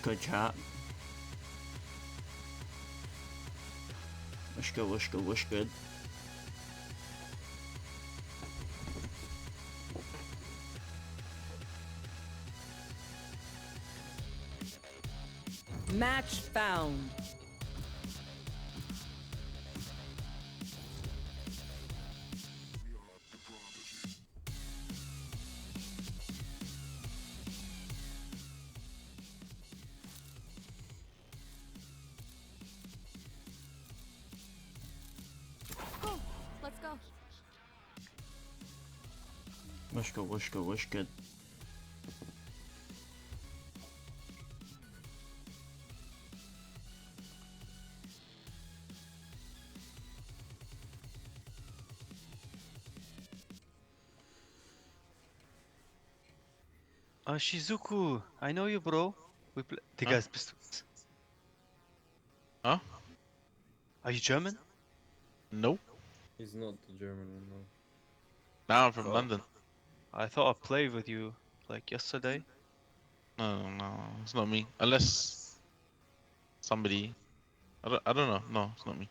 What's good, chat? What's good, what's good, what's good? Match found. Let's go. What's good, what's good, what's good? Shizuku, I know you, bro. We play. Digga, Huh? bist du. Huh? Are you German? Nope. He's not the German one, no. Now I'm from Oh. London. I thought I played with you like yesterday. No, it's not me. Unless somebody. I don't know. No, it's not me.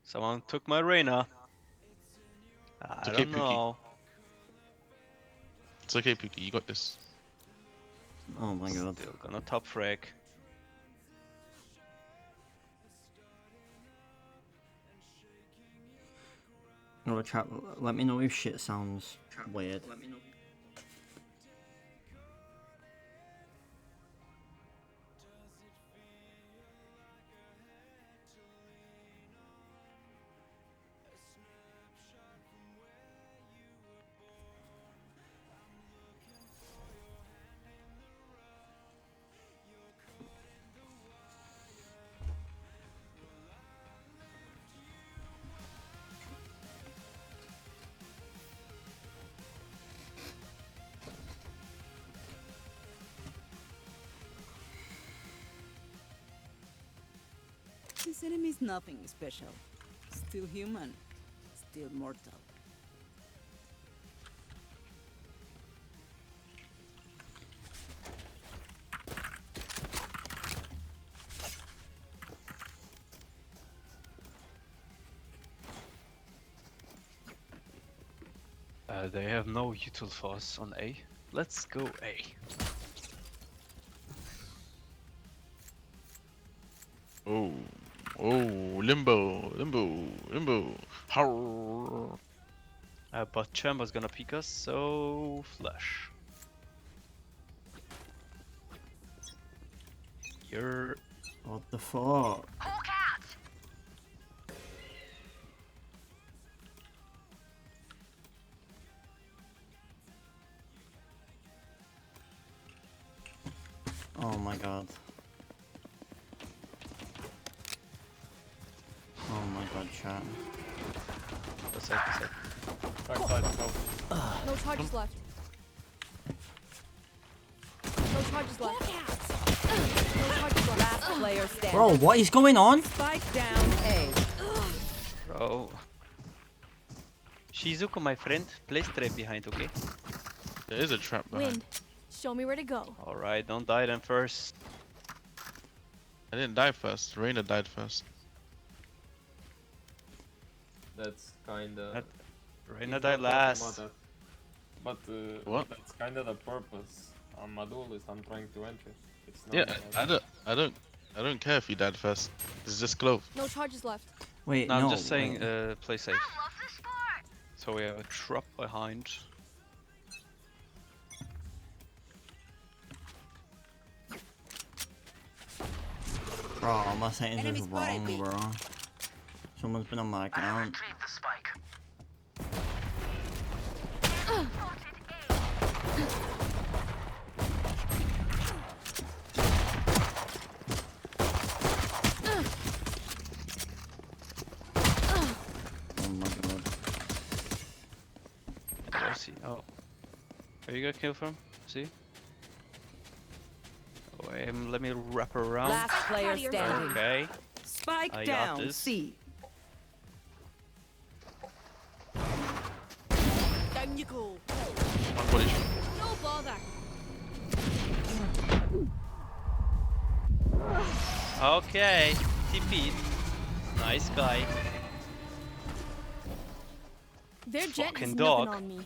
Someone took my Reina. I It's okay, don't Pookie. know. It's okay, Pookie. You got this. Oh my god. Still gonna top frag. No, chat, let me know if shit sounds weird. This enemy's nothing special. Still human. Still mortal. They have no util for us on A. Let's go A. Oh, limbo. How? But Chamber's gonna peek us, so flash. You're. What the fuck? Oh my god. Oh my god, chat. That's it. Backside, go. No charges left. No charges left. No charges left. Last player standing. Bro, what is going on? Spike down A. Bro. Shizuku, my friend, play straight behind, okay? There is a trap behind. Wind. Show me where to go. Alright, don't die then first. I didn't die first. Reina died first. That's kinda... Reina He's died not talking last. about that. But What? that's kinda the purpose. I'm a duelist, I'm trying to enter. It's not Yeah, about- I don't care if you died first. It's just close. No charges left. Wait, No, no. I'm just saying, wait. play safe. So we have a trap behind. Bro, my settings is wrong, bro. Someone's been on my account. Oh my god. I see. Oh. Are you got kill from? See? Oh, let me wrap around. Last player standing. Okay. Spike I got down this. C. Down you go. One body shot. No bother. Okay, TP. Nice guy. Their jet Fucking has dog. nothing on me.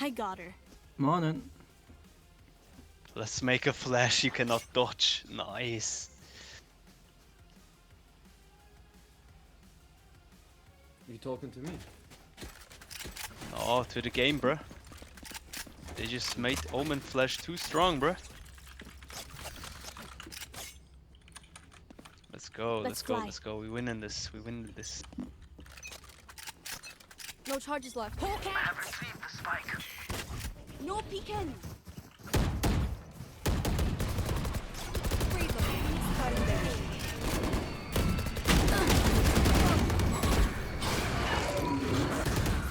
I got her. Morning. Let's make a flash you cannot dodge. Nice. You talking to me? Oh, to the game, bruh. They just made Omen Flash too strong, bruh. Let's go, Let's let's go, fly. let's go. We win in this, we win in this. No charges left. Hawk out! No peeking!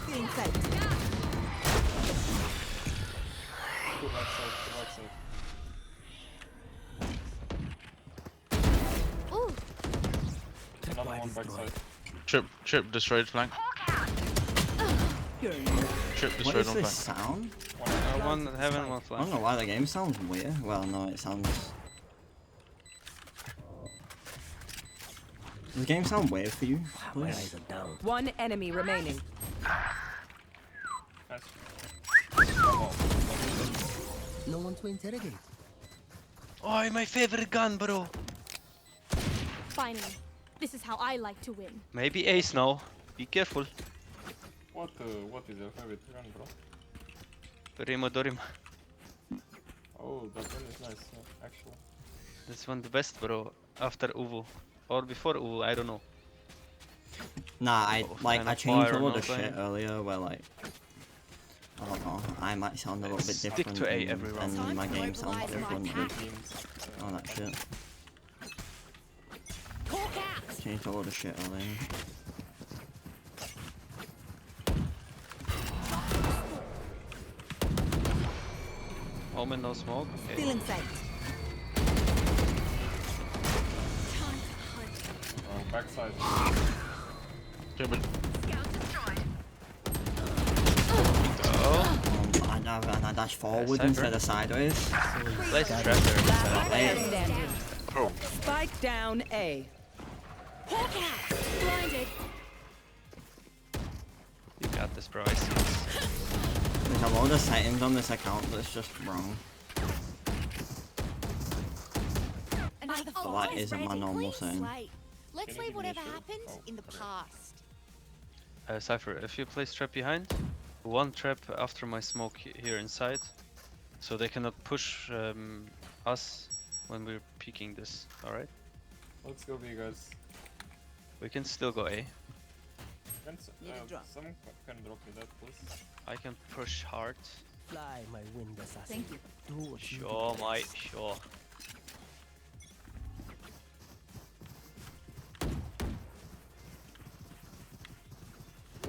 Feeling sight. Two backside, two backside. Ooh! Another one backside. Trip destroyed flank. You're Trip What destroyed is on this flank. sound? One heaven, one I flank. don't know why the game sounds weird. Well, no, it sounds... Does the game sound weird for you? Please? one enemy remaining. Nice. No one to interrogate. Oh, my favorite gun, bro. Finally. This is how I like to win. Maybe ace now. Be careful. What is your favorite gun, bro? Remo Dorim. Oh, that gun is nice, actually. This one the best, bro. After Uvu. Or before Uvu, I don't know. Nah, I And I changed a fire, lot no of shit flame. earlier where like... I don't know, I might sound a little bit Stick different to A and, every round. and my game sounds mobilize my different pack. with all that shit. Hawk out! Changed a lot of shit earlier. Omen, no smoke. Okay. Feeling sight. Backside. Trip it. And I dash forward Cypher. instead of sideways. Place trap there. Last player Hey. standing. Oh. Spike down A. Hawk out! Blinded. You got this, bro. I see this. There's a lot of settings on this account that's just wrong. Another But that isn't my normal setting. Let's Can you leave give me a whatever shield? happened Oh, in the okay. past. Cypher, if you place trap behind, one trap after my smoke here inside, so they cannot push us when we're peeking this, alright? Let's go B, guys. We can still go A. Need a drop. Someone can drop me that, please. I can push hard. Fly, my wind assassin. Thank you. Do what you Sure, do mate, best. sure.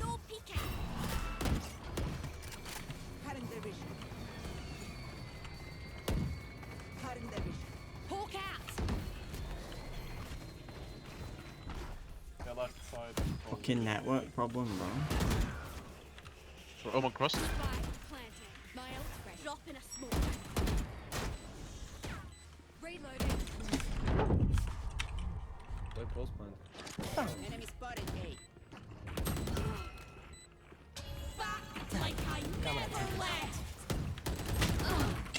No peeking! Cutting their vision. Cutting their vision. Hawk out! Yeah, left side. Fucking network problem, bro. Omen cross. Spike planted. My ult's ready. Drop in a smoke. Reloading. Wait, close point. Enemy spotted A. Back like I never left.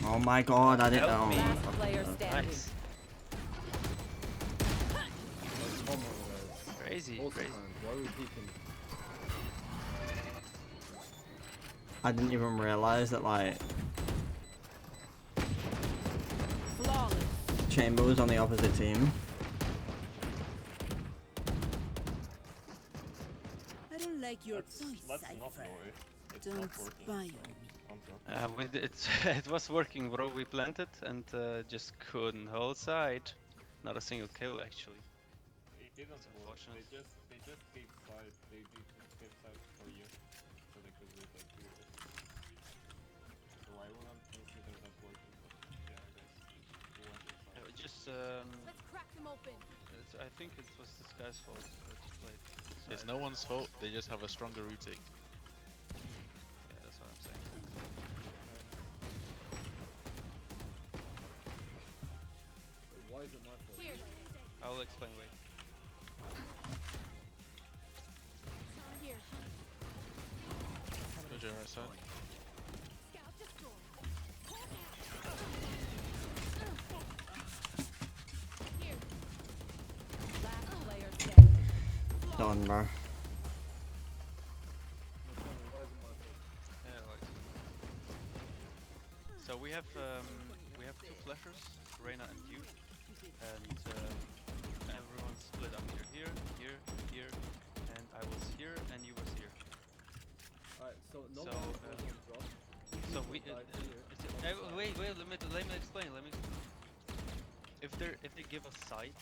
Oh my god, I didn't Help know. me. Last player standing. Nice. Crazy, crazy. Why are we peeking? I didn't even realize that like Flawless. Chamber was on the opposite team. I don't like your Let's not go Cypher. A. It's Don't not working. spy on me. Don't work. It was working, bro. We planted and just couldn't hold side. Not a single kill, actually. It didn't work. unfortunate. They just gave side. They did give side for you, so they could do that. So I wouldn't consider that working. But yeah, I guess you went inside. Just, Let's crack them open. I think it was this guy's fault. Just played It's side. no one's fault. They just have a stronger retake. Yeah, that's what I'm saying. Why is it my fault? Here. I'll explain. Wait. Here. Go to your right side. Scout destroyed. Here. Last player standing. Done, bro. Yeah, like. So we have two flashers, Reyna and you, and everyone split up here, and I was here and you was here. Alright, so no So, one goes on drop. So we wait, let me explain. If they give us sight,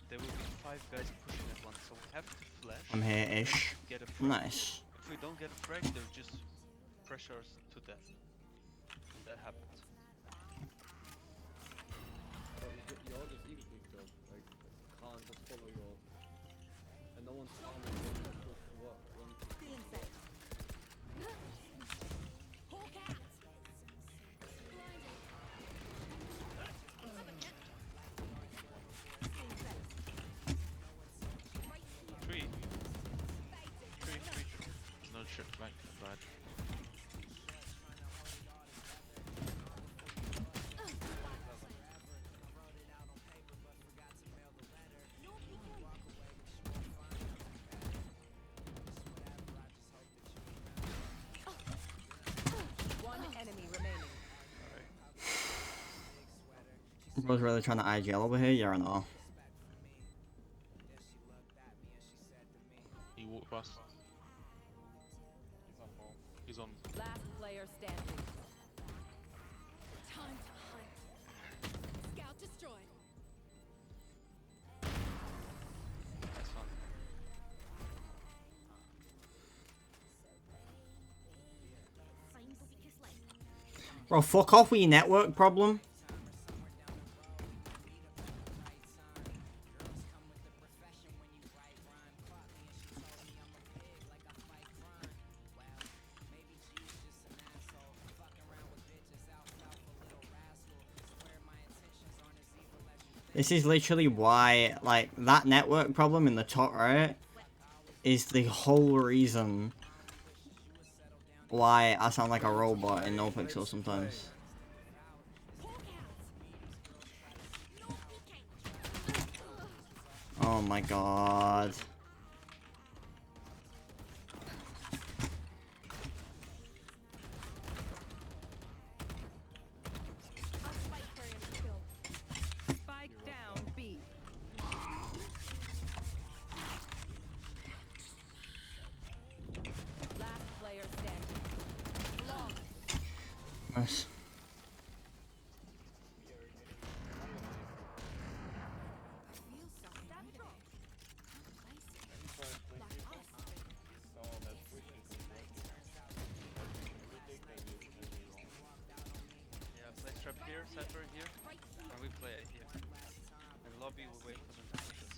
there will be 5 guys pushing at once. So we have to flash. I'm here-ish. Get a frag. Nice. If we don't get a frag, they'll just pressure us to death. And that happened. But you all just equally killed. Like, can't just follow you all. And no one's armed with what? Hawk out. Three. No trip back. Bad. One enemy remaining. Bro's really trying to IGL over here, yeah or no? He walked past. He's on home. He's on. Last player standing. Time to hunt. Scout destroyed. That's fun. Rainbow because like. Bro, fuck off with your network problem. This is literally why, like, that network problem in the top right is the whole reason why I sound like a robot in NoPixel sometimes. Oh my god. Spike down B. Last player standing. Long. Nice. Yeah, play trap here, cypher here, and we play it here. And lobby will wait for them to push us.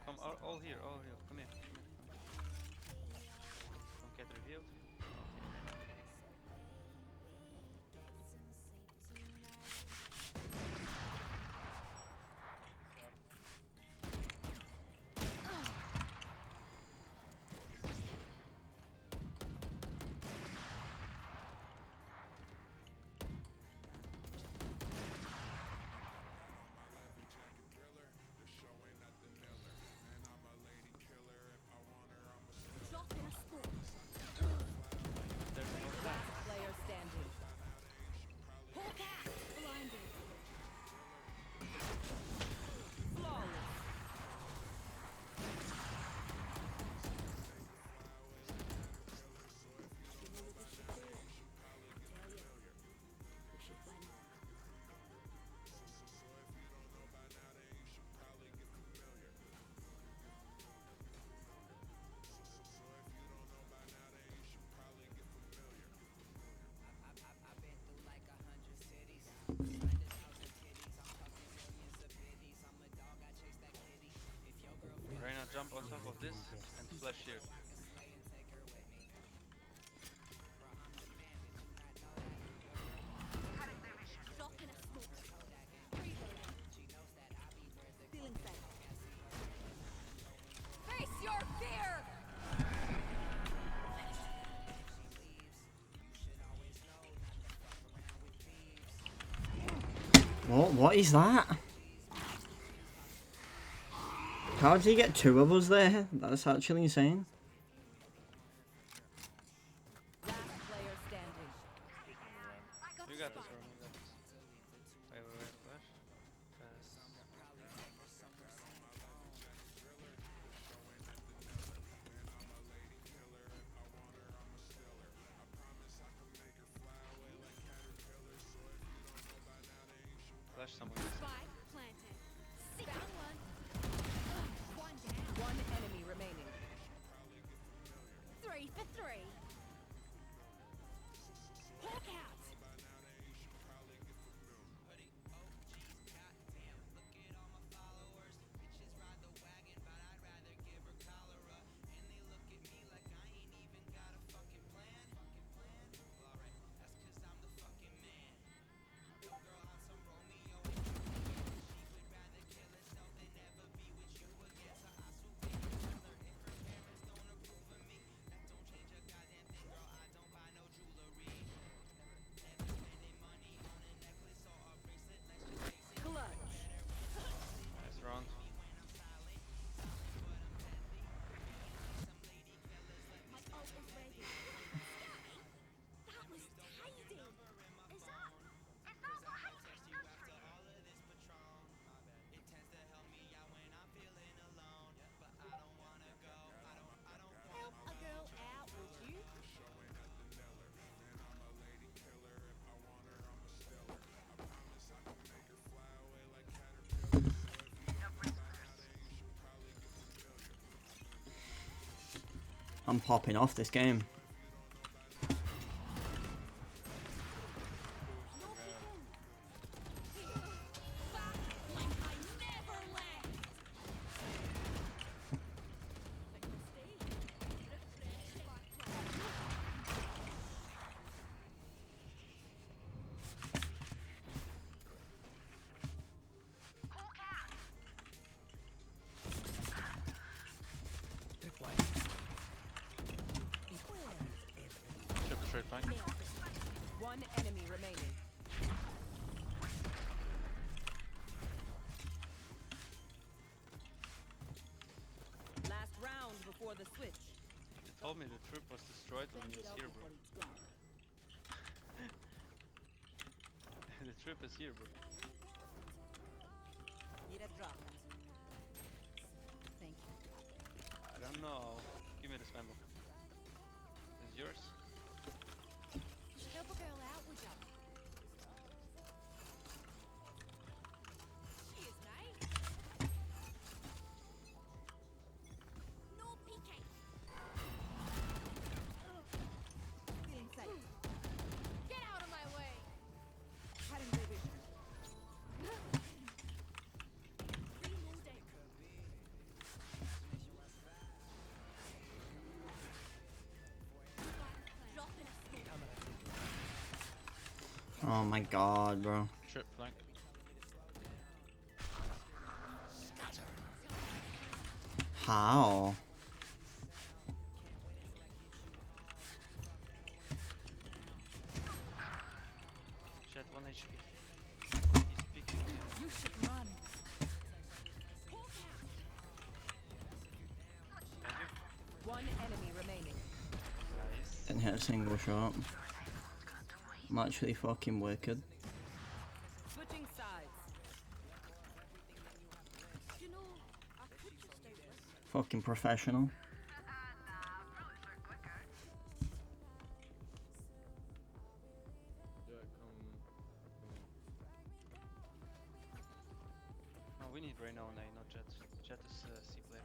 Come all here, come here. Don't get revealed. Drop in a sport. There's no flag. Last player standing. Hawk out. Blinded. Flawless. Reyna, jump on top of this and flash here. your fear. What is that? How did he get two of us there? That's actually insane. Last player standing. You got this, bro. You got this. Wait. Flash. Fast. Flash someone. Spike planted. Found one. One down. One enemy remaining. 3 for 3. Hawk out. Clutch. Nice round. My ult is ready. That was tidy. Is that what happens? Help a girl out, would you? I'm popping off this game. Back like I never left. Triple straight flank. One enemy remaining. Last round before the switch. You told me the trip was destroyed when he was here, bro. The trip is here, bro. Need a drop. Thank you. I don't know. Give me this vandal. It's yours. Help a girl out, would ya? Cheers, mate. No PK. Inside. Get out of my way. Cutting the vision. Reloading. Dropping a smoke. Oh my god, bro. Trip flank. How? Jet 1 HP. He's peeking. You should run. Thank you. One enemy remaining. Nice. Didn't hit a single shot. I'm actually fucking wicked. Switching sides. You know, I could just do this. Fucking professional. Yeah, No, we need Reyna on A, not Jet. Jet is C player.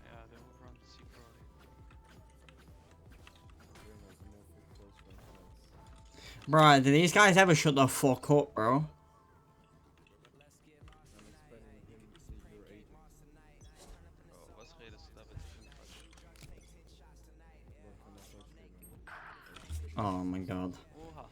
Yeah, they will run C probably. Bro, do these guys ever shut the fuck up, bro? I'm expecting him to see your 80. Bro, was reden zodat we het kunnen pakken. What can I touch you, man? Oh my god. Oha.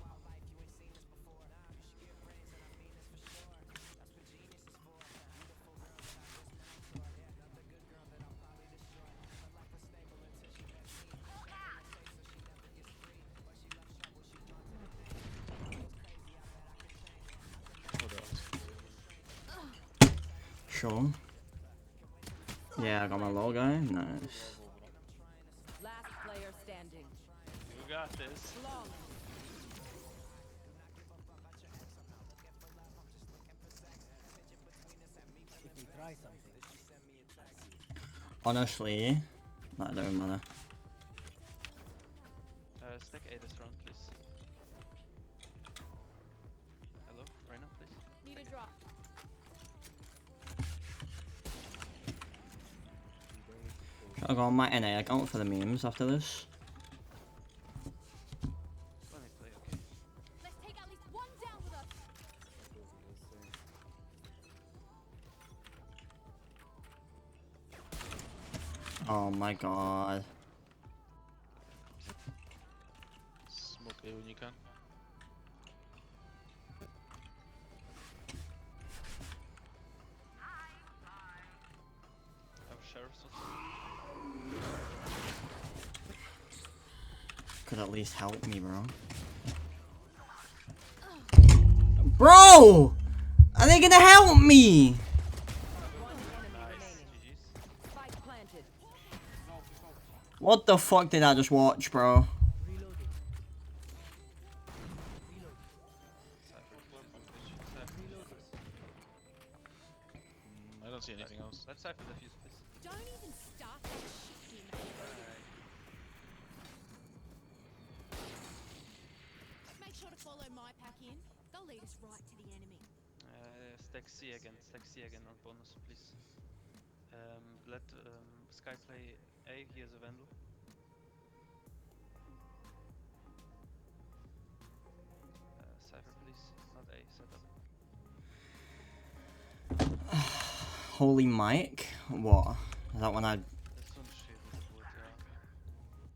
Sure. Yeah, I got my logo. Nice. Last player standing. You got this. Long. If we try something, Honestly, that don't matter. Stack A this round, please. Hello, Reyna, please. Need a drop. Should I go on my NA account for the memes after this? Let me play, okay. Let's take at least one down with us. Oh my god. Smoke A when you can. Have sheriffs on. Could at least help me, bro. Bro! Are they gonna help me? One enemy Nice, remaining. GG's. Spike planted. What the fuck did I just watch, bro? reloading. Cypher, Cypher. I don't see anything else. Let's Cypher defuse, please. Don't even start that shit, you mate. Make sure to follow my pack in. They'll lead us right to the enemy. Stack C again on bonus, please. Let Sky play A, he has a Vandal. Cypher, please. Not A, setup. Holy Mike? What? Is that when I Das ist so ein Schädelgeburt,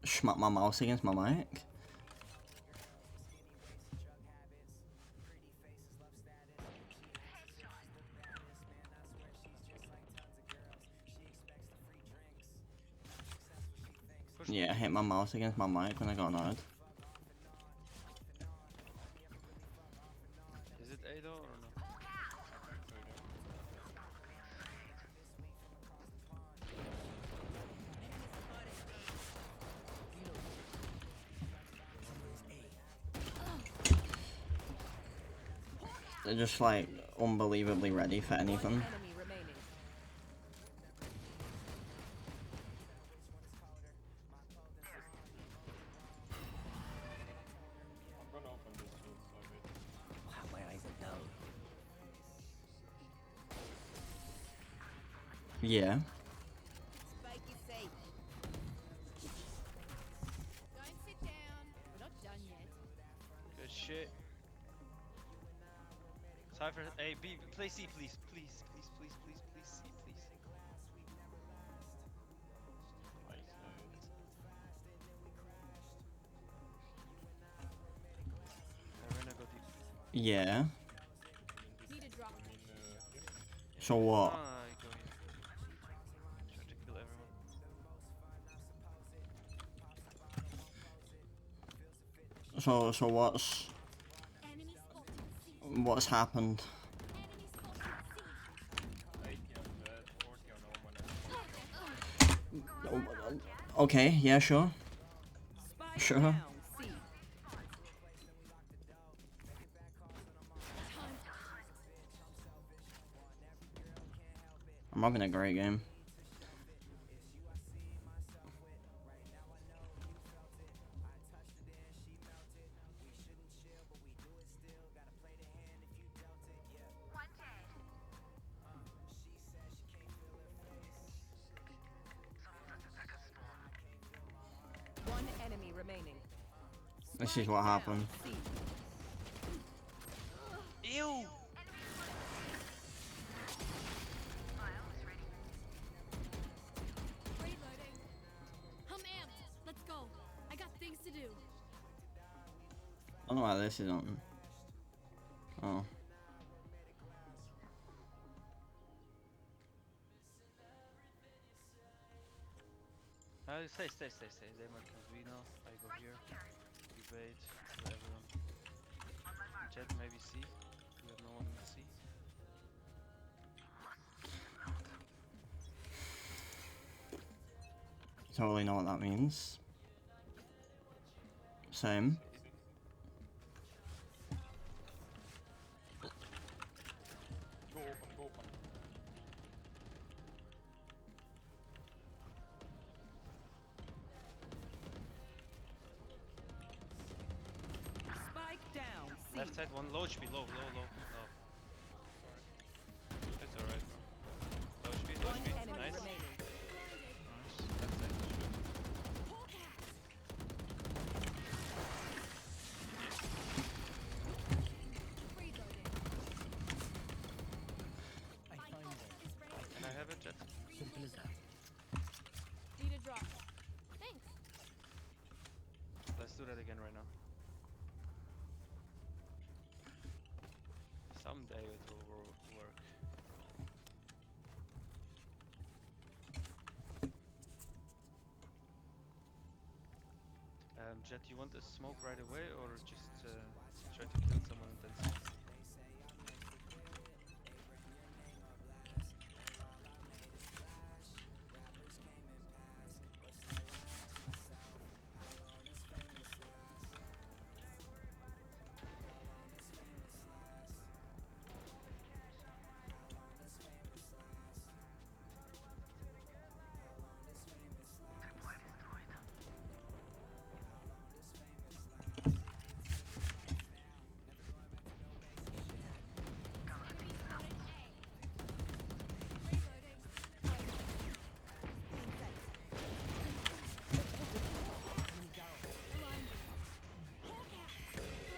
ja. smack my mouse against my mic? Yeah, I hit my mouse against my mic when I got annoyed. Is it A though or no? They're just like unbelievably ready for anything. Enemy remaining. Wow, my eyes are down. Yeah. Spike is safe. Don't sit down. We're not done yet. Good shit. Cypher A, B, play C, please. Please, please, please, please, please, C, please. Reyna go deep. Yeah. Need a drop. So what? I go here. Try to kill everyone. So what's Enemy spotted. C. what's happened? Enemy spotted. C. Okay, yeah, sure. Spike Sure. down. C. I'm having a great game. One enemy remaining. This is what happened. C. Ew! Reloading. I'm amped. Let's go. I got things to do. I don't know why this is on. Oh. Stay. They might come Vino. I go here. We bait. Kill everyone. Jet maybe C. We have no one in the C. totally know what that means. Same. Go open, go open. Spike down. C. Left side, one low HP, low. It's alright, bro. Low HP, One enemy nice. remaining. Nice. Left side, shoot. Reloading. I My find ultimate that is ready. Can I have it, Jet? simple as that. Need a drop. Thanks. Let's do that again right now. Someday it will work. Jet, you want a smoke right away or just try to kill someone and then smoke?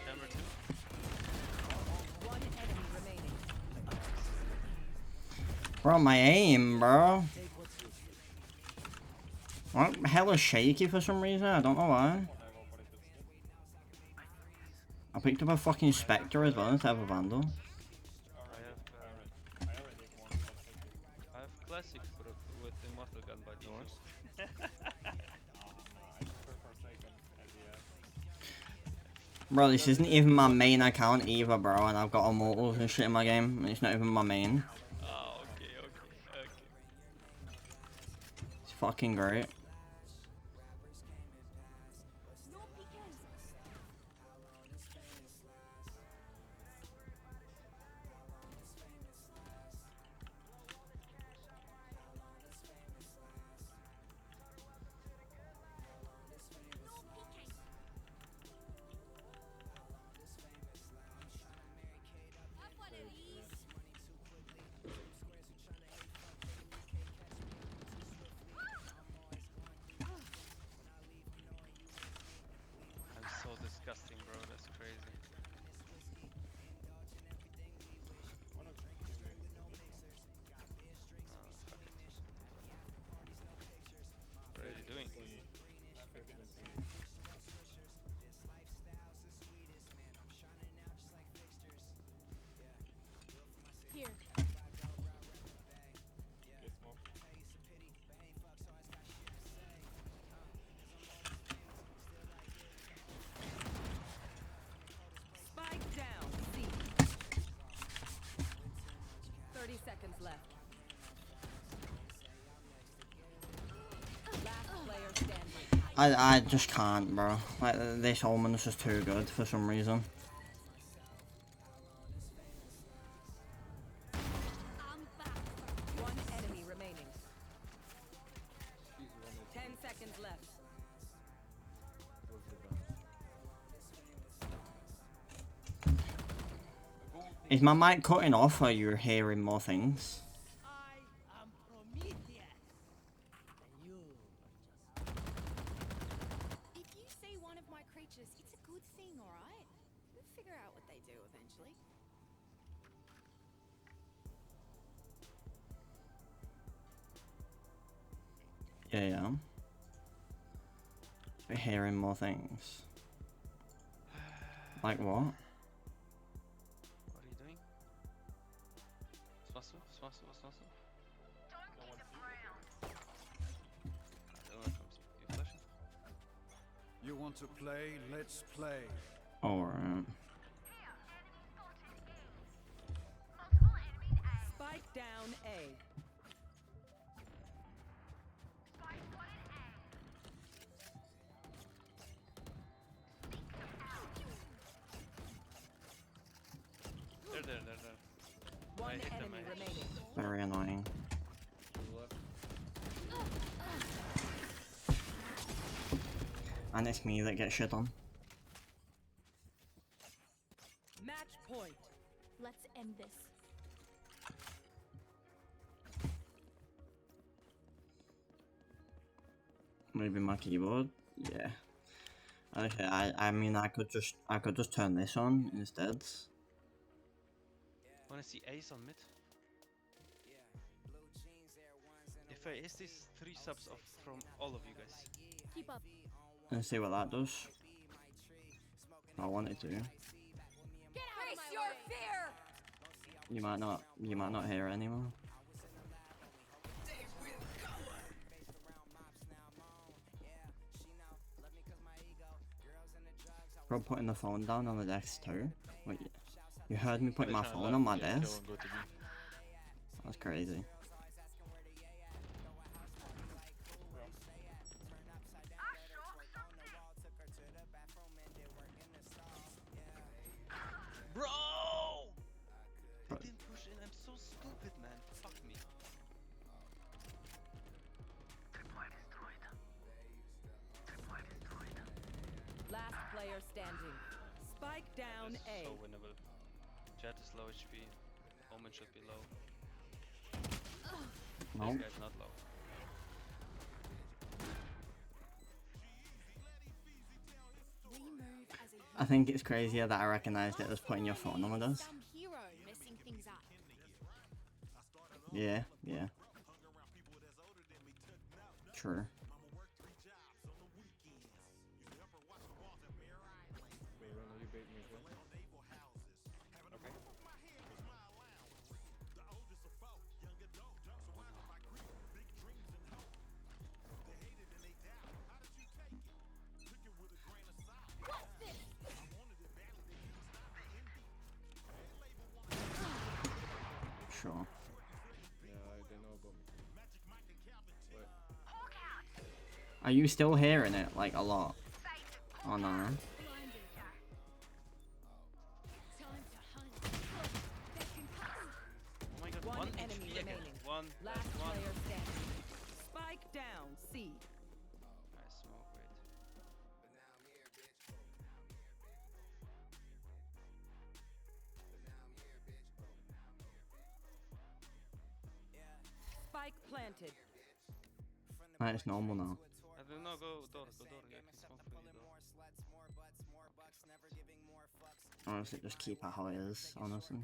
Camera 2. One enemy remaining. Bro, my aim, bro. Take what's yours. I'm hella shaky for some reason. I don't know why. I picked up a fucking Spectre as well instead of a Vandal. I have classic with immortal gun by default. Bro, this isn't even my main account either, bro, and I've got immortals and shit in my game, and it's not even my main. Oh, okay. It's fucking great. No peekers. No peeking. Have one of these. I'm so disgusting, bro. That's crazy. Fuck it. What are you doing? Here. Spike down. C. 30 seconds left. Last player standing. I just can't, bro. Like, this Omen is just too good for some reason. I'm back. One enemy remaining. 10 seconds left. Is my mic cutting off or you're hearing more things? I am Prometheus. And you are just If you see one of my creatures, it's a good thing, alright? We'll figure out what they do eventually. Yeah. We're hearing more things. Like what? What are you doing? Swasu? I don't know if I'm you flashing. You want to play? Let's play. Alright. Spike down A. they're there. One hit them, enemy I hit them. remaining. Very annoying. To the left. And it's me that gets shit on. Match point. Let's end this. Maybe my keyboard. Yeah. Okay, I mean I could just turn this on instead. Wanna see Ace on mid? If I ace these 3 subs off from all of you guys. Keep up. And see what that does. I wanted to. Get out of my your fear! You might not hear it anymore. Bro, putting the phone down on the desk too. Wait, you heard me putting my phone on my desk? That's crazy. Bro! They didn't push in, I'm so stupid, man. Fuck me. Last player standing. Spike down This is A. so winnable. Jet is low HP. Omen should be low. No. This guy's not low. We move as a I think it's crazier that I recognised it as putting your phone on the desk. some hero messing things up. Yeah, yeah. True. Wait, Reno, you bait me as well. Okay. Sure. Yeah, they know about me. Wait. Are you still hearing it like a lot? Oh no. Blinded. Time to hunt. They can cut. Oh my god, One 1 enemy HP again. remaining. One, Last one. player standing. Spike down C. Nice smoke, wait. Spike planted. Right, it's normal now. I don't know, go door, yeah, I can smoke for you door. Honestly, just keep it how it is, honestly.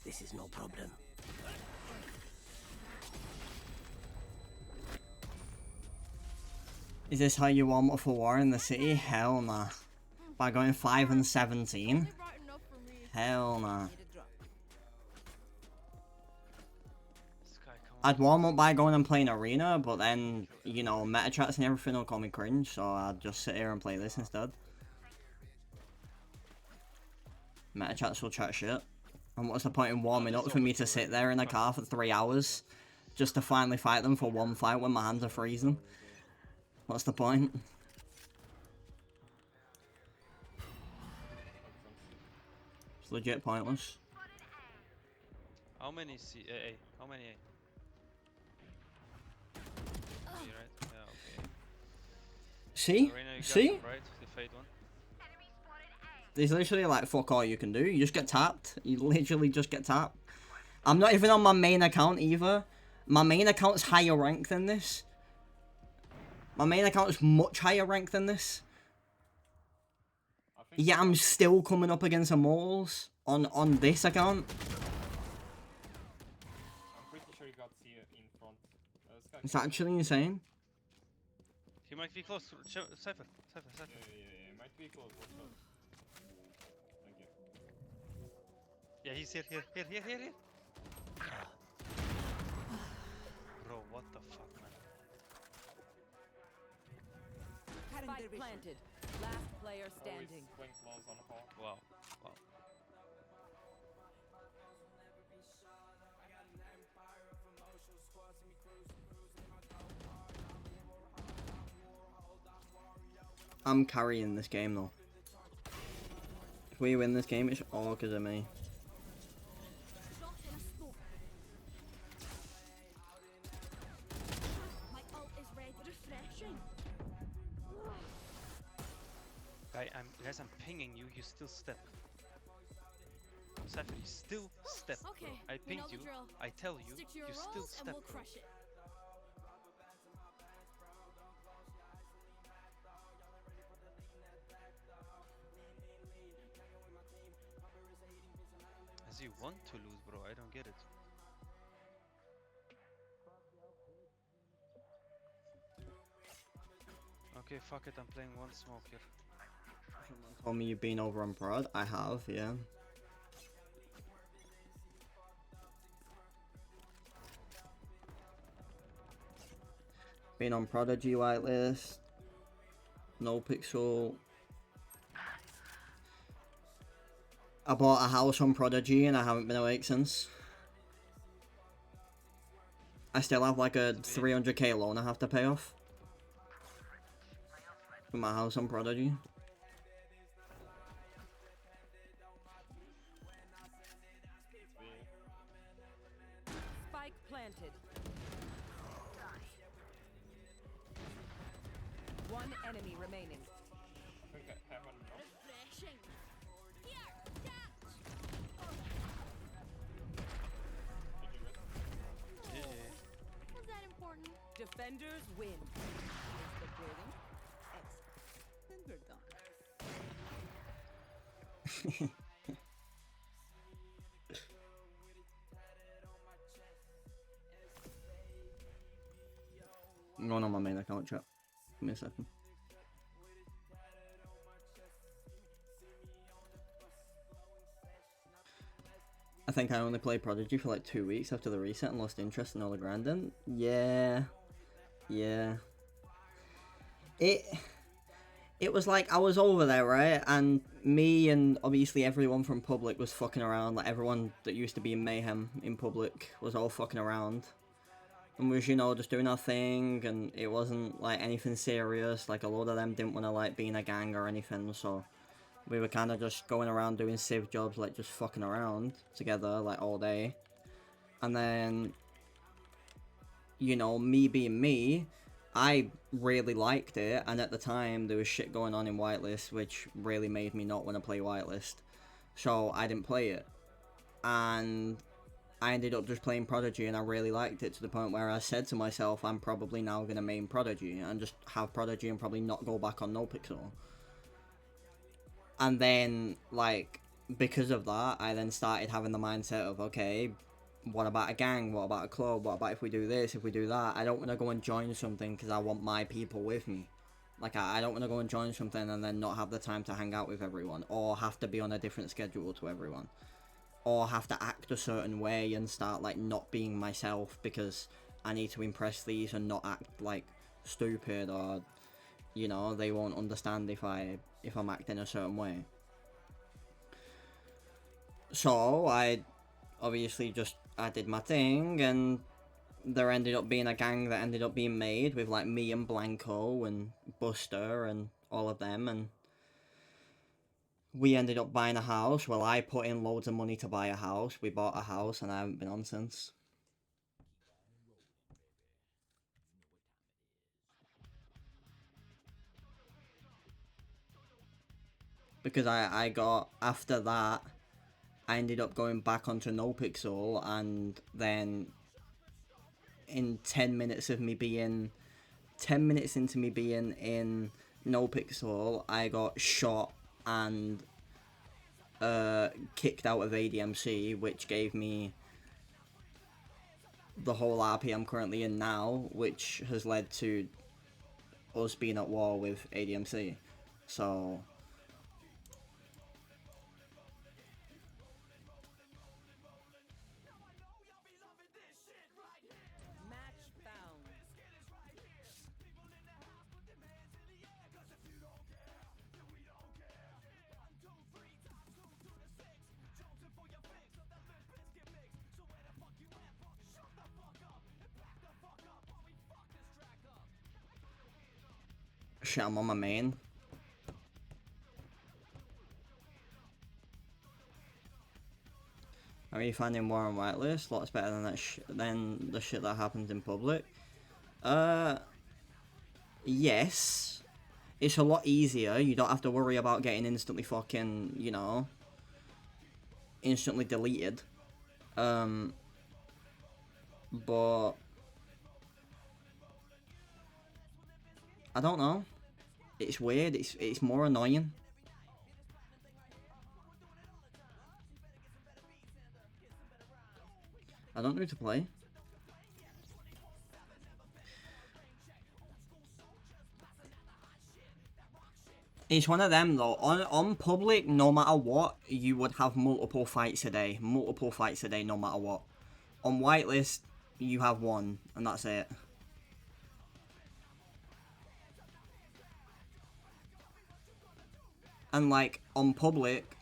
This is no problem. Is this how you warm up for war in the city? Hell nah. By going 5 and 17? Right enough for me. Hell nah. Need a drop. This guy, come on. I'd warm up by going and playing arena, but then, you know, meta chats and everything will call me cringe, so I'd just sit here and play this instead. Meta chats will chat shit. And what's the point in warming up for me to sit there in a car for 3 hours just to finally fight them for one fight when my hands are freezing? What's the point? It's legit pointless. How many C? A? How many A? B, right? Yeah, okay. See? Arena, you got See? them, right? The fade one. There's literally like fuck all you can do. You just get tapped. You literally just get tapped. I'm not even on my main account either. My main account's higher rank than this. My main account is much higher rank than this. I think Yeah, I'm still coming up against Immortals on this account. I'm pretty sure he got C in front. This guy It's actually insane. He might be close. Cypher. Yeah, might be close. Watch out. Thank you. Yeah, he's here. Spike planted. Last player Always standing. swing close on the hall. Wow. Wow. I'm carrying this game though. If we win this game, it's all because of me. Shot in a smoke. My ult is ready. Refreshing. Guys, I'm pinging you. You still step. Safari, still step. Okay, I we pinged know the you. drill. I tell you. Stick to your You still roles and step. we'll crush it. As you want to lose, bro. I don't get it. Okay, fuck it. I'm playing one smoke here. Someone told me you've been over on Prod. I have, yeah. Been on Prodigy whitelist. No Pixel. I bought a house on Prodigy and I haven't been awake since. I still have like a 300k loan I have to pay off for my house on Prodigy. Spike planted. One enemy remaining. Okay, heaven. Refreshing. Here, catch. Did you risk? Yeah. Was that important? Defenders win. Is the building? Excellent. Then we're done. I'm going on my main account, chat. Give me a second. I think I only played Prodigy for like 2 weeks after the reset and lost interest in all the grinding. Yeah. Yeah. It was like I was over there, right? And me and obviously everyone from public was fucking around. Like everyone that used to be in Mayhem in public was all fucking around. And was, you know, just doing our thing, and it wasn't like anything serious. Like a lot of them didn't want to like be in a gang or anything, so we were kind of just going around doing civ jobs, like just fucking around together, like all day. And then, you know, me being me, I really liked it, and at the time there was shit going on in whitelist, which really made me not want to play whitelist. So I didn't play it, and I ended up just playing Prodigy, and I really liked it to the point where I said to myself, I'm probably now going to main Prodigy and just have Prodigy and probably not go back on NoPixel. And then, like, because of that, I then started having the mindset of, okay, what about a gang? What about a club? What about if we do this, if we do that? I don't want to go and join something because I want my people with me. Like, I don't want to go and join something and then not have the time to hang out with everyone, or have to be on a different schedule to everyone, or have to act a certain way and start like not being myself because I need to impress these and not act like stupid, or you know, they won't understand if I'm acting a certain way. So I obviously just I did my thing, and there ended up being a gang that ended up being made with like me and Blanco and Buster and all of them, and we ended up buying a house. Well, I put in loads of money to buy a house. We bought a house, and I haven't been on since. Because I got, after that, I ended up going back onto NoPixel, and then in 10 minutes of me being, 10 minutes into me being in NoPixel, I got shot and kicked out of ADMC, which gave me the whole RP I'm currently in now, which has led to us being at war with ADMC. So Match found. Shit, I'm on my main. Are you finding war on whitelist? Lots better than that than the shit that happens in public. Yes. It's a lot easier. You don't have to worry about getting instantly fucking, you know, instantly deleted. But I don't know. It's weird. It's more annoying. I don't know who to play. It's one of them though. On public, no matter what, you would have multiple fights a day. Multiple fights a day, no matter what. On whitelist, you have one, and that's it. And like on public,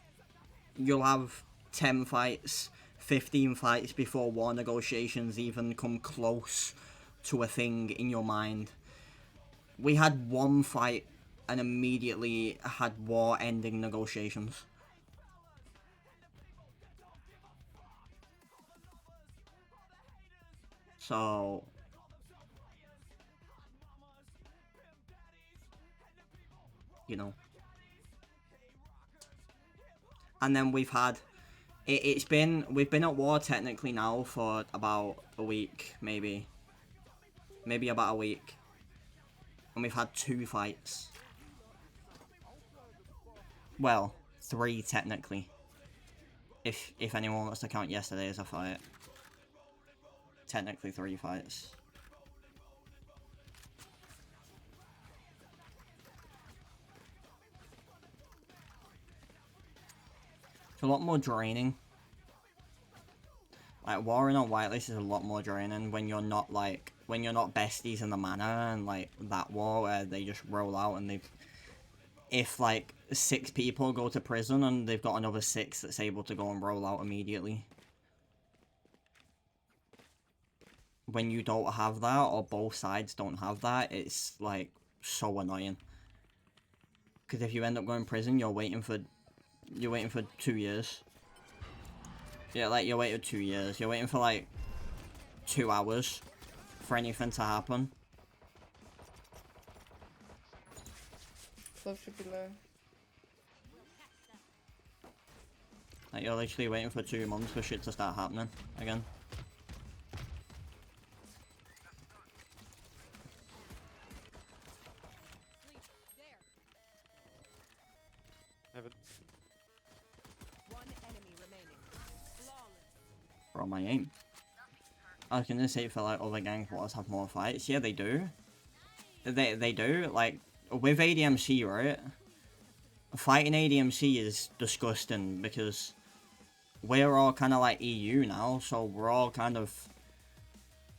you'll have 10 fights, 15 fights before war negotiations even come close to a thing in your mind. We had one fight and immediately had war-ending negotiations. So, you know. And then we've had, we've been at war technically now for about a week, maybe about a week. And we've had 2 fights. Well, 3 technically. If anyone wants to count yesterday as a fight. Technically 3 fights. It's a lot more draining. Like, warring on whitelist is a lot more draining when you're not, like, when you're not besties in the manor and, like, that war where they just roll out and they've... If, like, 6 people go to prison and they've got another 6 that's able to go and roll out immediately. When you don't have that, or both sides don't have that, it's, like, so annoying. Because if you end up going to prison, you're waiting for 2 years. Yeah, like, you're waiting 2 years. You're waiting for, like, 2 hours for anything to happen. Club should be low. Like, you're literally waiting for 2 months for shit to start happening again. Heaven. One enemy remaining. Flawless. For my aim. I was gonna say for like other gang wars have more fights. Yeah, they do. They do. Like with ADMC, right? Fighting ADMC is disgusting because we're all kind of like EU now, so we're all kind of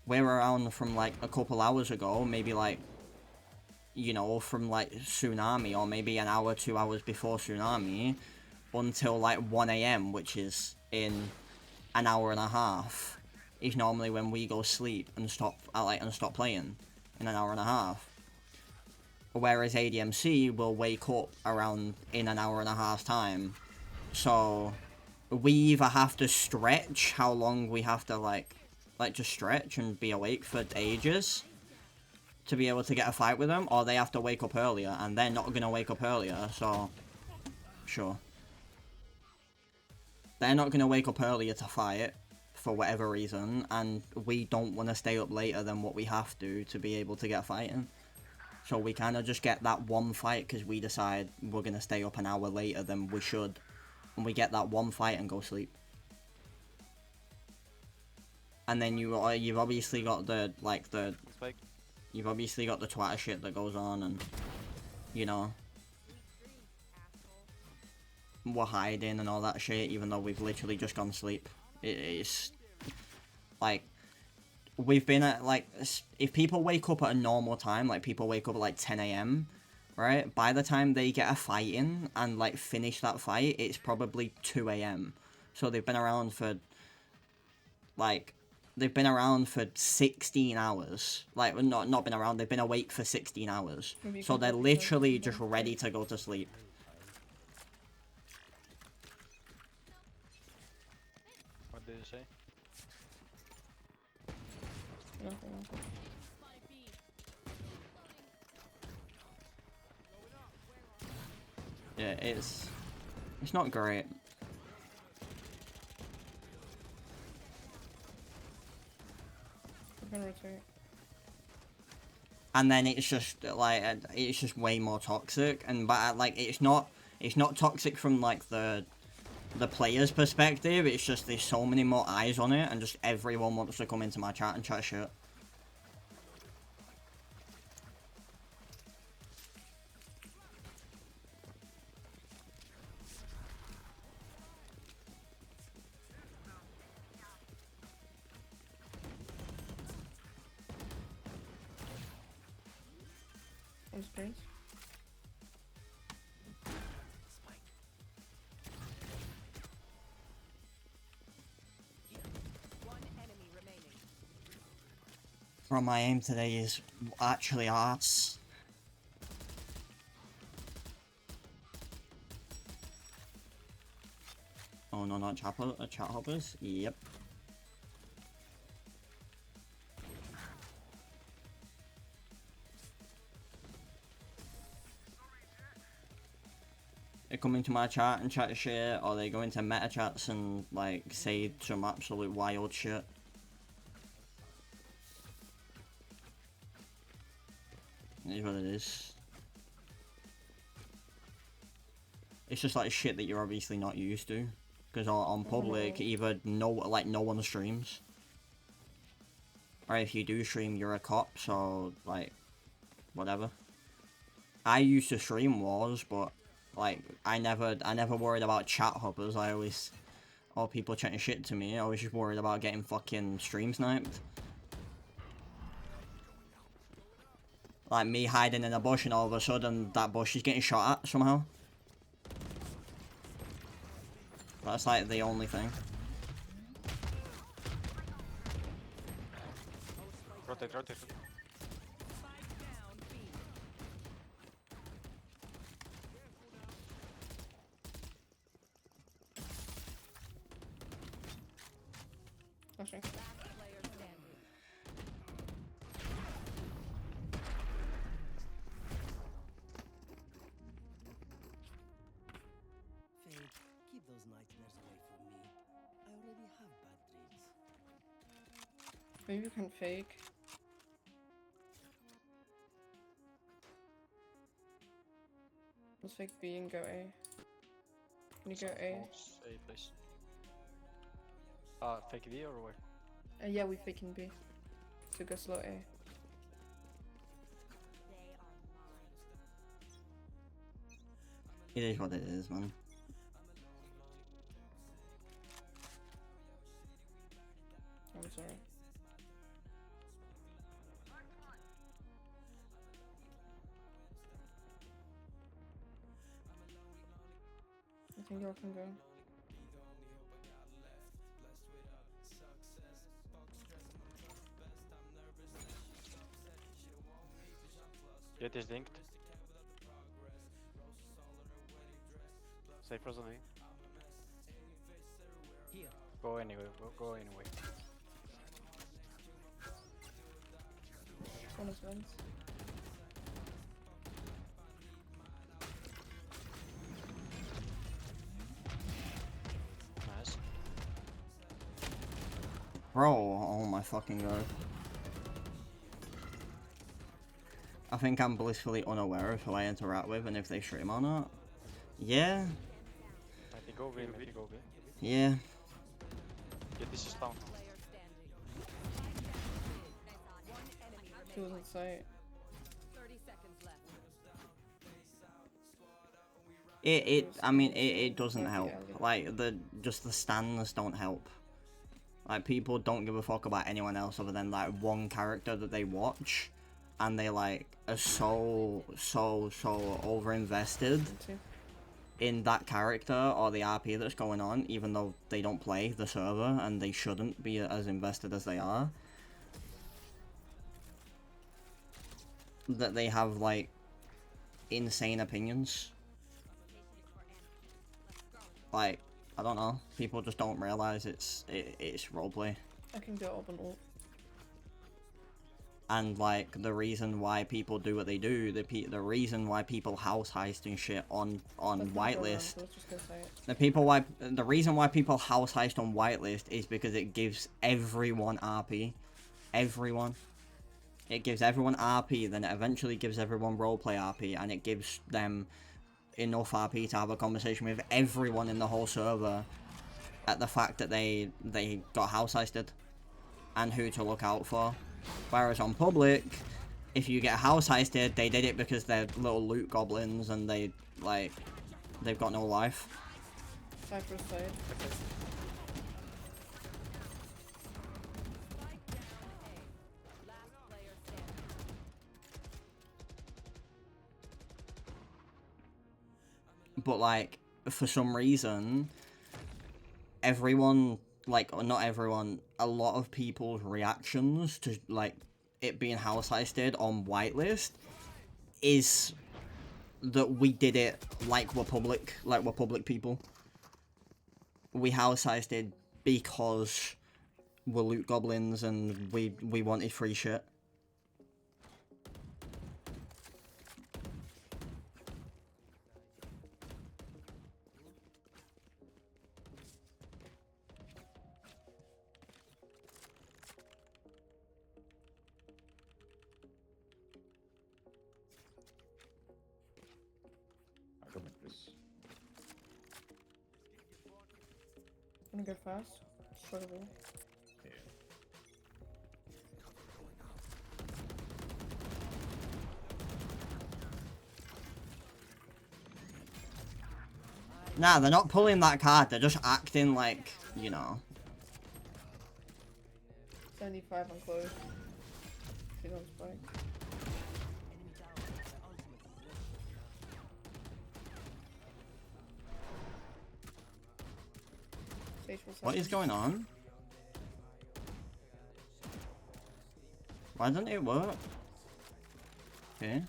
we're around from like a couple hours ago, maybe like, you know, from like tsunami or maybe an hour, 2 hours before tsunami until like 1 AM, which is in an hour and a half. Is normally when we go sleep and stop playing in an hour and a half. Whereas ADMC will wake up around in an hour and a half time. So we either have to stretch how long we have to like just stretch and be awake for ages to be able to get a fight with them, or they have to wake up earlier, and they're not gonna wake up earlier, so sure. They're not gonna wake up earlier to fight for whatever reason, and we don't want to stay up later than what we have to be able to get fighting. So we kind of just get that one fight because we decide we're going to stay up an hour later than we should. And we get that one fight and go sleep. And then you've obviously got the, like, Spike. You've obviously got the Twitter shit that goes on and, you know, we're hiding and all that shit even though we've literally just gone to sleep. It's, like, we've been at, like, if people wake up at a normal time, like, people wake up at, like, 10 AM, right? By the time they get a fight in and, like, finish that fight, it's probably 2 AM. So they've been around for, like, they've been around for 16 hours. Like, not been around, they've been awake for 16 hours. Maybe you So can they're put literally them just down. ready to go to sleep. What did you say? Nothing. Yeah, it's not great. I'm gonna rotate. And then it's just like it's just way more toxic, and but like it's not toxic from like the player's perspective. It's just there's so many more eyes on it, and just everyone wants to come into my chat and chat shit. On screens. One enemy remaining. Bro, my aim today is actually arts. Oh no, not chat hoppers. Yep. They come into my chat and chat shit, or they go into meta chats and like say some absolute wild shit. It is what it is. It's just like shit that you're obviously not used to, because on public either no one streams, or if you do stream you're a cop, so like whatever. I used to stream wars, but like I never worried about chat hoppers. I always, or people chatting shit to me. I was just worried about getting fucking stream sniped. Like me hiding in a bush and all of a sudden that bush is getting shot at somehow. That's like the only thing. Rotate. Spike down B. Flashing. Player standing. Fate, keep those nightmares away from me. I already have bad dreams. Maybe you can fake. Let's fake B and go A. Can you go A? A, please. Fake V or where? Yeah, we faking B. So go slow A. It is what it is, man. I'm sorry. I think y'all can go. Get is dinked. Stay frozen A. Here. Go anyway, go anyway. One is vents. Nice. Bro, oh my fucking god. I think I'm blissfully unaware of who I interact with and if they stream or not. Yeah, Might be go B, might be go B. yeah. Yeah, this is down. Player standing. One enemy She remaining. wasn't sight. 30 seconds left. I mean, it doesn't help. Like, just the stands don't help. Like, people don't give a fuck about anyone else other than, like, one character that they watch. And they, like, are so over-invested in that character or the RP that's going on, even though they don't play the server and they shouldn't be as invested as they are. That they have like insane opinions. Like, I don't know, people just don't realize it's roleplay. I can get up and ult. And like the reason why people do what they do, the reason why people house heist and shit on whitelist, the reason why people house heist on whitelist is because it gives everyone RP, everyone. It gives everyone RP, then it eventually gives everyone roleplay RP, and it gives them enough RP to have a conversation with everyone in the whole server at the fact that they got house heisted and who to look out for. Whereas on public, if you get house heisted, they did it because they're little loot goblins and they've got no life. Cypress side. But like, for some reason, everyone, like, or not everyone, a lot of people's reactions to like it being house heisted on whitelist is that we did it like we're public people. We house heisted because we're loot goblins and we wanted free shit. Wanna go fast? Struggle. Nah, they're not pulling that card, they're just acting like, you know. 75 on close. She's on spike. What is going on? Why doesn't it work? Okay.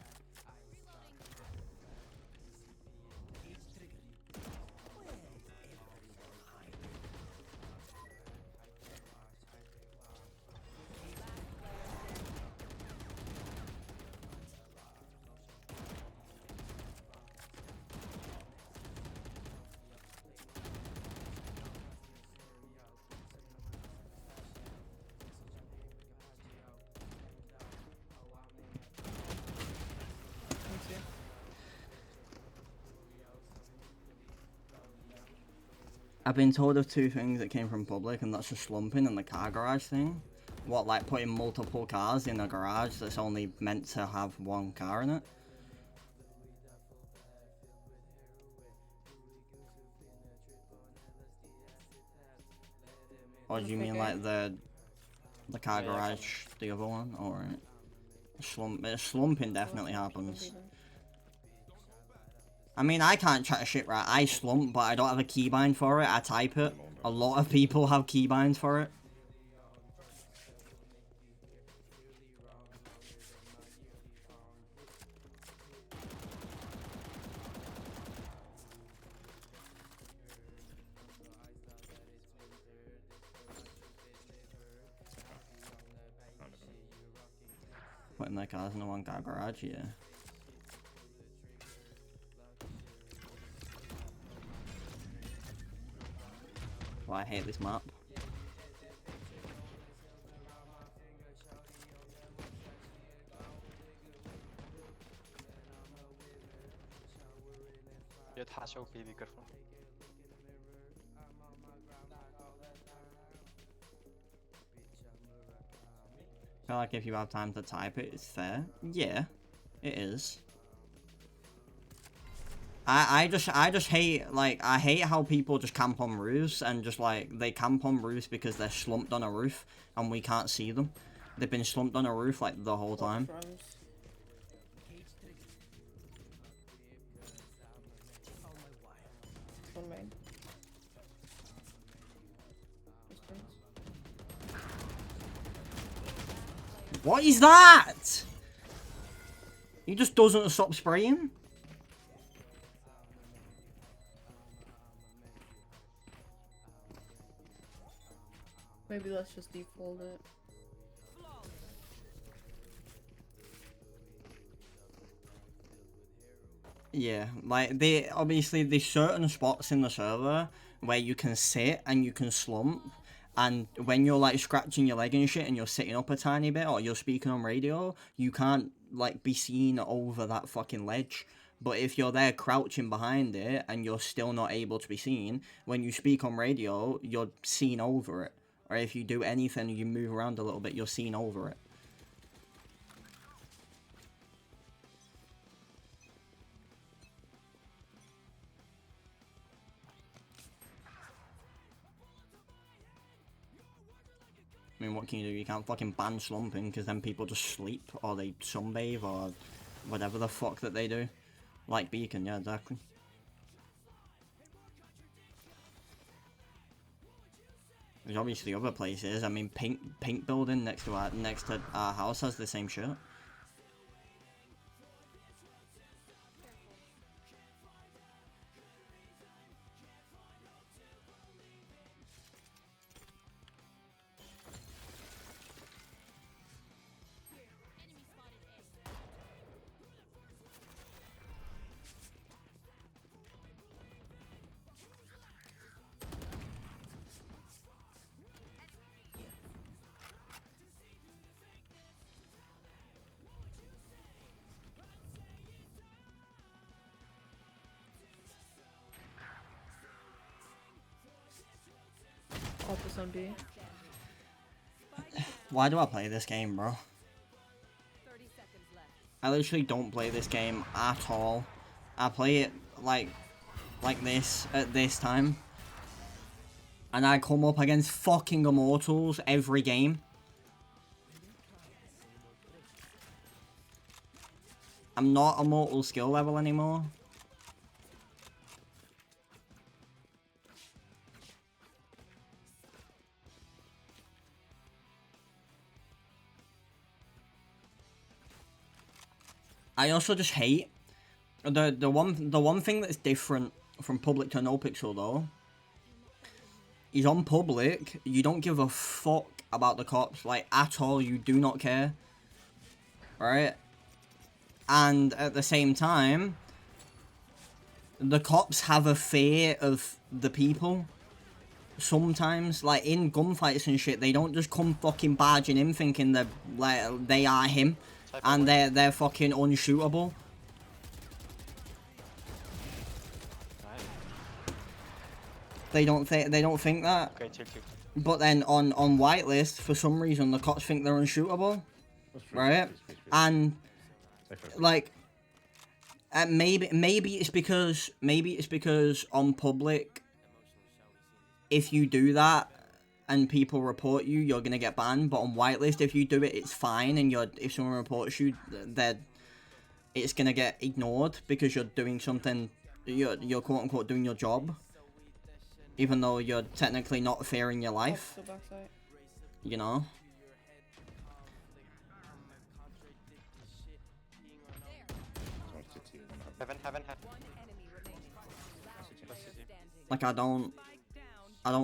I've been told of two things that came from public, and that's the slumping and the car garage thing. What, like putting multiple cars in a garage that's only meant to have one car in it? Or do you mean like the car garage, the other one? Alright. Slumping definitely happens. I mean, I can't chat shit right. I slump, but I don't have a keybind for it. I type it. A lot of people have keybinds for it. Putting their cars in the one car garage, yeah. Well, I hate this map. Yeah, Tasha, okay, be careful. I feel like if you have time to type it, it's fair. Yeah, it is. I just hate, like, I hate how people just camp on roofs and just, like, they camp on roofs because they're slumped on a roof and we can't see them. They've been slumped on a roof, like, the whole time. What is that? He just doesn't stop spraying. Maybe let's just default it. Yeah, like there's certain spots in the server where you can sit and you can slump, and when you're like scratching your leg and shit and you're sitting up a tiny bit or you're speaking on radio, you can't like be seen over that fucking ledge. But if you're there crouching behind it and you're still not able to be seen, when you speak on radio, you're seen over it. Or if you do anything, you move around a little bit, you're seen over it. I mean, what can you do? You can't fucking ban slumping, because then people just sleep, or they sunbathe, or whatever the fuck that they do. Like Beacon, yeah, exactly. There's obviously other places. I mean, Pink Building next to our house has the same shit. Office on B. Why do I play this game, bro? I literally don't play this game at all. I play it like this at this time. And I come up against fucking Immortals every game. I'm not Immortal skill level anymore. I also just hate the one thing that's different from public to no pixel though is on public you don't give a fuck about the cops, like at all. You do not care, right? And at the same time, the cops have a fear of the people. Sometimes, like in gunfights and shit, they don't just come fucking barging in thinking that like they are him and they're fucking unshootable. They don't think that. Okay, chill. But then on whitelist, for some reason, the cops think they're unshootable, right? And like, maybe it's because on public, if you do that and people report you, you're gonna get banned. But on whitelist, if you do it, it's fine. And if someone reports you, then it's gonna get ignored because you're doing something. You're quote unquote doing your job. Even though you're technically not fearing your life, you know? Heaven. Like, I don't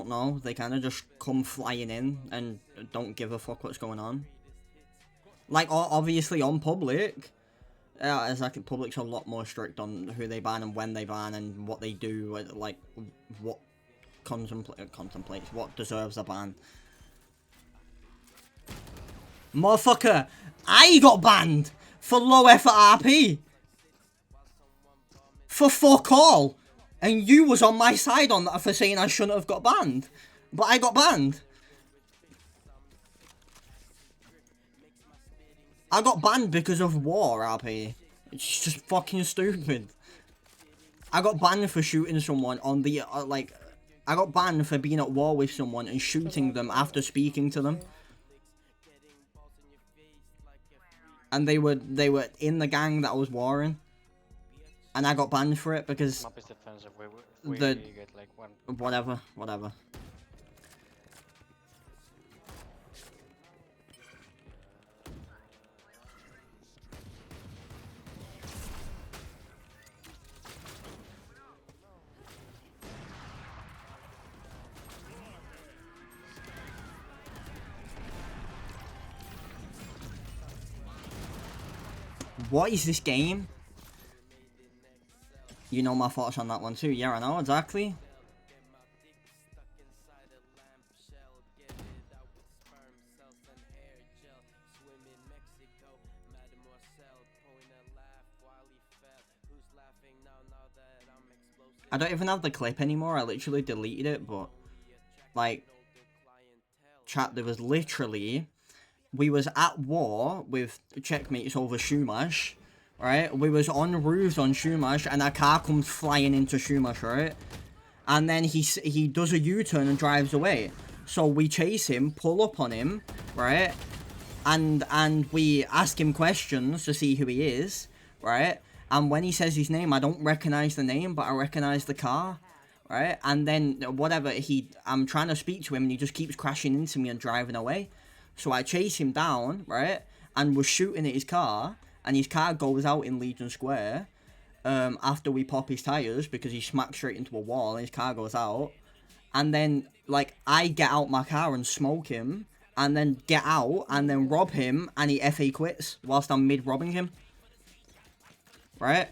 know. They kind of just come flying in and don't give a fuck what's going on. Like, obviously on public, exactly, public's a lot more strict on who they ban and when they ban and what they do, like, what contemplates, what deserves a ban. Motherfucker, I got banned for low effort RP. For fuck all. And you was on my side on that for saying I shouldn't have got banned. But I got banned. I got banned because of war, RP. It's just fucking stupid. I got banned for shooting someone on the, I got banned for being at war with someone and shooting them after speaking to them. And they were in the gang that I was warring. And I got banned for it because whatever. What is this game? You know my thoughts on that one too. Yeah, I know, exactly. I don't even have the clip anymore. I literally deleted it, but like, chat, there was literally, we was at war with checkmates over Shumash, right? We was on roofs on Shumash, and a car comes flying into Shumash, right? And then he does a U-turn and drives away. So we chase him, pull up on him, right? And we ask him questions to see who he is, right? And when he says his name, I don't recognize the name, but I recognize the car, right? And then whatever, I'm trying to speak to him, and he just keeps crashing into me and driving away. So I chase him down, right? And we're shooting at his car, and his car goes out in Legion Square. After we pop his tires, because he smacks straight into a wall and his car goes out. And then, like, I get out my car and smoke him, and then get out and then rob him, and he FA quits whilst I'm mid-robbing him. Right?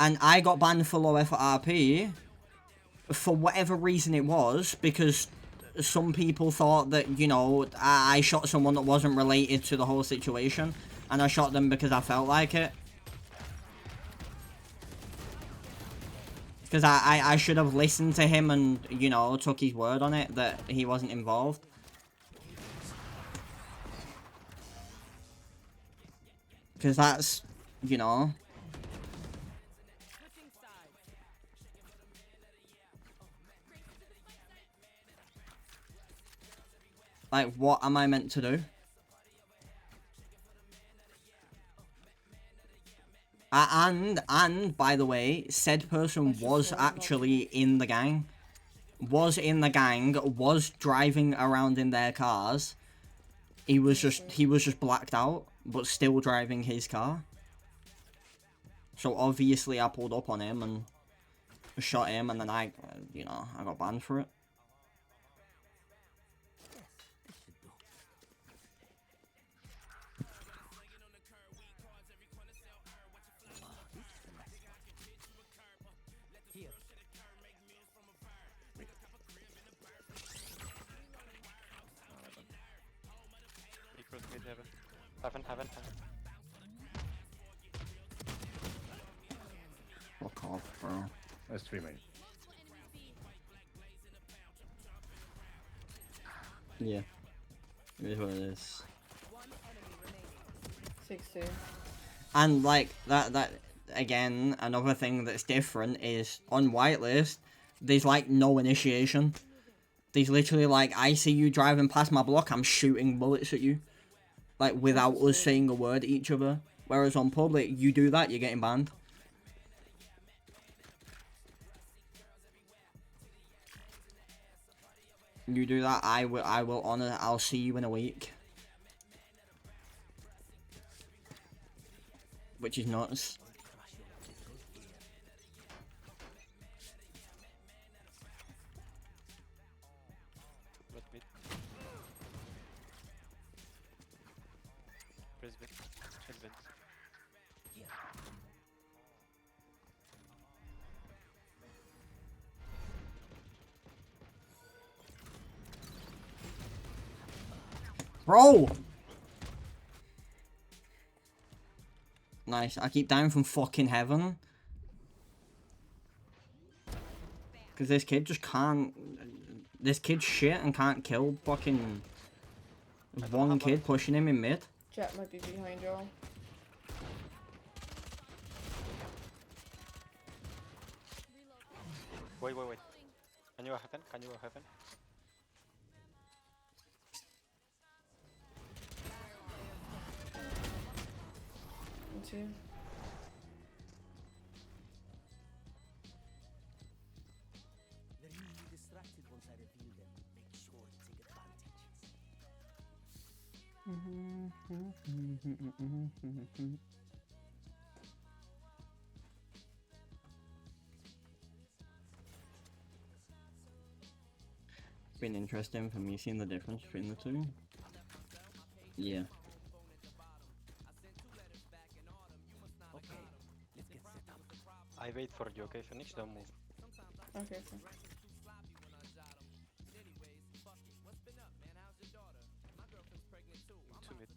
And I got banned for low effort RP for whatever reason it was, because some people thought that, you know, I shot someone that wasn't related to the whole situation, and I shot them because I felt like it. Because I should have listened to him and, you know, took his word on it that he wasn't involved. Because that's, you know... Like, what am I meant to do? And, by the way, said person was actually in the gang. Was in the gang, was driving around in their cars. He was just blacked out, but still driving his car. So obviously I pulled up on him and shot him, and then I got banned for it. Heaven. Fuck off, bro. That's 3 main. Yeah. It is what it is. 6-2. And like that again, another thing that's different is on whitelist, there's like no initiation. There's literally like, I see you driving past my block, I'm shooting bullets at you. Like, without us saying a word at each other. Whereas on public, you do that, you're getting banned. You do that, I will honor, I'll see you in a week. Which is nuts. Bro! Nice, I keep dying from fucking heaven. Because this kid just can't... This kid's shit and can't kill fucking... one kid pushing him in mid. Jet might be behind y'all. Wait. Can you heaven? Me too. They're usually distracted once I reveal them. Make sure to take advantage. It's been interesting for me seeing the difference between the two. Yeah. I wait for you, okay, Phoenix? Don't move. Okay, okay. 2 mid.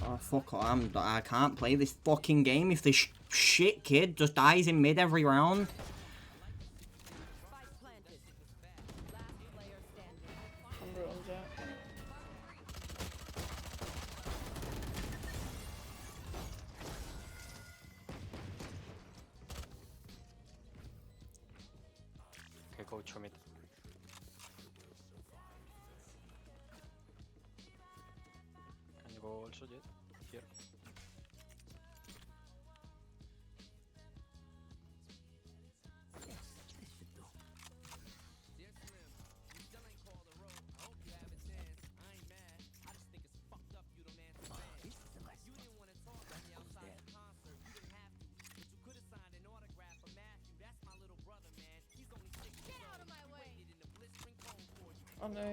Oh fuck! I can't play this fucking game if this shit kid just dies in mid every round. Spike planted. Last player standing. I'm brutal, Jack. Okay, go to mid. Can you go also, Jet? Here. Get out of my way. Oh no.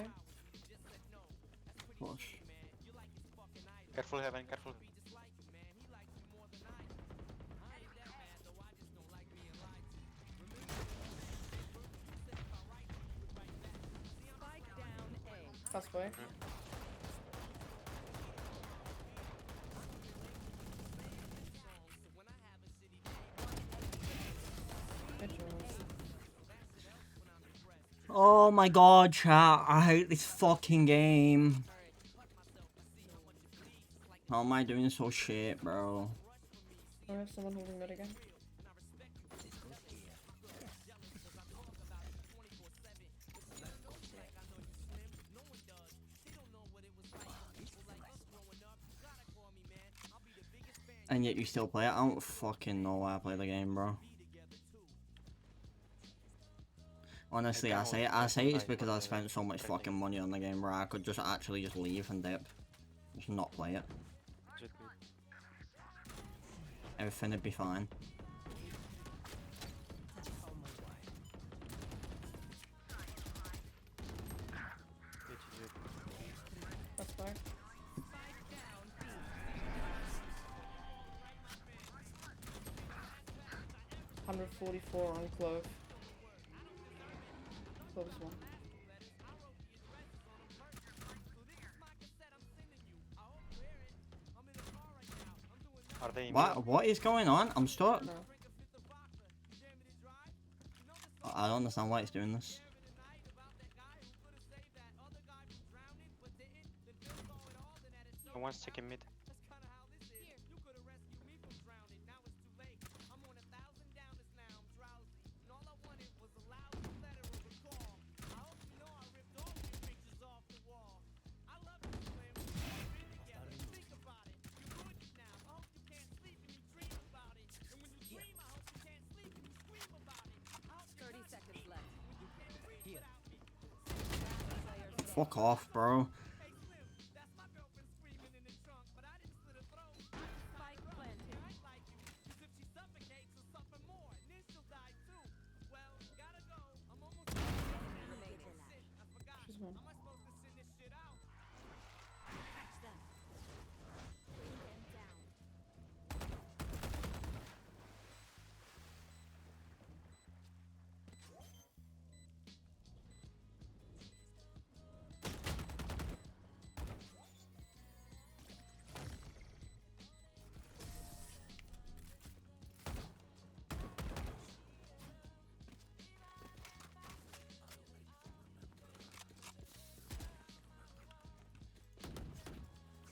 Push. Careful, Heaven, careful. Spike down A. Pass by. Good job. Oh my god, chat! I hate this fucking game. How am I doing so shit, bro? I have someone holding mid again. And yet you still play it? I don't fucking know why I play the game, bro. Honestly, I say it's because I spent so much fucking money on the game, bro. I could just actually just leave and dip. Just not play it. Jet mid. Everything would be fine. Jet, Jet. Pass by. Spike down B. 144 on Clove. Clove's one. Are they in What is going on? I'm stuck. No. I don't understand why it's doing this. Someone's taking mid. Fuck off, bro. Spike planted. She's one.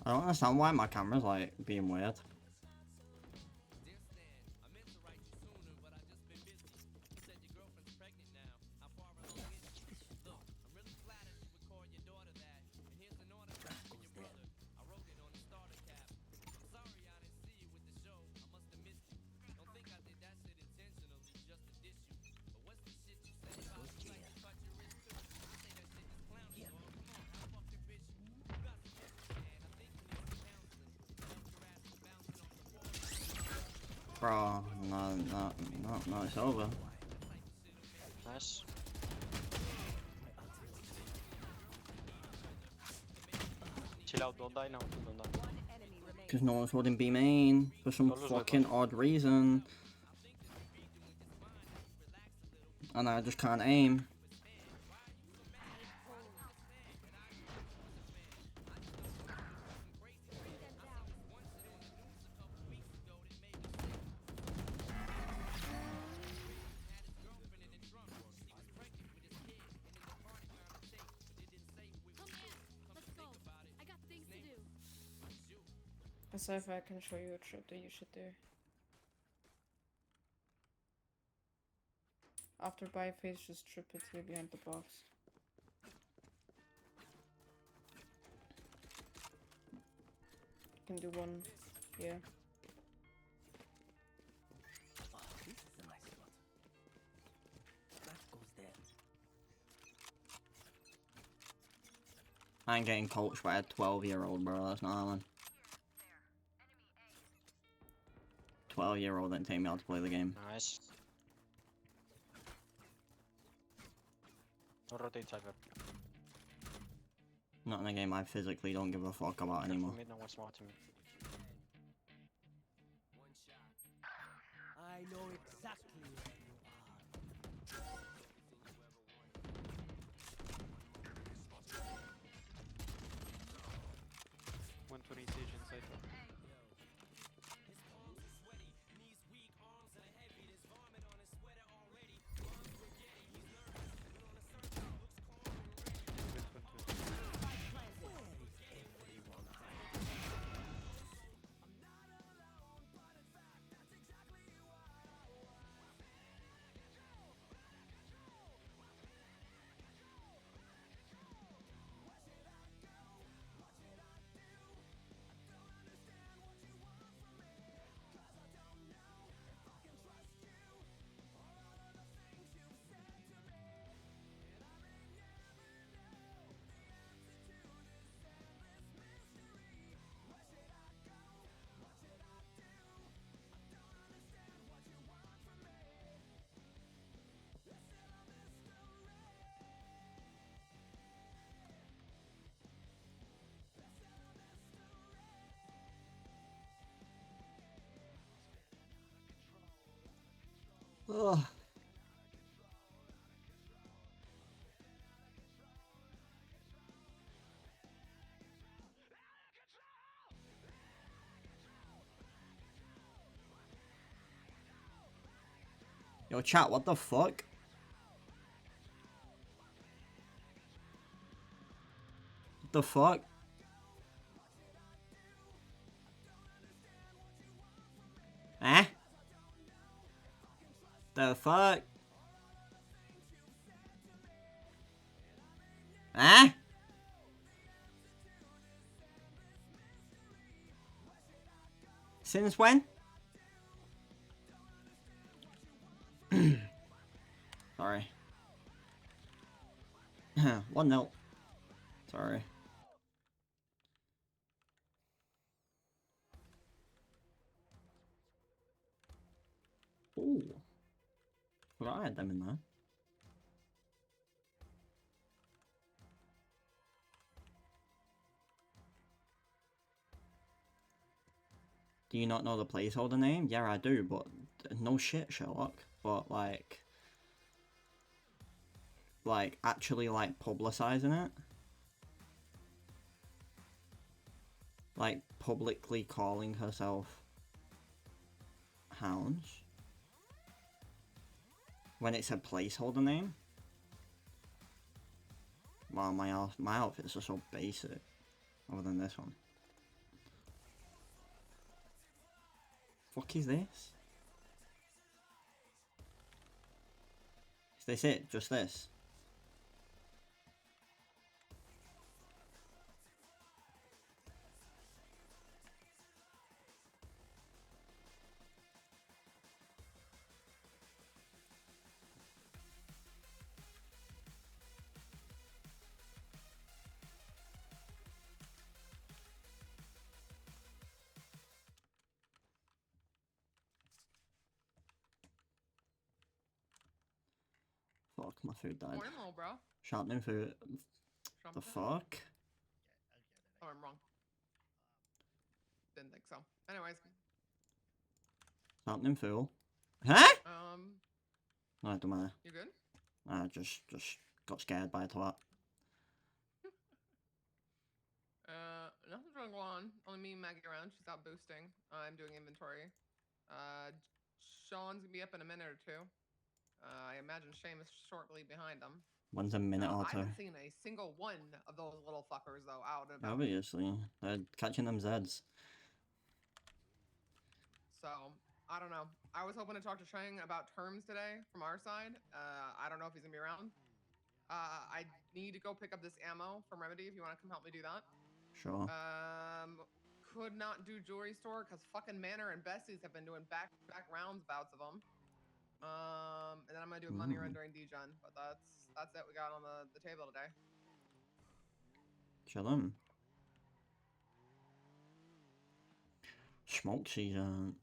I don't understand why my camera's like being weird. Bro, no, it's over. Nice. Chill out, don't die now. Don't die. One enemy remaining. Because no one's holding B main for some Don't lose fucking weapon. odd reason. And I just can't aim. So if I can show you a trip that you should do. After buy phase, just trip it here behind the box. You can do one here. Oh, this is a nice spot. That goes there. I ain't getting coached by a 12-year-old, bro. That's not happening. 12-year-old didn't take me out to play the game. Nice. Don't rotate cyber. Not in a game I physically don't give a fuck about anymore. Mid, no one smart to me. I know exactly where you are. 120 stage in cypher. Ugh. Yo, chat, what the fuck? What the fuck? Eh? The fuck? Eh? Since when? Sorry. 1-0. Sorry. Ooh. Well, I had them in there. Do you not know the placeholder name? Yeah, I do, but no shit, Sherlock. But like actually like publicizing it, like publicly calling herself Hounds when it's a placeholder name. Wow, my outfits are so basic, other than this one. Fuck is this? Is this it? Just this? Fuck, my food died. Morning, little bro. Sharpening food. The fuck? Oh, I'm wrong. Didn't think so. Anyways. Sharpening fool. Huh? No, it don't matter. You good? I just got scared by a twat. Nothing's going on. Only me and Maggie around. She's out boosting. I'm doing inventory. Sean's gonna be up in a minute or two. I imagine Shame is shortly behind him. One's a minute or I two. haven't seen a single one of those little fuckers though out and about. Obviously, they're catching them Zeds. So I don't know. I was hoping to talk to Shang about terms today from our side. I don't know if he's gonna be around. I need to go pick up this ammo from Remedy if you want to come help me do that. Sure. Could not do jewelry store because fucking Manor and Bessie's have been doing back-to-back rounds bouts of them. And then I'm gonna do a money run during D-Gen, but that's it we got on the table today. Chillin'. Smoke season.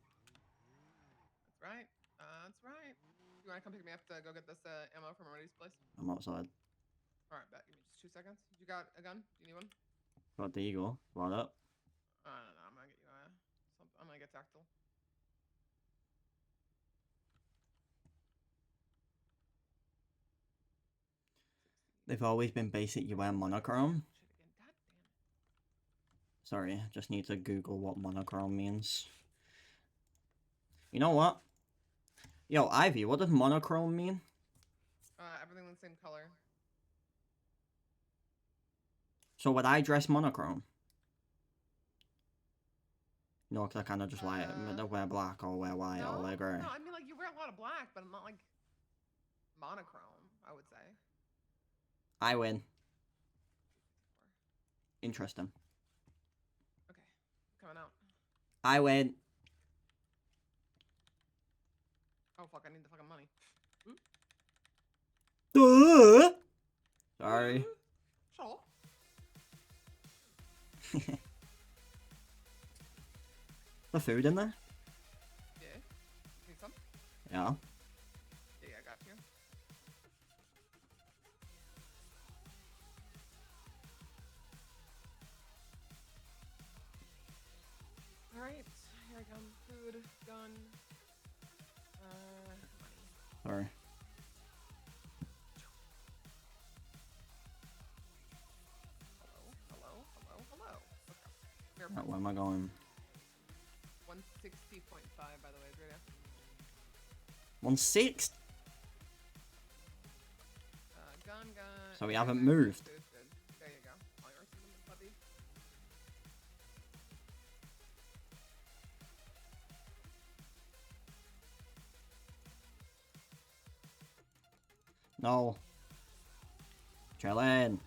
That's right. That's right. You wanna come pick me up to go get this ammo from Remedy's place? I'm outside. Alright, bet. Give me just 2 seconds. You got a gun? Do you need one? Got the eagle. Right up. I don't know. I'm gonna get you I'm gonna get tactile. They've always been basic UN monochrome. Sorry, just need to Google what monochrome means. You know what? Yo, Ivy, what does monochrome mean? Everything the same color. So would I dress monochrome? No, because I kind of just like wear black or wear white or wear grey. No, I mean like you wear a lot of black, but not like monochrome, I would say. I win. Interesting. Okay, coming out. I win. Oh fuck, I need the fucking money. Sorry. Sure. The food in there? Yeah. Need some? Yeah. Yeah, I got you. Alright, here I come. Food, gun, money. Sorry. Hello. Okay. Right, where am I going? 160.5 by the way, it's right now. 160? Gun. So we haven't moved. Food. There you go. All yours, puppy. No. Chillin'.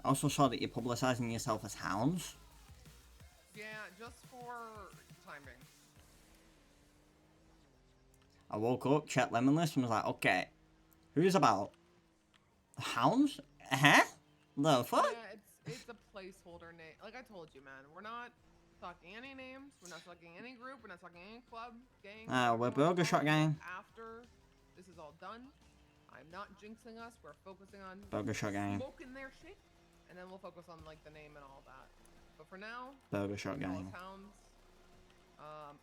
I also saw that you're publicizing yourself as Hounds. Yeah, just for timing. I woke up, checked Lemon List, and was like, okay, who's about? Hounds? Huh? The fuck? Yeah, it's a placeholder name. Like I told you, man, we're not talking any names. We're not talking any group. We're not talking any club, gang. We're Burger Shot Gang. After this is all done, I'm not jinxing us. We're focusing on Burger Shot Gang. smoking their shit, and then we'll focus on like the name and all that. But for now, Burger Shot Gang. Hounds.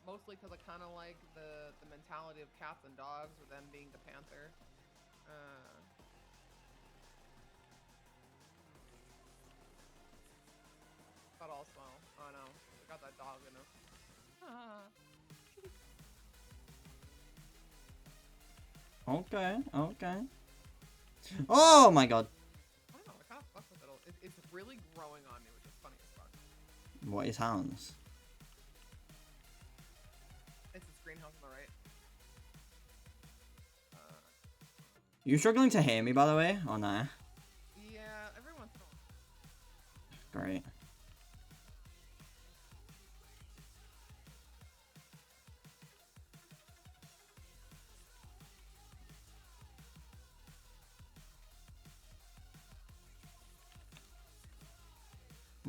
Mostly because I kind of like the mentality of cats and dogs, with them being the panther. Got all smell. Oh no, I got that dog in us. Okay. Oh my god. I don't know, I kind of fuck with it. It's really growing on me, which is funny as fuck. What is Hounds? It's this greenhouse on the right. You struggling to hear me, by the way, or nah? Yeah, every once in a while. Great.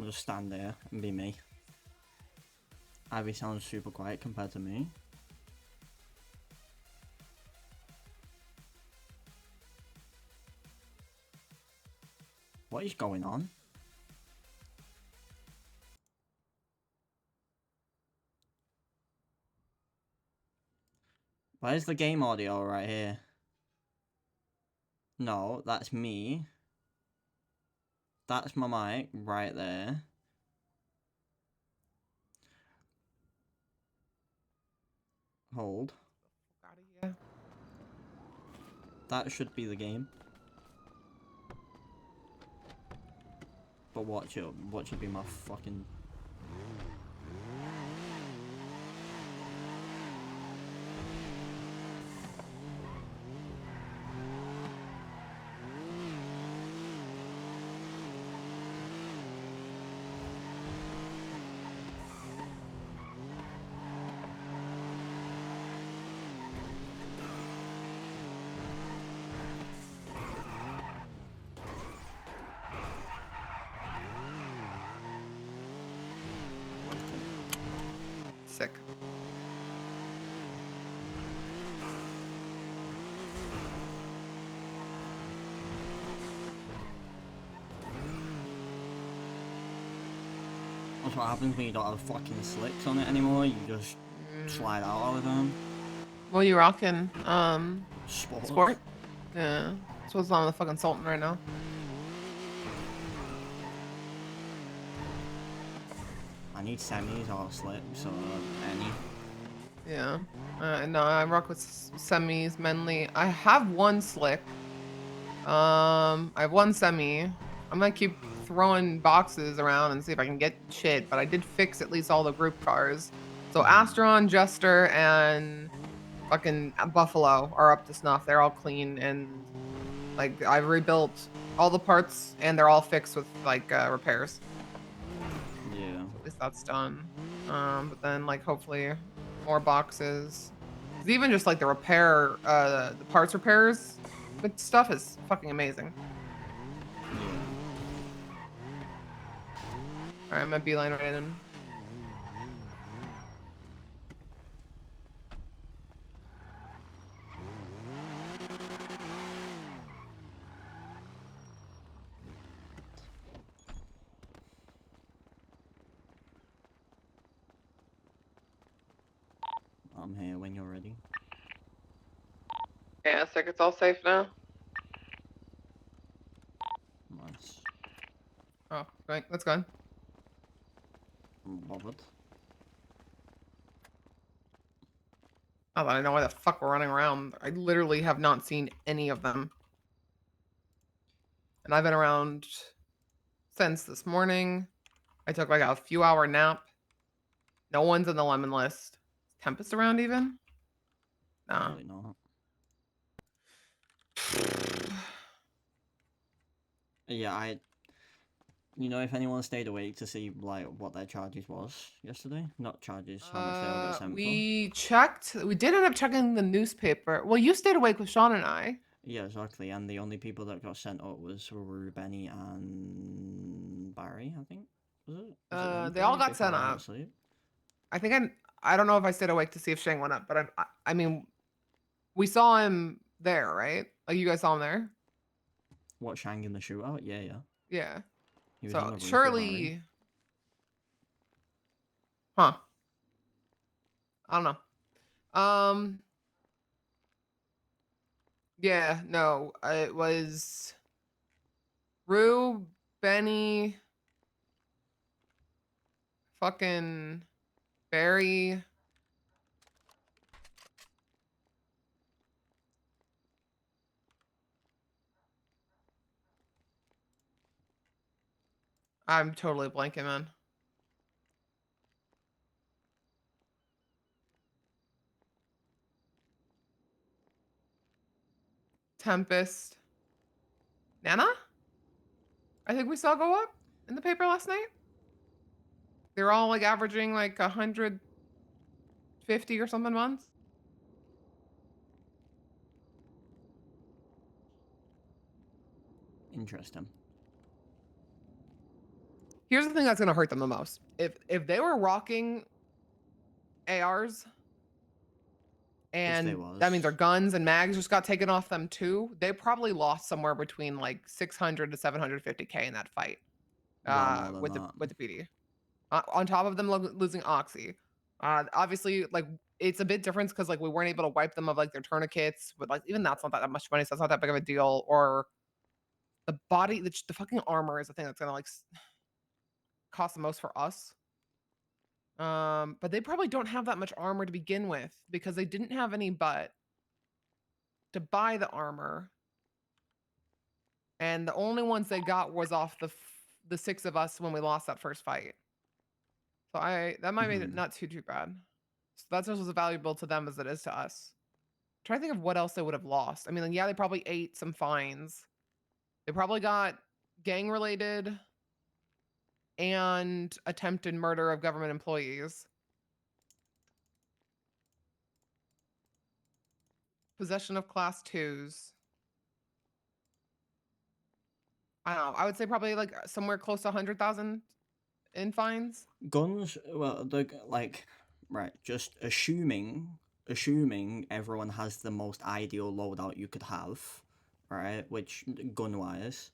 I'll just stand there and be me. Ivy sounds super quiet compared to me. What is going on? Where's the game audio right here? No, that's me. That's my mic right there. Hold. That should be the game. But watch it be my fucking... Sick. That's what happens when you don't have fucking slicks on it anymore, you just slide out all the time. What are you rocking? Sport. Sport? Yeah. That's what's on the fucking Sultan right now. I need semis or slips or any. Yeah. No, I rock with semis mainly. I have one slick. I have one semi. I'm gonna keep throwing boxes around and see if I can get shit, but I did fix at least all the group cars. So Astron, Jester, and fucking Buffalo are up to snuff. They're all clean and like I've rebuilt all the parts and they're all fixed with like repairs. Yeah. At least that's done. But then like hopefully more boxes. 'Cause even just like the repair, the parts repairs with stuff is fucking amazing. Alright, I'm gonna beeline right in. I'm here when you're ready. Yeah, circuit's all safe now. Nice. Oh, right, that's gone. I'm bothered. Not that I know why the fuck we're running around. I literally have not seen any of them. And I've been around since this morning. I took like a few hour nap. No one's in the lemon list. Is Tempest around even? No. Probably not. Yeah, you know if anyone stayed awake to see like what their charges was yesterday? Not charges, how much they all got sent for. We checked. We did end up checking the newspaper. Well, you stayed awake with Sean and I. Yeah, exactly. And the only people that got sent up was Benny and Barry, I think. Was it? They all got sent up. I think I don't know if I stayed awake to see if Shang went up, but I mean, we saw him there, right? Like you guys saw him there. What, Shang in the shootout? Yeah, yeah. Yeah. He was on So the roof with surely, Barry. huh? I don't know. Yeah, no, it was Rue, Benny, fucking Barry. I'm totally blanking, man. Tempest. Nana? I think we saw go up in the paper last night. They're all like averaging like 150 or something months. Interesting. Here's the thing that's gonna hurt them the most. If they were rocking ARs and that means their guns and mags just got taken off them too, they probably lost somewhere between like 600 to 750k in that fight. Well, more With than the that. with the PD. On top of them losing Oxy. Obviously, like it's a bit different because like we weren't able to wipe them of like their tourniquets, but like even that's not that much money, so that's not that big of a deal. Or the body, the fucking armor is the thing that's gonna like cost the most for us. But they probably don't have that much armor to begin with because they didn't have any but to buy the armor. And the only ones they got was off the 6 of us when we lost that first fight. So that might make it not too bad. So that's just as valuable to them as it is to us. Try to think of what else they would have lost. I mean, yeah, they probably ate some fines. They probably got gang related and attempted murder of government employees. Possession of class 2s. I don't know. I would say probably like somewhere close to 100,000 in fines. Guns, well, like, right, just assuming everyone has the most ideal loadout you could have, right, which gun-wise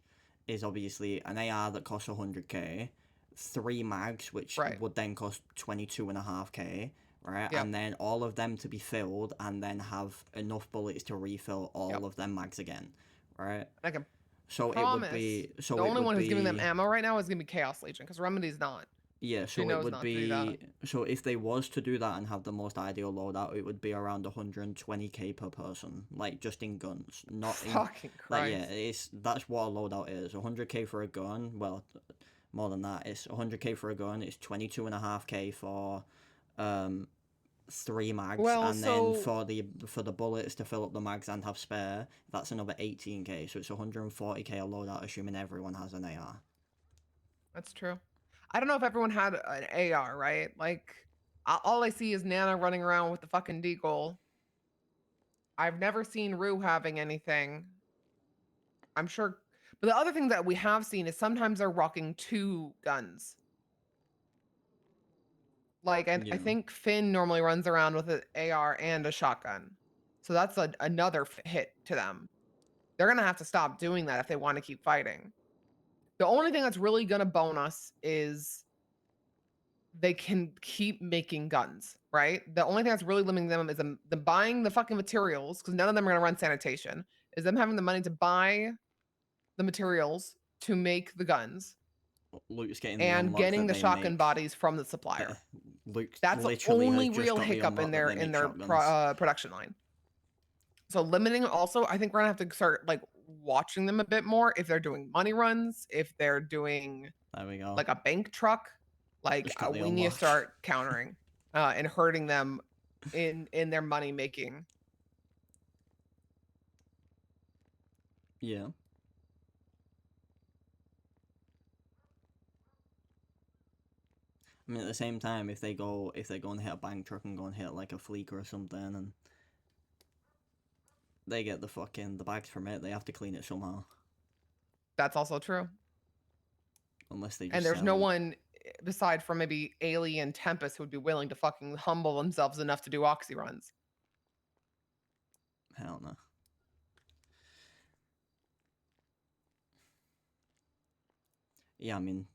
is obviously an AR that costs 100k, 3 mags, which would then cost 22.5k, right, and then all of them to be filled and then have enough bullets to refill all of them mags again, right? I can So promise. it would be. So the it only would one who's be, giving them ammo right now is gonna be Chaos Legion because Remedy's not. Yeah, She so it knows would not to do that. be. So if they was to do that and have the most ideal loadout, it would be around 120k per person, like just in guns, not in. Fucking Like, yeah, Christ. that's what a loadout is. 100k for a gun. Well, more than that. It's 100k for a gun. It's 22.5k for 3 mags, Well, and so- then for the bullets to fill up the mags and have spare, that's another 18k. So it's 140k a loadout, assuming everyone has an AR. That's true. I don't know if everyone had an AR, right? Like, all I see is Nana running around with the fucking deagle. I've never seen Rue having anything. I'm sure. But the other thing that we have seen is sometimes they're rocking 2 guns. Like, I think Finn normally runs around with an AR and a shotgun. So that's another hit to them. They're going to have to stop doing that if they want to keep fighting. The only thing that's really going to bone us is they can keep making guns, right? The only thing that's really limiting them is them buying the fucking materials, because none of them are going to run sanitation, is them having the money to buy the materials to make the guns Luke's getting and the getting the shotgun bodies from the supplier. Luke That's the literally only has just real got the hiccup in unlock that their they make shotguns. production line. So limiting also, I think we're gonna have to start like watching them a bit more if they're doing money runs, if they're doing There we go. like a bank truck, like Just got the we need to unlock. start countering and hurting them in their money making. Yeah. I mean, at the same time, if they go and hit a bank truck and go and hit like a fleeker or something, and they get the bags from it, they have to clean it somehow. That's also true. Unless they just And there's sell no it. one beside from maybe Alien Tempest who would be willing to fucking humble themselves enough to do oxy runs. Hell no. Yeah, I mean,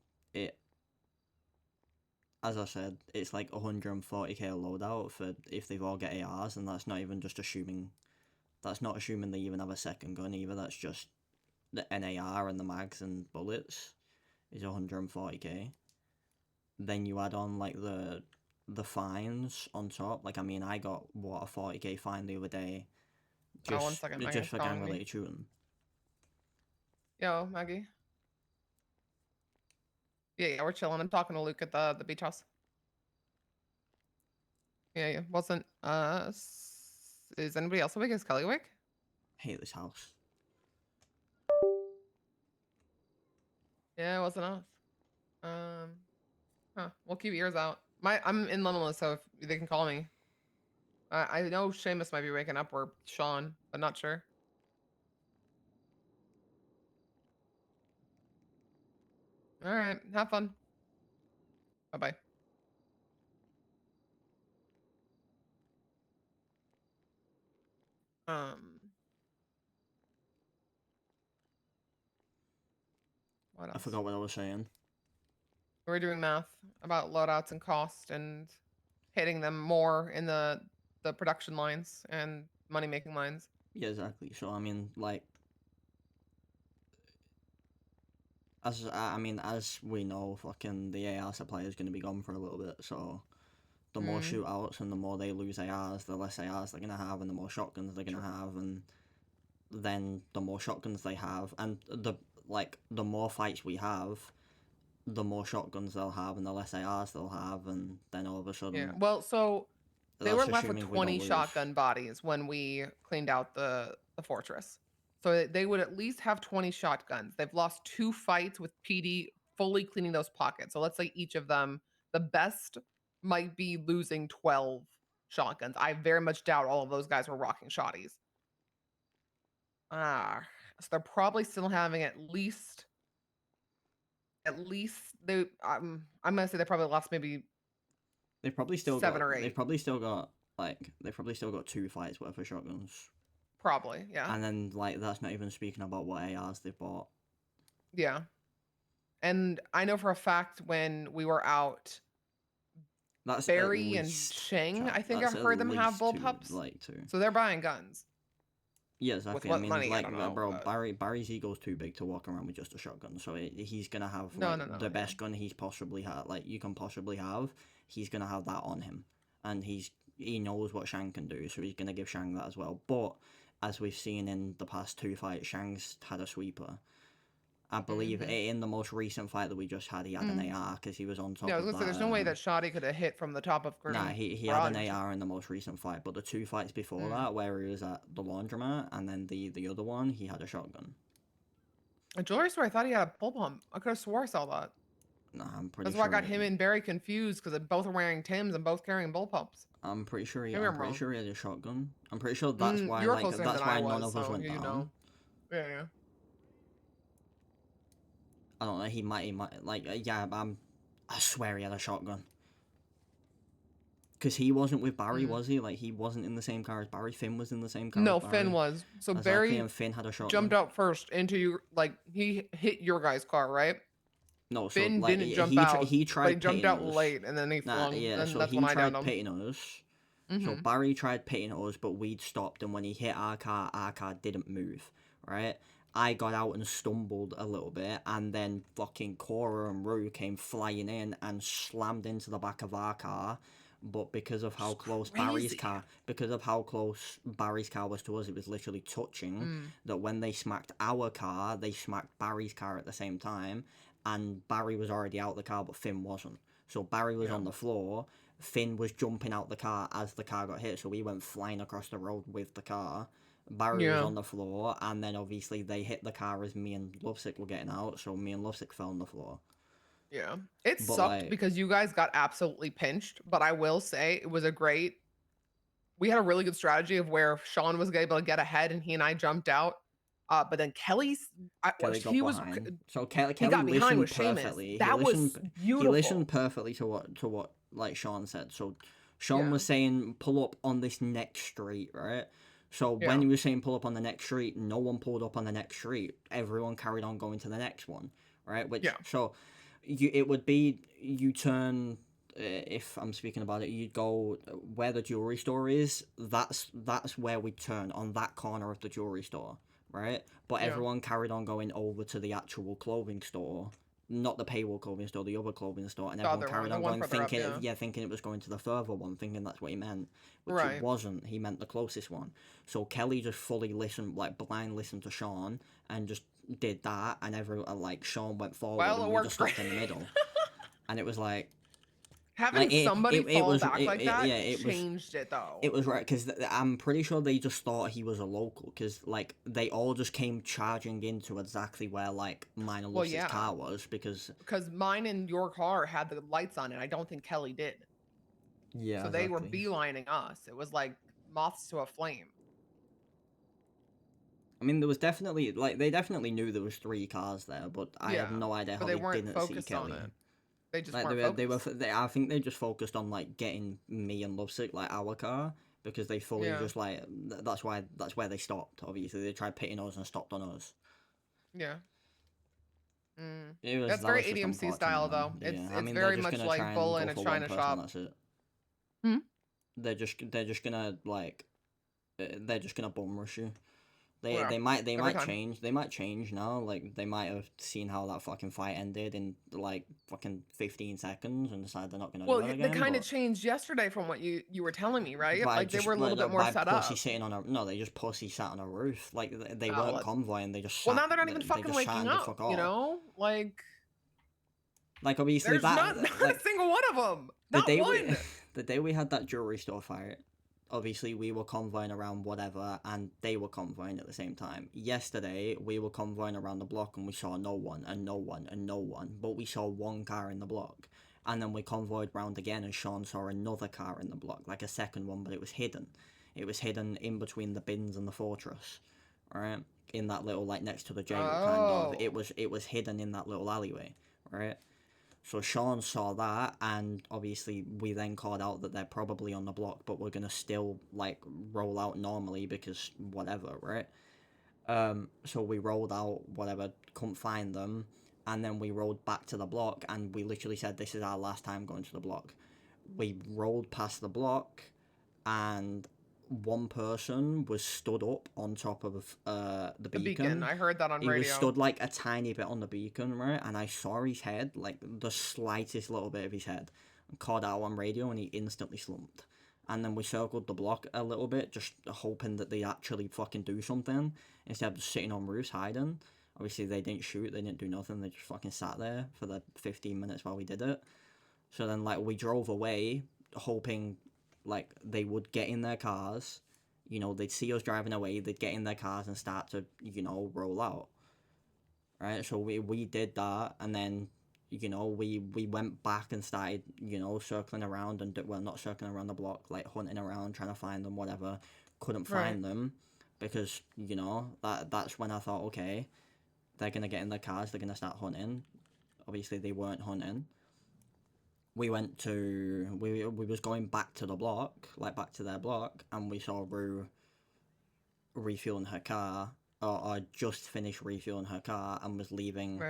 as I said, it's like 140k a loadout for if they've all got ARs, and that's not even just assuming. That's not assuming they even have a second gun either. That's just the NAR and the mags and bullets is 140k. Then you add on like the fines on top. Like, I mean, I got a 40k fine the other day. Just, 1 second, just for gang related shooting. Yo, Maggie. Yeah, we're chilling. I'm talking to Luke at the beach house. Yeah, wasn't is anybody else awake? Is Kelly awake? Hate this house. Yeah, it wasn't us. We'll keep ears out. I'm in Limitless, so if they can call me. I know Seamus might be waking up or Sean, but not sure. All right, have fun. Bye bye. What I else? forgot what I was saying. We're doing math about loadouts and cost and hitting them more in the production lines and money making lines. Yeah, exactly. So I mean, like, as we know, fucking the AR supply is going to be gone for a little bit. So the more shootouts and the more they lose ARs, the less ARs they're going to have, and the more shotguns they're going to have, and then the more shotguns they have, and the more fights we have, the more shotguns they'll have, and the less ARs they'll have, and then all of a sudden, Yeah. Well, so they that's were left with assuming we don't 20 lose. shotgun bodies when we cleaned out the fortress. So they would at least have 20 shotguns. They've lost 2 fights with PD fully cleaning those pockets. So let's say each of them, the best might be losing 12 shotguns. I very much doubt all of those guys were rocking shotties. So they're probably still having at least they I'm gonna say they probably lost maybe They've probably still 7 got. or They've 8. probably still got they've probably still got 2 fights worth of shotguns. Probably, yeah. And then like that's not even speaking about what ARs they've bought. Yeah. And I know for a fact when we were out, That's Barry and Sheng, I think I heard them have bullpups. Two. So they're buying guns. Yeah, exactly. With what I mean, money? I like, don't know, bro, but... Barry's ego's too big to walk around with just a shotgun. So he's gonna have the best gun he's possibly had, like you can possibly have. He's gonna have that on him, and he knows what Shang can do, so he's gonna give Shang that as well. But as we've seen in the past 2 fights, Shang's had a sweeper. I believe in the most recent fight that we just had, he had an AR because he was on top. Yeah, I was of gonna say that, there's no way that Shoddy could have hit from the top of Green. Nah, he had an AR in the most recent fight, but the 2 fights before that, where he was at the laundromat, and then the other one, he had a shotgun. A jewelry store, I thought he had a bull pump. I could have swore I saw that. Nah, I'm pretty That's sure. why I got him and Barry confused because they both are wearing Tims and both carrying bull pumps. I'm pretty sure he. Maybe I'm pretty sure he had a shotgun. I'm pretty sure that's why. You're Like closer that's than why I none was, of us so went down. know. Yeah. I don't know. He might. Like yeah. I swear he had a shotgun. Because he wasn't with Barry, was he? Like, he wasn't in the same car as Barry. Finn was in the same car as Barry. Finn was. So exactly, Barry and Finn had a shotgun. jumped out first into your, like, he hit your guy's car, right? No, Finn so, like, didn't jump out. He tried he jumped out us. late, and then he flung. Yeah, and so that's he when I tried downed him. pitting us. So Barry tried pitting us, but we'd stopped, and when he hit our car didn't move, right? I got out and stumbled a little bit, and then fucking Cora and Rue came flying in and slammed into the back of our car. But because of how close Barry's car was to us, it was literally touching. That when they smacked our car, they smacked Barry's car at the same time, and Barry was already out the car, but Finn wasn't. So Barry was on the floor. Finn was jumping out the car as the car got hit, so he went flying across the road with the car. Barry was on the floor, and then obviously they hit the car as me and Lovesick were getting out, so me and Lovesick fell on the floor. Yeah. It sucked because you guys got absolutely pinched, but I will say it was we had a really good strategy of where Sean was able to get ahead and he and I jumped out. But then Kelly got behind. So Kelly got behind with perfectly. Seamus. That was beautiful. He listened perfectly to what like Sean said. So Sean was saying pull up on this next street, right? So when he was saying pull up on the next street, no one pulled up on the next street. Everyone carried on going to the next one, right? So it would be you turn. If I'm speaking about it, you'd go where the jewelry store is. That's where we turn, on that corner of the jewelry store, right? But everyone carried on going over to the actual clothing store, not the paywall clothing store, the other clothing store, and everyone carried on going thinking it was going to the further one, thinking that's what he meant, which it wasn't. He meant the closest one. So Kelly just fully listened, like blind listened to Sean, and just did that, and everyone like Sean went forward and we just stopped in the middle, and it was like. Having somebody fall back like that changed it though. It was right because I'm pretty sure they just thought he was a local because like they all just came charging into exactly where like mine and Lucy's car was because mine and your car had the lights on it. I don't think Kelly did. Yeah. So they were beelining us. It was like moths to a flame. I mean, there was definitely they definitely knew there was 3 cars there, but I have no idea how they didn't see Kelly. They just Like weren't they were, focused. I think they just focused on like getting me and Lovesick, like our car, because they fully Yeah. just like that's where they stopped. Obviously, they tried pitting us and stopped on us. Yeah. That That's very was just ADMC unfortunate, style, man. though. Yeah, It's I mean they're very just much gonna like try and Bull go in a for China one person. shop. That's it. Hmm? They're just gonna like they're just gonna bum rush you. Yeah, They might every time. change. They might change now. Like they might have seen how that fucking fight ended in like fucking 15 seconds and decide they're not gonna Well, do it they again. kind of But changed yesterday from what you were telling me, right? by Like they just were a little bit more by set pussy up. sitting on a no, they just pussy sat on a roof. Like they Oh, weren't well, convoying. They just well, sat. now they're not even They fucking just sat waking and did up. fuck You all. know, Like obviously there's not a like single one of them. the Not day one. the day we had that jewelry store fight. Obviously, we were convoying around whatever, and they were convoying at the same time. Yesterday, we were convoying around the block, and we saw no one, and no one, and no one. But we saw one car in the block. And then we convoyed round again, and Sean saw another car in the block, like a second one, but it was hidden. It was hidden in between the bins and the fortress, right? In that little, like, next to the jail, kind of. It was hidden in that little alleyway, right? So Sean saw that, and obviously we then called out that they're probably on the block, but we're gonna still like roll out normally because whatever, right? So we rolled out, whatever, couldn't find them, and then we rolled back to the block, and we literally said this is our last time going to the block. We rolled past the block, and one person was stood up on top of the beacon. I heard that on He radio. was stood like a tiny bit on the beacon, right? And I saw his head, like the slightest little bit of his head, and called out on radio, and he instantly slumped. And then we circled the block a little bit, just hoping that they actually fucking do something instead of just sitting on roofs hiding. Obviously, they didn't shoot, they didn't do nothing, they just fucking sat there for the 15 minutes while we did it. So then, like, we drove away, hoping like they would get in their cars, you know, they'd see us driving away, they'd get in their cars and start to, you know, roll out, right? So we did that, and then, you know, we went back and started, you know, circling around, and well, not circling around the block, like hunting around, trying to find them, whatever. Couldn't find them because, you know, that's when I thought, okay, they're gonna get in their cars, they're gonna start hunting. Obviously they weren't hunting. We went to we was going back to the block, like back to their block, and we saw Rue refueling her car, or just finished refueling her car, and was leaving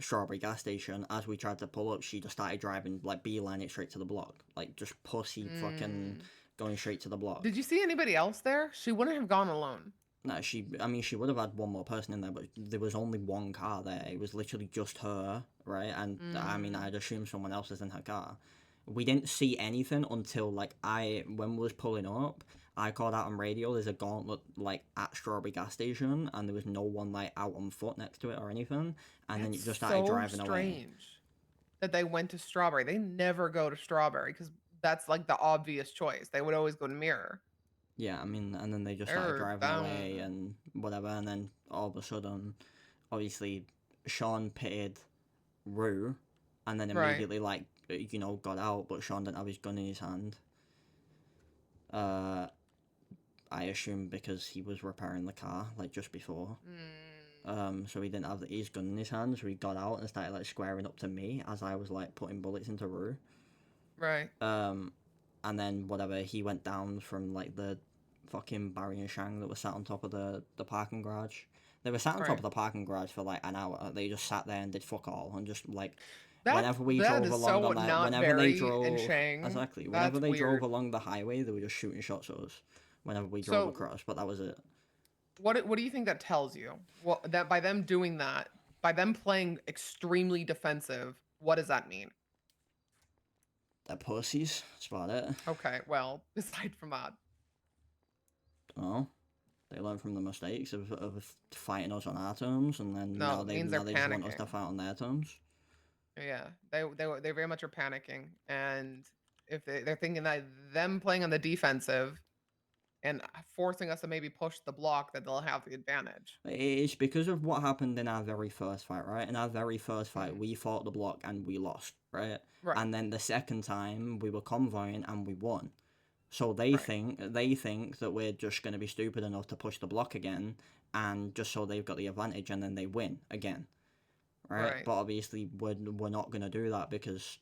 Strawberry gas station. As we tried to pull up, she just started driving, like beeline it straight to the block, like just pussy fucking going straight to the block. Did you see anybody else there? She wouldn't have gone alone. No, she would have had one more person in there, but there was only one car there. It was literally just her, right? And I mean, I'd assume someone else is in her car. We didn't see anything until, like, when we was pulling up, I called out on radio, there's a gauntlet, like, at Strawberry gas station, and there was no one, like, out on foot next to it or anything, and then it just started driving away. Strange that they went to Strawberry. They never go to Strawberry, because that's, like, the obvious choice. They would always go to Mirror. Yeah, I mean, and then they just started driving away and whatever, and then all of a sudden, obviously, Sean pitted Rue, and then immediately, like, you know, got out, but Sean didn't have his gun in his hand. I assume because he was repairing the car, like, just before. So he didn't have his gun in his hand, so he got out and started, like, squaring up to me as I was, like, putting bullets into Rue. And then, whatever, he went down from, like, the fucking Barry and Shang that was sat on top of the parking garage. They were sat on top of the parking garage for, like, an hour. They just sat there and did fuck all, and just, like, whenever we drove along on that, whenever they drove, exactly, whenever they drove along the highway, they were just shooting shots at us whenever we drove across, but that was it. What do you think that tells you? Well, that by them doing that, by them playing extremely defensive, what does that mean? They're pussies. That's about it. Okay, well, aside from that. Oh, they learn from the mistakes of fighting us on our terms, and then now they just want us to fight on their terms. Yeah, they very much are panicking, and if they're thinking that them playing on the defensive and forcing us to maybe push the block, that they'll have the advantage. It's because of what happened in our very first fight, right? In our very first fight, we fought the block and we lost, right? And then the second time, we were convoying and we won. So they think that we're just going to be stupid enough to push the block again, and just so they've got the advantage, and then they win again, right? Right. But obviously we're not gonna do that because,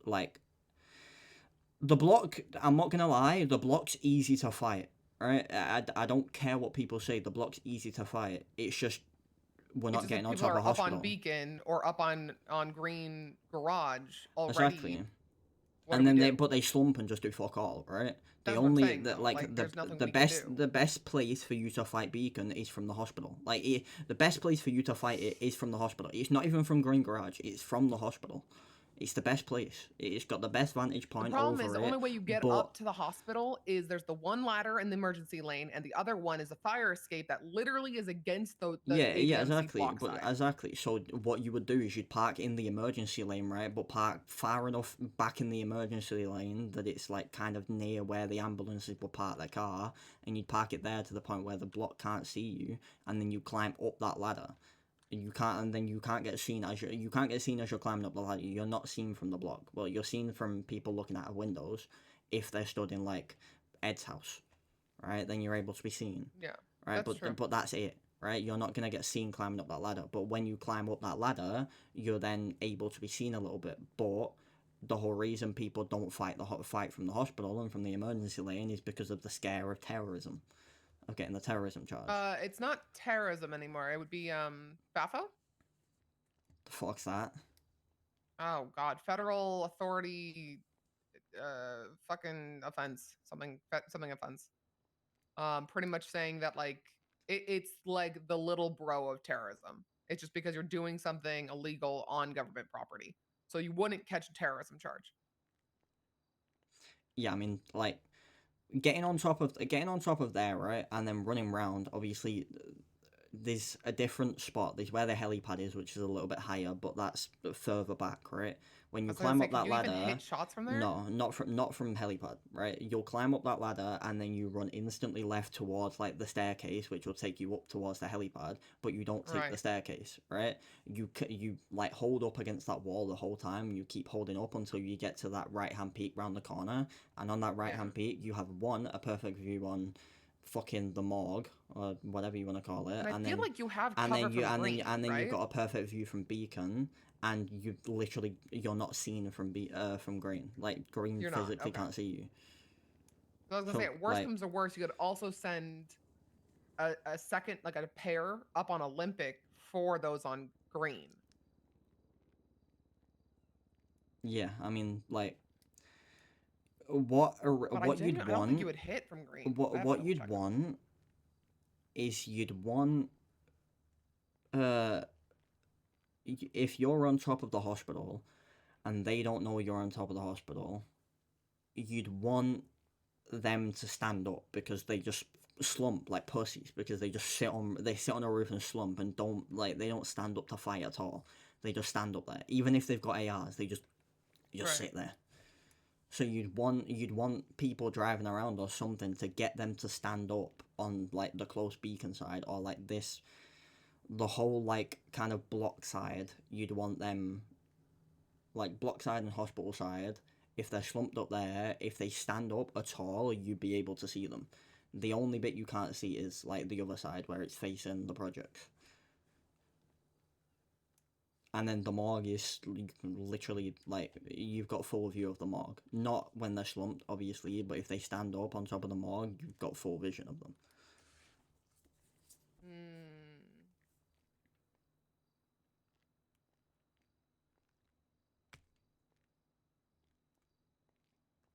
like, the block. I'm not gonna lie, the block's easy to fight, right? I don't care what people say. The block's easy to fight. It's just we're It's not just getting if on people top of are up on hospital. Beacon or up on Green Garage already. Exactly. What And do we then do? but they slump and just do fuck all, right? The That's what I'm only saying, though. Like, there's nothing we can do. the best place for you to fight Beacon is from the hospital. Like the best place for you to fight it is from the hospital. It's not even from Green Garage. It's from the hospital. It's the best place. It's got the best vantage The point problem over is the it. only way you get but up to the hospital is there's the one ladder in the emergency lane, and the other one is a fire escape that literally is against the yeah, ADMC exactly. block But side. exactly. So what you would do is you'd park in the emergency lane, right? But park far enough back in the emergency lane that it's like kind of near where the ambulances will park their car, and you'd park it there to the point where the block can't see you, and then you climb up that ladder. And then you can't get seen as you can't get seen as you're climbing up the ladder. You're not seen from the block. Well, you're seen from people looking out of windows, if they're stood in like Ed's house, right? Then you're able to be seen. Yeah, right? that's true. But that's it, right? You're not gonna get seen climbing up that ladder. But when you climb up that ladder, you're then able to be seen a little bit. But the whole reason people don't fight from the hospital and from the emergency lane is because of the scare of terrorism, of getting the terrorism charge. It's not terrorism anymore. It would be FAFO. The fuck's that? Oh God, federal authority, fucking offense, something offense. Pretty much saying that like it's like the little bro of terrorism. It's just because you're doing something illegal on government property, so you wouldn't catch a terrorism charge. Yeah, I mean, like getting on top of there, right, and then running round. Obviously, there's a different spot. There's where the helipad is, which is a little bit higher, but that's further back, right? When you I was gonna climb say, up can that you even ladder, hit shots from there? no, not from helipad, right? You'll climb up that ladder and then you run instantly left towards like the staircase, which will take you up towards the helipad, but you don't take the Right. staircase, right? You like hold up against that wall the whole time. And you keep holding up until you get to that right hand peak round the corner, and on that right hand peak, you have a perfect view on fucking the morgue or whatever you want to call it, And I and feel then like you have and cover then you from and then green, and then right? you've got a perfect view from Beacon, and you're not seen from Green. Like Green You're not, physically okay. can't see you. So I was gonna So, say, worst like- comes to worst, you could also send a second, like a pair up on Olympic for those on green. Yeah, I mean, like what But what you'd I don't think you want would hit from green. I have what to what double you'd check it. want is you'd want uh if you're on top of the hospital and they don't know you're on top of the hospital, you'd want them to stand up because they just slump like pussies because they sit on a roof and slump and they don't stand up to fight at all. They just stand up there. Even if they've got ARs, they just Right. sit there. So you'd want people driving around or something to get them to stand up on like the close beacon side or like the whole like kind of block side. You'd want them like block side and hospital side. If they're slumped up there, if they stand up at all, you'd be able to see them. The only bit you can't see is like the other side where it's facing the projects. And then the morgue is literally like you've got full view of the morgue. Not when they're slumped, obviously, but if they stand up on top of the morgue, you've got full vision of them.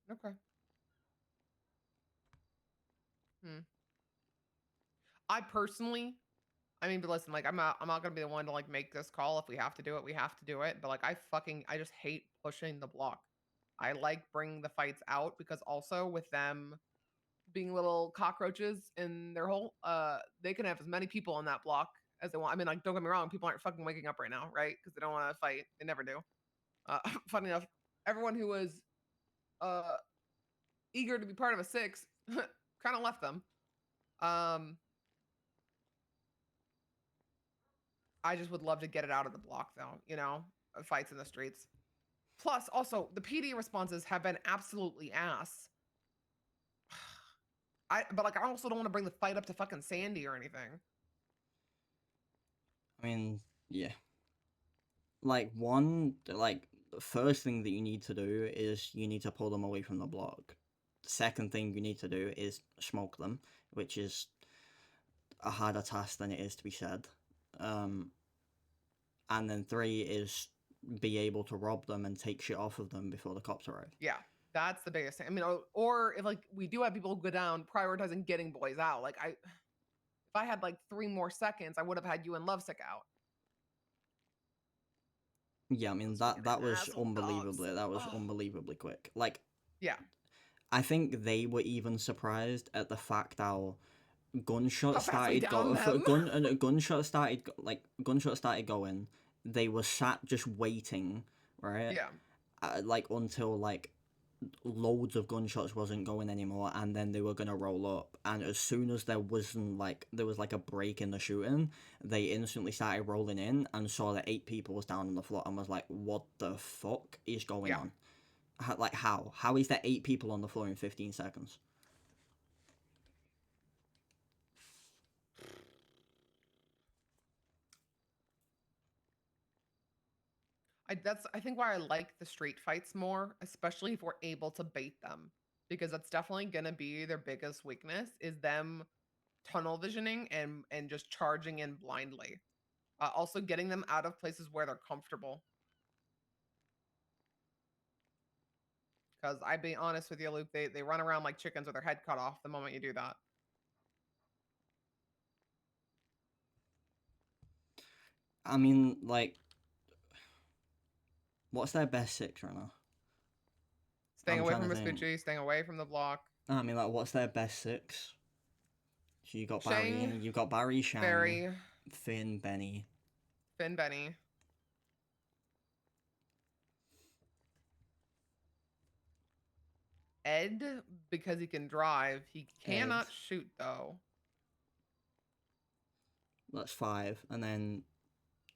Okay. I personally, I mean, but listen, like I'm not gonna be the one to like make this call. If we have to do it, we have to do it. But like I just hate pushing the block. I like bringing the fights out because also with them being little cockroaches in their hole, they can have as many people on that block as they want. I mean, like don't get me wrong, people aren't fucking waking up right now, right? Because they don't want to fight. They never do. Funny enough, everyone who was eager to be part of a six kind of left them. I just would love to get it out of the block, though, you know, fights in the streets. Plus, also, the PD responses have been absolutely ass. But like, I also don't want to bring the fight up to fucking Sandy or anything. I mean, yeah. like first thing that you need to do is you need to pull them away from the block. Second thing you need to do is smoke them, which is a harder task than it is to be said. And then 3 is be able to rob them and take shit off of them before the cops arrive. Yeah, that's the biggest thing. I mean, or if like we do have people go down, prioritizing getting boys out. Like if I had like 3 more seconds, I would have had you and Lovesick out. Yeah, I mean that was unbelievably quick. Like, yeah, I think they were even surprised at the fact how gunshots started gunshots started going. They were sat just waiting, right? Yeah. Like until like loads of gunshots wasn't going anymore, and then they were gonna roll up. And as soon as there was like a break in the shooting, they instantly started rolling in and saw that 8 people was down on the floor and was like, "What the fuck is going on? How is there 8 people on the floor in 15 seconds?" I think why I like the street fights more, especially if we're able to bait them, because that's definitely gonna be their biggest weakness is them tunnel visioning and just charging in blindly. Also getting them out of places where they're comfortable. Because I'd be honest with you, Luke, they run around like chickens with their head cut off the moment you do that. I mean, like, what's their best 6 right now? Staying away from Vespucci, staying away from the block. I mean, like, what's their best 6? So you got Barry, Shang, Barry, Finn, Benny. Ed, because he can drive. He cannot shoot, though. That's 5. And then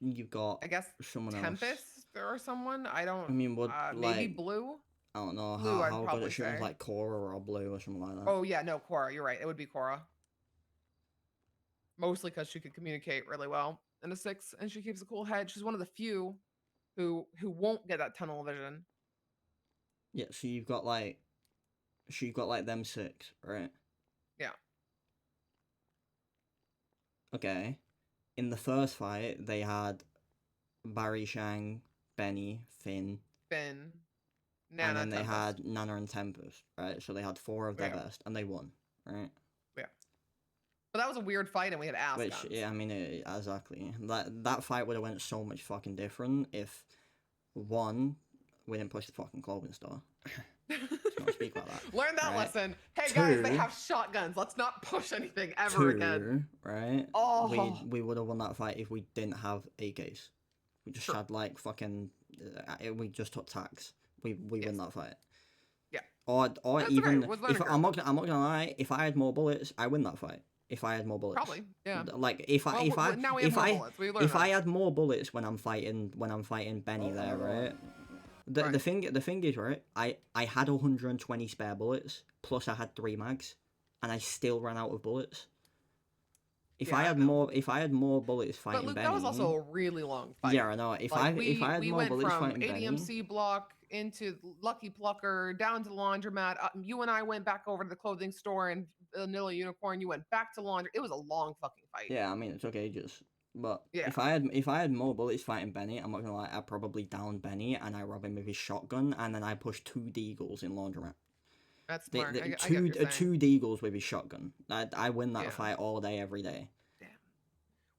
you've got, I guess, someone Tempest else. or someone. I don't. I mean, maybe Blue. I don't know Blue, how good at shooting is like Cora or Blue or something like that. Oh yeah, no, Cora. You're right. It would be Cora. Mostly because she could communicate really well in a 6, and she keeps a cool head. She's one of the few who won't get that tunnel vision. Yeah, so you've got like them 6, right? Yeah. Okay. In the first fight, they had Barry, Shang, Benny, Finn, Nana, and then they Tempest. had Nana and Tempest, right? So they had 4 of their best, and they won, right? Yeah. But that was a weird fight, and we had ass guns. Yeah, I mean, exactly. That fight would have went so much fucking different if, 1, we didn't push the fucking clothing store. Let's not speak like that. Learn that right? lesson. Hey 2, guys, they have shotguns. Let's not push anything ever again. Right? Oh. We would have won that fight if we didn't have AKs. We just had like fucking. We just took tax. We win that fight. Yeah. Or That's even okay. if I'm not gonna lie, if I had more bullets, I win that fight. If I had more bullets, Probably, yeah. Like if I had more bullets when I'm fighting Benny there, right? The thing is, right? I had 120 spare bullets plus I had 3 mags, and I still ran out of bullets. If I had more bullets fighting Luke, Benny, that was also a really long fight. Yeah, I know. If I had more bullets fighting Benny, ADMC block into Lucky Plucker down to the laundromat. You and I went back over to the clothing store and Vanilla Unicorn. You went back to laundry. It was a long fucking fight. Yeah, I mean it took ages. But yeah. if I had more bullets fighting Benny, I'm not gonna lie, I probably downed Benny and I rob him with his shotgun, and then I push 2 deagles in laundromat. That's smart. Two deagles with his shotgun. I win that fight all day, every day. Damn.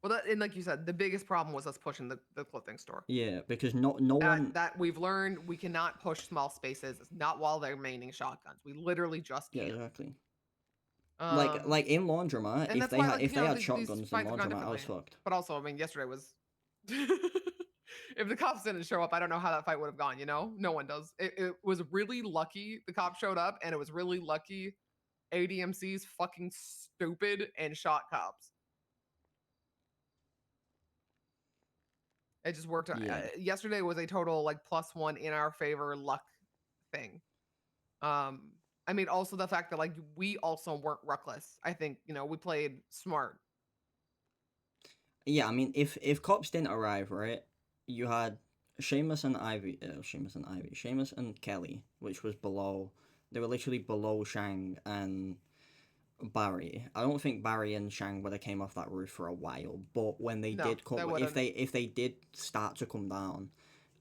Well, and like you said, the biggest problem was us pushing the clothing store. Yeah, because no one that we've learned we cannot push small spaces. Not while they're maining shotguns. We literally just can't. Yeah, exactly. Like in laundromat, if they had shotguns in laundromat, I was fucked. But also, I mean, yesterday was. If the cops didn't show up, I don't know how that fight would have gone. You know, no one does. It was really lucky the cops showed up, and it was really lucky ADMC's fucking stupid and shot cops. It just worked out. Yeah. Yesterday was a total like +1 in our favor luck thing. I mean, also the fact that like we also weren't reckless. I think, you know, we played smart. Yeah, I mean, if cops didn't arrive, right, you had Seamus and Ivy, Seamus and Kelly, which was below. They were literally below Shang and Barry. I don't think Barry and Shang would have came off that roof for a while, but when they No, did come, they if they did start to come down,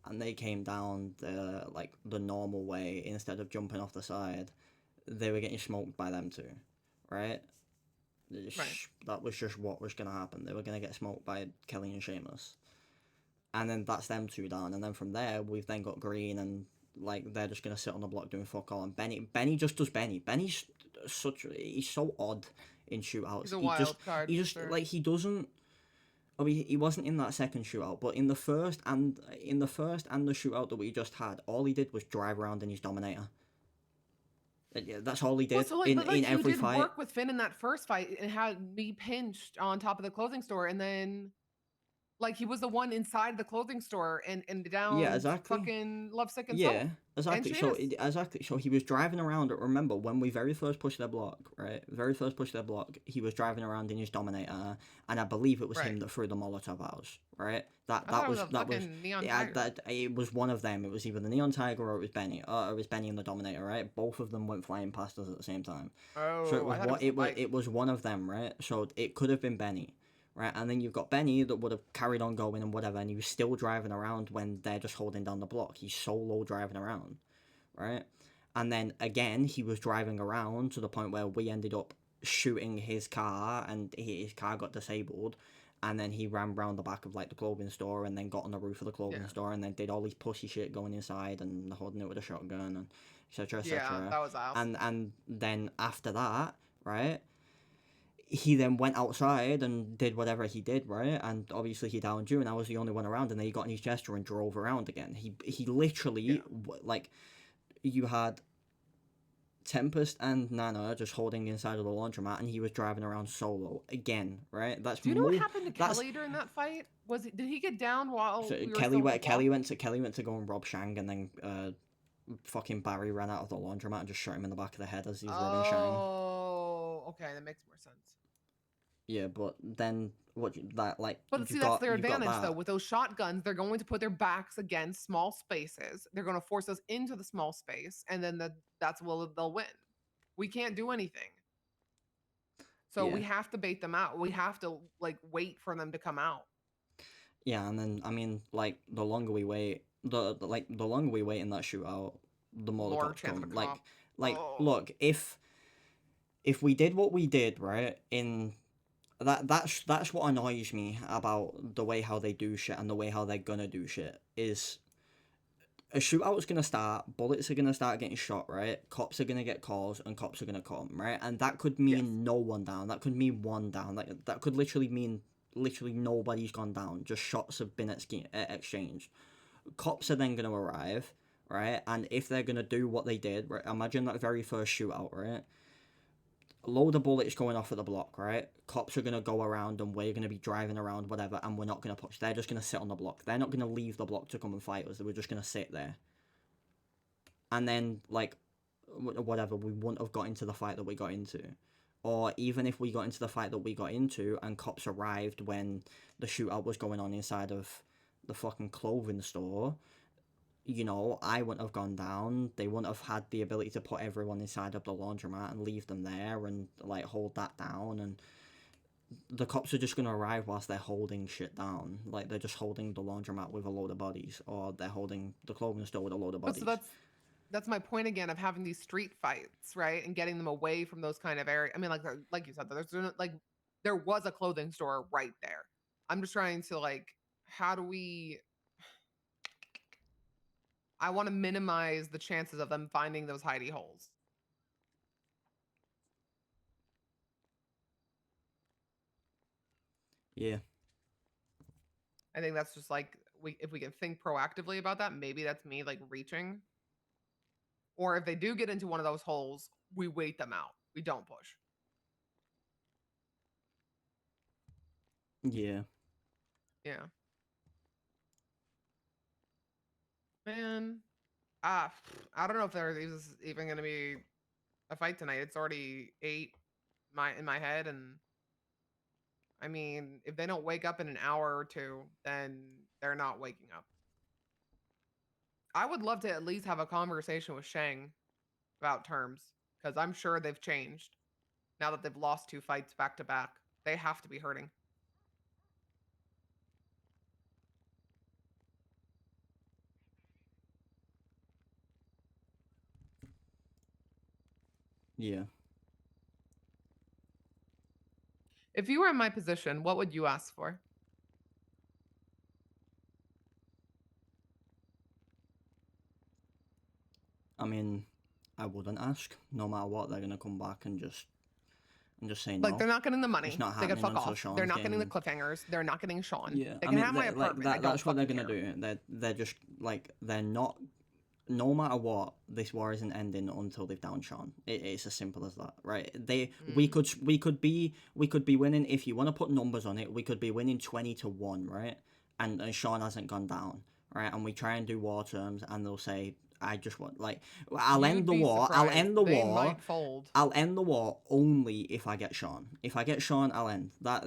and they came down the like the normal way instead of jumping off the side, they were getting smoked by them too, right? That was just what was gonna happen. They were gonna get smoked by Kelly and Sheamus, and then that's them two down. And then from there, we've then got Green, and like they're just gonna sit on the block doing fuck all. And Benny just does Benny. Benny's he's so odd in shootouts. He's a wild card. He just like he doesn't. I mean, he wasn't in that second shootout, but in the first and the shootout that we just had, all he did was drive around in his Dominator. Yeah, that's all he did in every fight. He did work with Finn in that first fight and had me pinched on top of the clothing store, and then like he was the one inside the clothing store and down. Yeah, exactly. Fucking Lovesick and yeah, Soap. exactly. So he was driving around. Remember when we very first pushed their block, right? He was driving around in his Dominator, and I believe it was him that threw the Molotov house, right? That was Neon yeah, Tiger. it was one of them. It was either the Neon Tiger or it was Benny. Or it was Benny and the Dominator, right? Both of them went flying past us at the same time. Oh, so it was one of them, right? So it could have been Benny. Right, and then you've got Benny that would have carried on going and whatever, and he was still driving around when they're just holding down the block. He's solo driving around, right? And then again, he was driving around to the point where we ended up shooting his car, and his car got disabled. And then he ran round the back of like the clothing store, and then got on the roof of the clothing store, and then did all these pussy shit going inside and holding it with a shotgun and etc. etc. Yeah, that was awesome. And then after that, right? He then went outside and did whatever he did, right? And obviously he downed you, and I was the only one around, and then he got in his gesture and drove around again. He literally, like, you had Tempest and Nana just holding inside of the laundromat, and he was driving around solo again, right? Do you know what happened to Kelly during that fight? Did he get down while so we were Kelly still went to go and rob Shang, and then fucking Barry ran out of the laundromat and just shot him in the back of the head as he was robbing Shang. Oh, okay, that makes more sense. Yeah, but then But see, that's their advantage though. With those shotguns, they're going to put their backs against small spaces. They're going to force us into the small space, and then that's where they'll win. We can't do anything. So we have to bait them out. We have to like wait for them to come out. Yeah, and then I mean, like the longer we wait, the longer we wait in that shootout, the more the cops come. Look, if we did what we did, right, in that's what annoys me about the way how they do shit and the way how they're gonna do shit is a shootout's gonna start, bullets are gonna start getting shot, right? Cops are gonna get calls and cops are gonna come, right? And that could mean no one down. That could mean one down. Like that could literally mean nobody's gone down. Just shots have been exchanged. Cops are then gonna arrive, right? And if they're gonna do what they did, right? Imagine that very first shootout, right? A load of bullets going off at the block, right? Cops are going to go around and we're going to be driving around, whatever, and we're not going to push. They're just going to sit on the block. They're not going to leave the block to come and fight us. They were just going to sit there. And then, like, whatever, we wouldn't have got into the fight that we got into. Or even if we got into the fight that we got into and cops arrived when the shootout was going on inside of the fucking clothing store, you know, I wouldn't have gone down. They wouldn't have had the ability to put everyone inside of the laundromat and leave them there and, like, hold that down. And the cops are just going to arrive whilst they're holding shit down. Like, they're just holding the laundromat with a load of bodies, or they're holding the clothing store with a load of bodies. So that's my point again of having these street fights, right? And getting them away from those kind of areas. I mean, like you said, there was a clothing store right there. I'm just trying to, like, how do we... I want to minimize the chances of them finding those hidey holes. Yeah. I think that's just like, if we can think proactively about that, maybe that's me like reaching. Or if they do get into one of those holes, we wait them out. We don't push. Yeah. Yeah. Man. I don't know if there's even going to be a fight tonight. It's already 8 in my head, and I mean, if they don't wake up in an hour or two, then they're not waking up. I would love to at least have a conversation with Shang about terms, because I'm sure they've changed now that they've lost 2 fights back to back. They have to be hurting. Yeah. If you were in my position, what would you ask for? I mean, I wouldn't ask. No matter what, they're gonna come back and just say Like, no. they're not getting the money. It's not They can happening fuck until off. They're Sean's not getting the getting. cliffhangers. They're not getting Sean. Yeah, They I can mean, have my like apartment. I don't that's what they're fucking gonna care. do. They're just like they're not. No matter what, this war isn't ending until they've downed Sean. It's as simple as that, right? We could be winning, if you want to put numbers on it. We could be winning 20-1, right? And Sean hasn't gone down, right? And we try and do war terms, and they'll say, "I just want like I'll end the war. I'll end the They war. might fold. I'll end the war only if I get Sean. If I get Sean, I'll end that.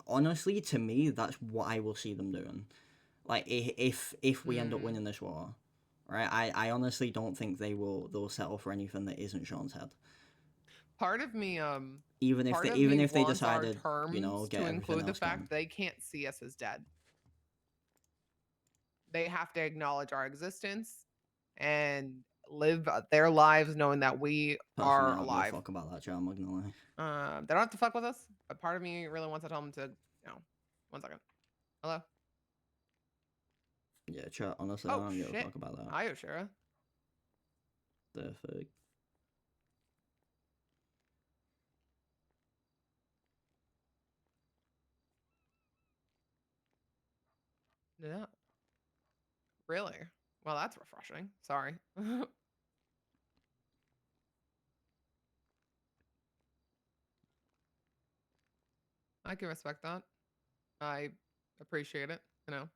Honestly, to me, that's what I will see them doing. Like if we end up winning this war, right? I honestly don't think they'll settle for anything that isn't Sean's head. Part of me, Even if part they of even me if they wants our decided, you know, terms get to everything include the else fact done. they can't see us as dead. They have to acknowledge our existence and live their lives knowing that we Personally, are I don't give a alive. fuck about that, Joe. I'm not gonna lie. They don't have to fuck with us, but part of me really wants to tell them to, you know, 1 second. Hello? Yeah, chat. Honestly, I Oh, don't give a shit. fuck about that. Hi, Oshira. The fuck. Yeah. Really? Well, that's refreshing. Sorry. I can respect that. I appreciate it, you know.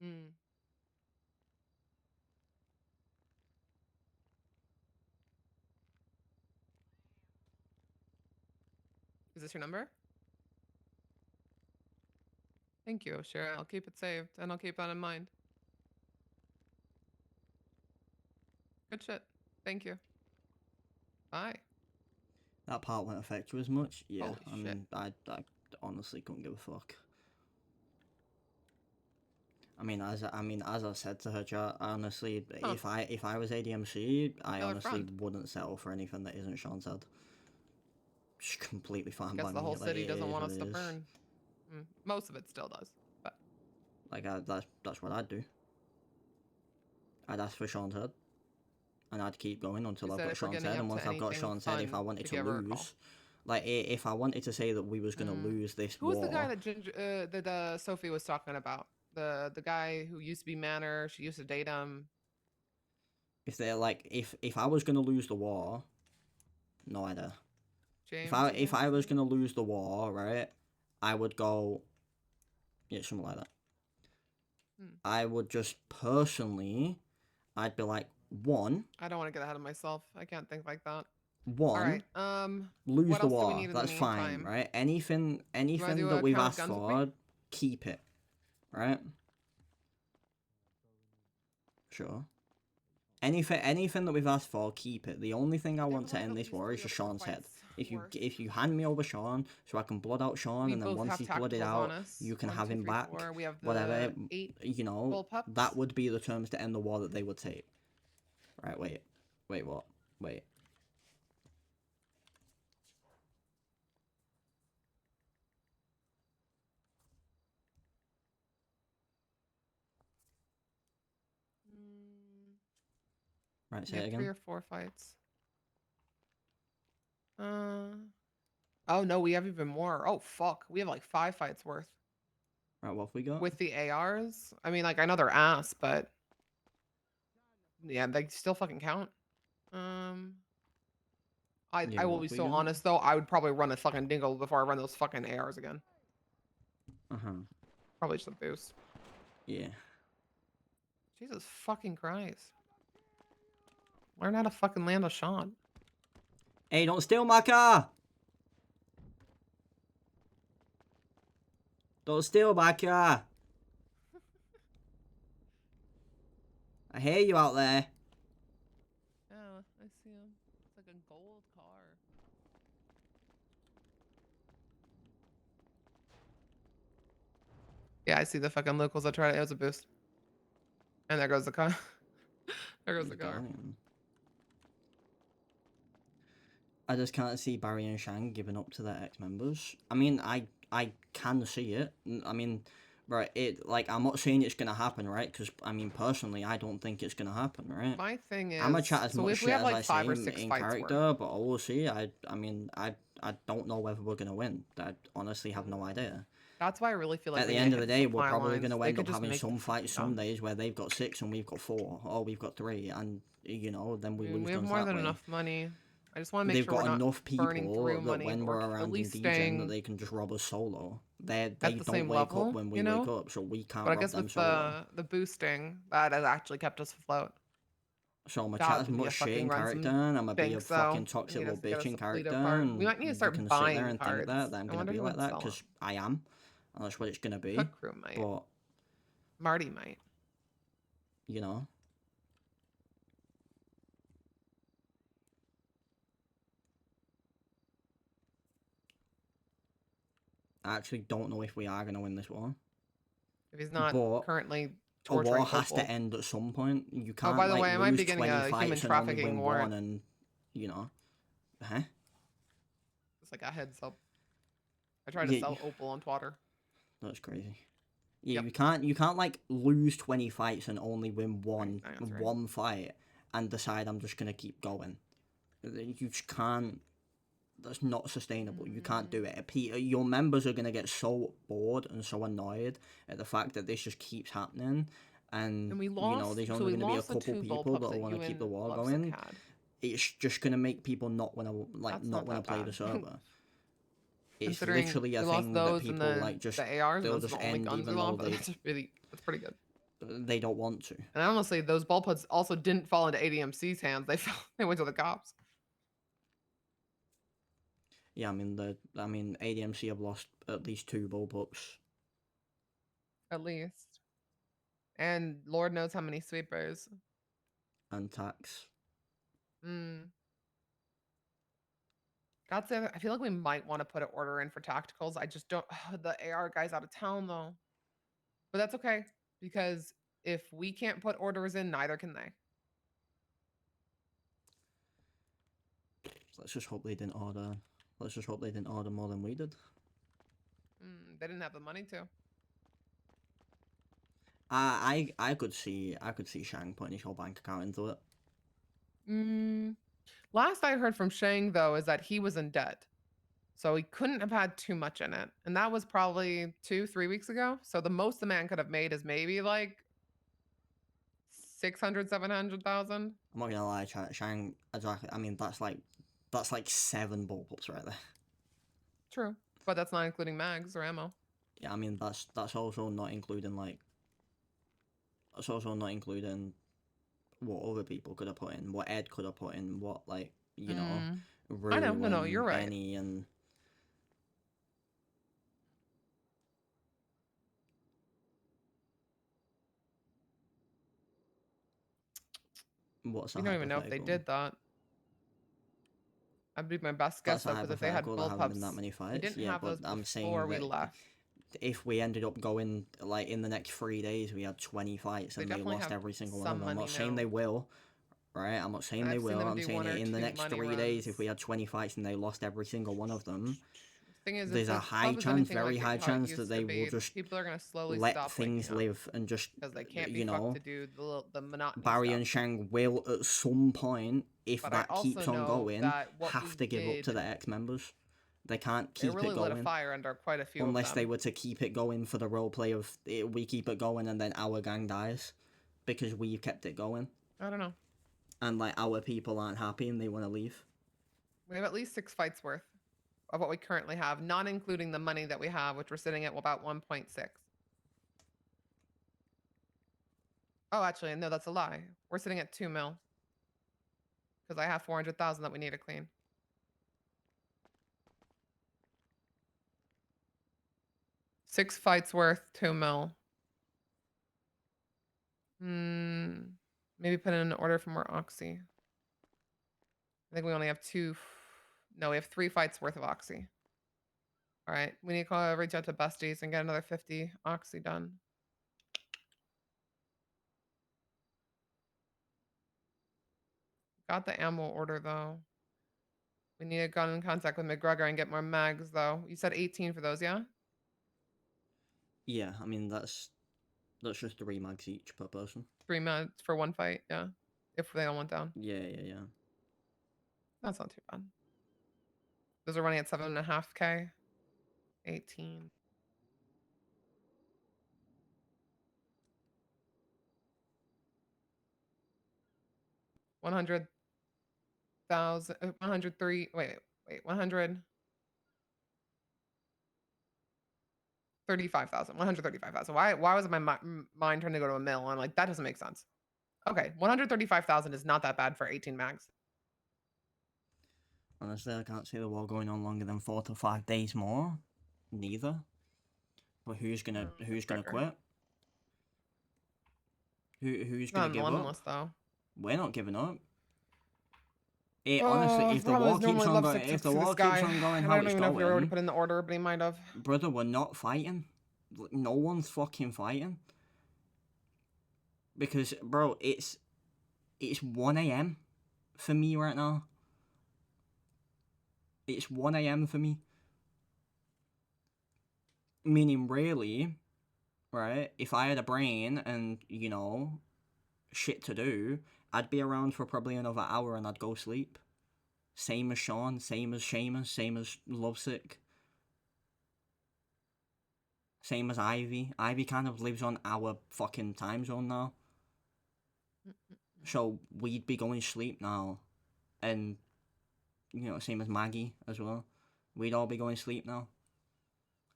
Mm. Is this your number? Thank you, Oshira. I'll keep it saved, and I'll keep that in mind. Good shit. Thank you. Bye. That part won't affect you as much. Yeah, Holy I mean, I honestly couldn't give a fuck. I mean, as I said to her, chat, honestly, if I was ADMC, I honestly wouldn't settle for anything that isn't Sean's head. Just completely fine by Guess me. the whole Like, city it doesn't is want what us it to is. burn. Most of it still does, but Like, that's what I'd do. I'd ask for Sean's head, and I'd keep going until You I've said got if we're Sean's getting head. up And to once I've got anything Sean's head, if I fun, wanted to to give her a call. lose, like if I wanted to say that we was gonna lose this Who was war, the guy that Sophie was talking about? The guy who used to be Manor. She used to date him. if they're like if I was gonna lose the war, no idea. James. If I was gonna lose the war, right, I would go, yeah, something like that. I would just personally, I'd be like, one. I don't want to get ahead of myself. I can't think like that. One. All right. Lose what the else war. do we need in That's the fine, meantime? right? Anything do that a we've count of asked guns with for, me? keep it, right? Sure. Anything that we've asked for, keep it. The only thing I want to end this war is just Sean's head. If you hand me over Sean, so I can blood out Sean, and then once he's blooded out, you can have him back. We have the Whatever, 8 you know, that would be the terms to end the war that they would take. Right? Wait, what? Wait. Right, say it again. 3 or 4 fights. Oh no, we have even more. Oh fuck, we have like 5 fights worth. Right, what have we got? With the ARs? I mean, like, I know they're ass, but yeah, they still fucking count. I will be so honest though, I would probably run a fucking dingle before I run those fucking ARs again. Probably just a boost. Yeah. Jesus fucking Christ. Learn how to fucking land a shot. Hey, don't steal my car! Don't steal my car! I hear you out there. Oh, I see him. It's like a gold car. Yeah, I see the fucking locals that tried it. It was a boost. And there goes the car. There goes the car. I just can't see Barry and Shang giving up to their ex-members. I mean, I can see it. I mean, right, I'm not saying it's gonna happen, right? Because, I mean, personally, I don't think it's gonna happen, right? My thing is, I'm gonna chat as so much if we shit have as like I 5 or say 6 in fights character, but we'll see. I mean, I don't know whether we're gonna win. I honestly have no idea. That's why I really feel like At we the need end to of the hit day, we're supply probably lines. going to They end could up just having make the some fucking fights some jump. days where they've got 6 and we've got 4, or we've got 3, and you know, then we I mean, lose we have guns more that than way. enough money. I just want to make They've sure we're got not enough burning people through that money. when We're we're at around in least DGen staying that they can just rob us solo. They at the don't same wake up level, when we you wake know? up, so we can't But I rob guess them with solo. the boosting, that has actually kept us afloat. So I'm gonna That chat as could be a much shit fucking in run character, some and I'm gonna be a banks, fucking though. toxic Need little us to get bitch us in a fleet character, of cards. We and might need to you start can sit there buying and think cards. that I'm I gonna wonder be who like would that, sell them. because I am, and that's what it's gonna be. Cook Crew might. But, Marty might. you know. I actually don't know if we are gonna win this war. If he's not But currently a torturing war has people. to end at some point. You Oh, by can't the like way, I might lose be getting 20 a human fights and only trafficking win warrant. one, and you know, huh? It's like a heads up. I tried to Yeah, sell Opal on Twitter. that's crazy. Yeah, Yep. you can't like lose 20 fights and only win one right. one fight and decide I'm just gonna keep going. You just can't. That's not sustainable. You can't do it. Your members are gonna get so bored and so annoyed at the fact that this just keeps happening, and we you know lost. there's So only we gonna be a lost the couple 2 people bullpups that that want you to keep the and war Lovesick going. had. It's just gonna make people not wanna That's not not wanna that play the bad. server. It's Considering literally a we lost thing that those people and then like just the ARs, they'll and those just are the only end guns we even though lost. That's pretty good. they don't want to. And honestly, those bullpups also didn't fall into ADMC's hands. They went to the cops. Yeah, I mean ADMC have lost at least 2 bullpups. At least. And Lord knows how many sweepers. And tax. That's it. I feel like we might want to put an order in for tacticals. I just don't. The AR guy's out of town though. But that's okay, because if we can't put orders in, neither can they. Let's just hope they didn't order. Let's just hope they didn't order more than we did. They didn't have the money to. I could see Shang putting his whole bank account into it. Last I heard from Shang though is that he was in debt, so he couldn't have had too much in it, and that was probably 2-3 weeks ago. So the most the man could have made is maybe like 600,000-700,000. I'm not gonna lie, Shang. Exactly. I mean, that's like 7 bullpups right there. True, but that's not including mags or ammo. Yeah, I mean that's also not including like. That's also not including what other people could have put in, what Ed could have put in, what like you know, Rue I know, no, and you're right. Benny and. What's You don't even know if they did that. I'd be my best guess though, because if they had bullpups, that many we fights. didn't Yeah, have but those I'm saying before we that left. if we ended up going like in the next 3 days, we had 20 fights and they lost every single one of them. I'm not saying they will, right? I'm not saying they will. I'm saying that in the next 3 days, if we had 20 fights and they lost every single one of them, Thing is, there's a high chance, very high chance that they will just people are gonna slowly let stop things live and just because they can't be you know, fucked to do the monotonous Barry stuff. and Shang will at some point, if But that I keeps also on know going, that what have we to give up to did- the ex-members. They can't They keep really it lit a going fire under quite a few unless of they them. were to keep it going for the roleplay of we keep it going and then our gang dies because we've kept it going I don't know. and like our people aren't happy and they want to leave. We have at least 6 fights worth of what we currently have, not including the money that we have, which we're sitting at about 1.6. Oh, actually, no, that's a lie. We're sitting at 2 mil. Because I have 400,000 that we need to clean. Six fights worth 2 mil. Maybe put in an order for more Oxy. I think we only have no, we have 3 fights worth of Oxy. All right, we need to reach out to Besties and get another 50 Oxy done. Got the ammo order though. We need to go in contact with McGregor and get more mags though. You said 18 for those, yeah? Yeah, I mean that's just 3 mags each per person. 3 mags for 1 fight, yeah. If they all went down. Yeah. That's not too bad. Those are running at 7.5K. 18. $100,000, 103. Wait. 135,000. 135,000. Why was my mind trying to go to a mill? I'm like, that doesn't make sense. Okay, 135,000 is not that bad for 18 mags. Honestly, I can't see the war going on longer than 4 to 5 days more. Neither. But who's gonna quit? Who's gonna give up? Though. We're not giving up. Honestly, if the war keeps on going, how it's I don't even know if we were able to going, put in the order, but he might have. brother, we're not fighting. No one's fucking fighting. Because, bro, it's 1 a.m. for me right now. It's 1 a.m. for me. Meaning, really, right, if I had a brain and, you know, shit to do, I'd be around for probably another hour and I'd go sleep. Same as Sean, same as Seamus, same as Lovesick. Same as Ivy. Ivy kind of lives on our fucking time zone now. So we'd be going to sleep now. And, you know, same as Maggie as well. We'd all be going to sleep now.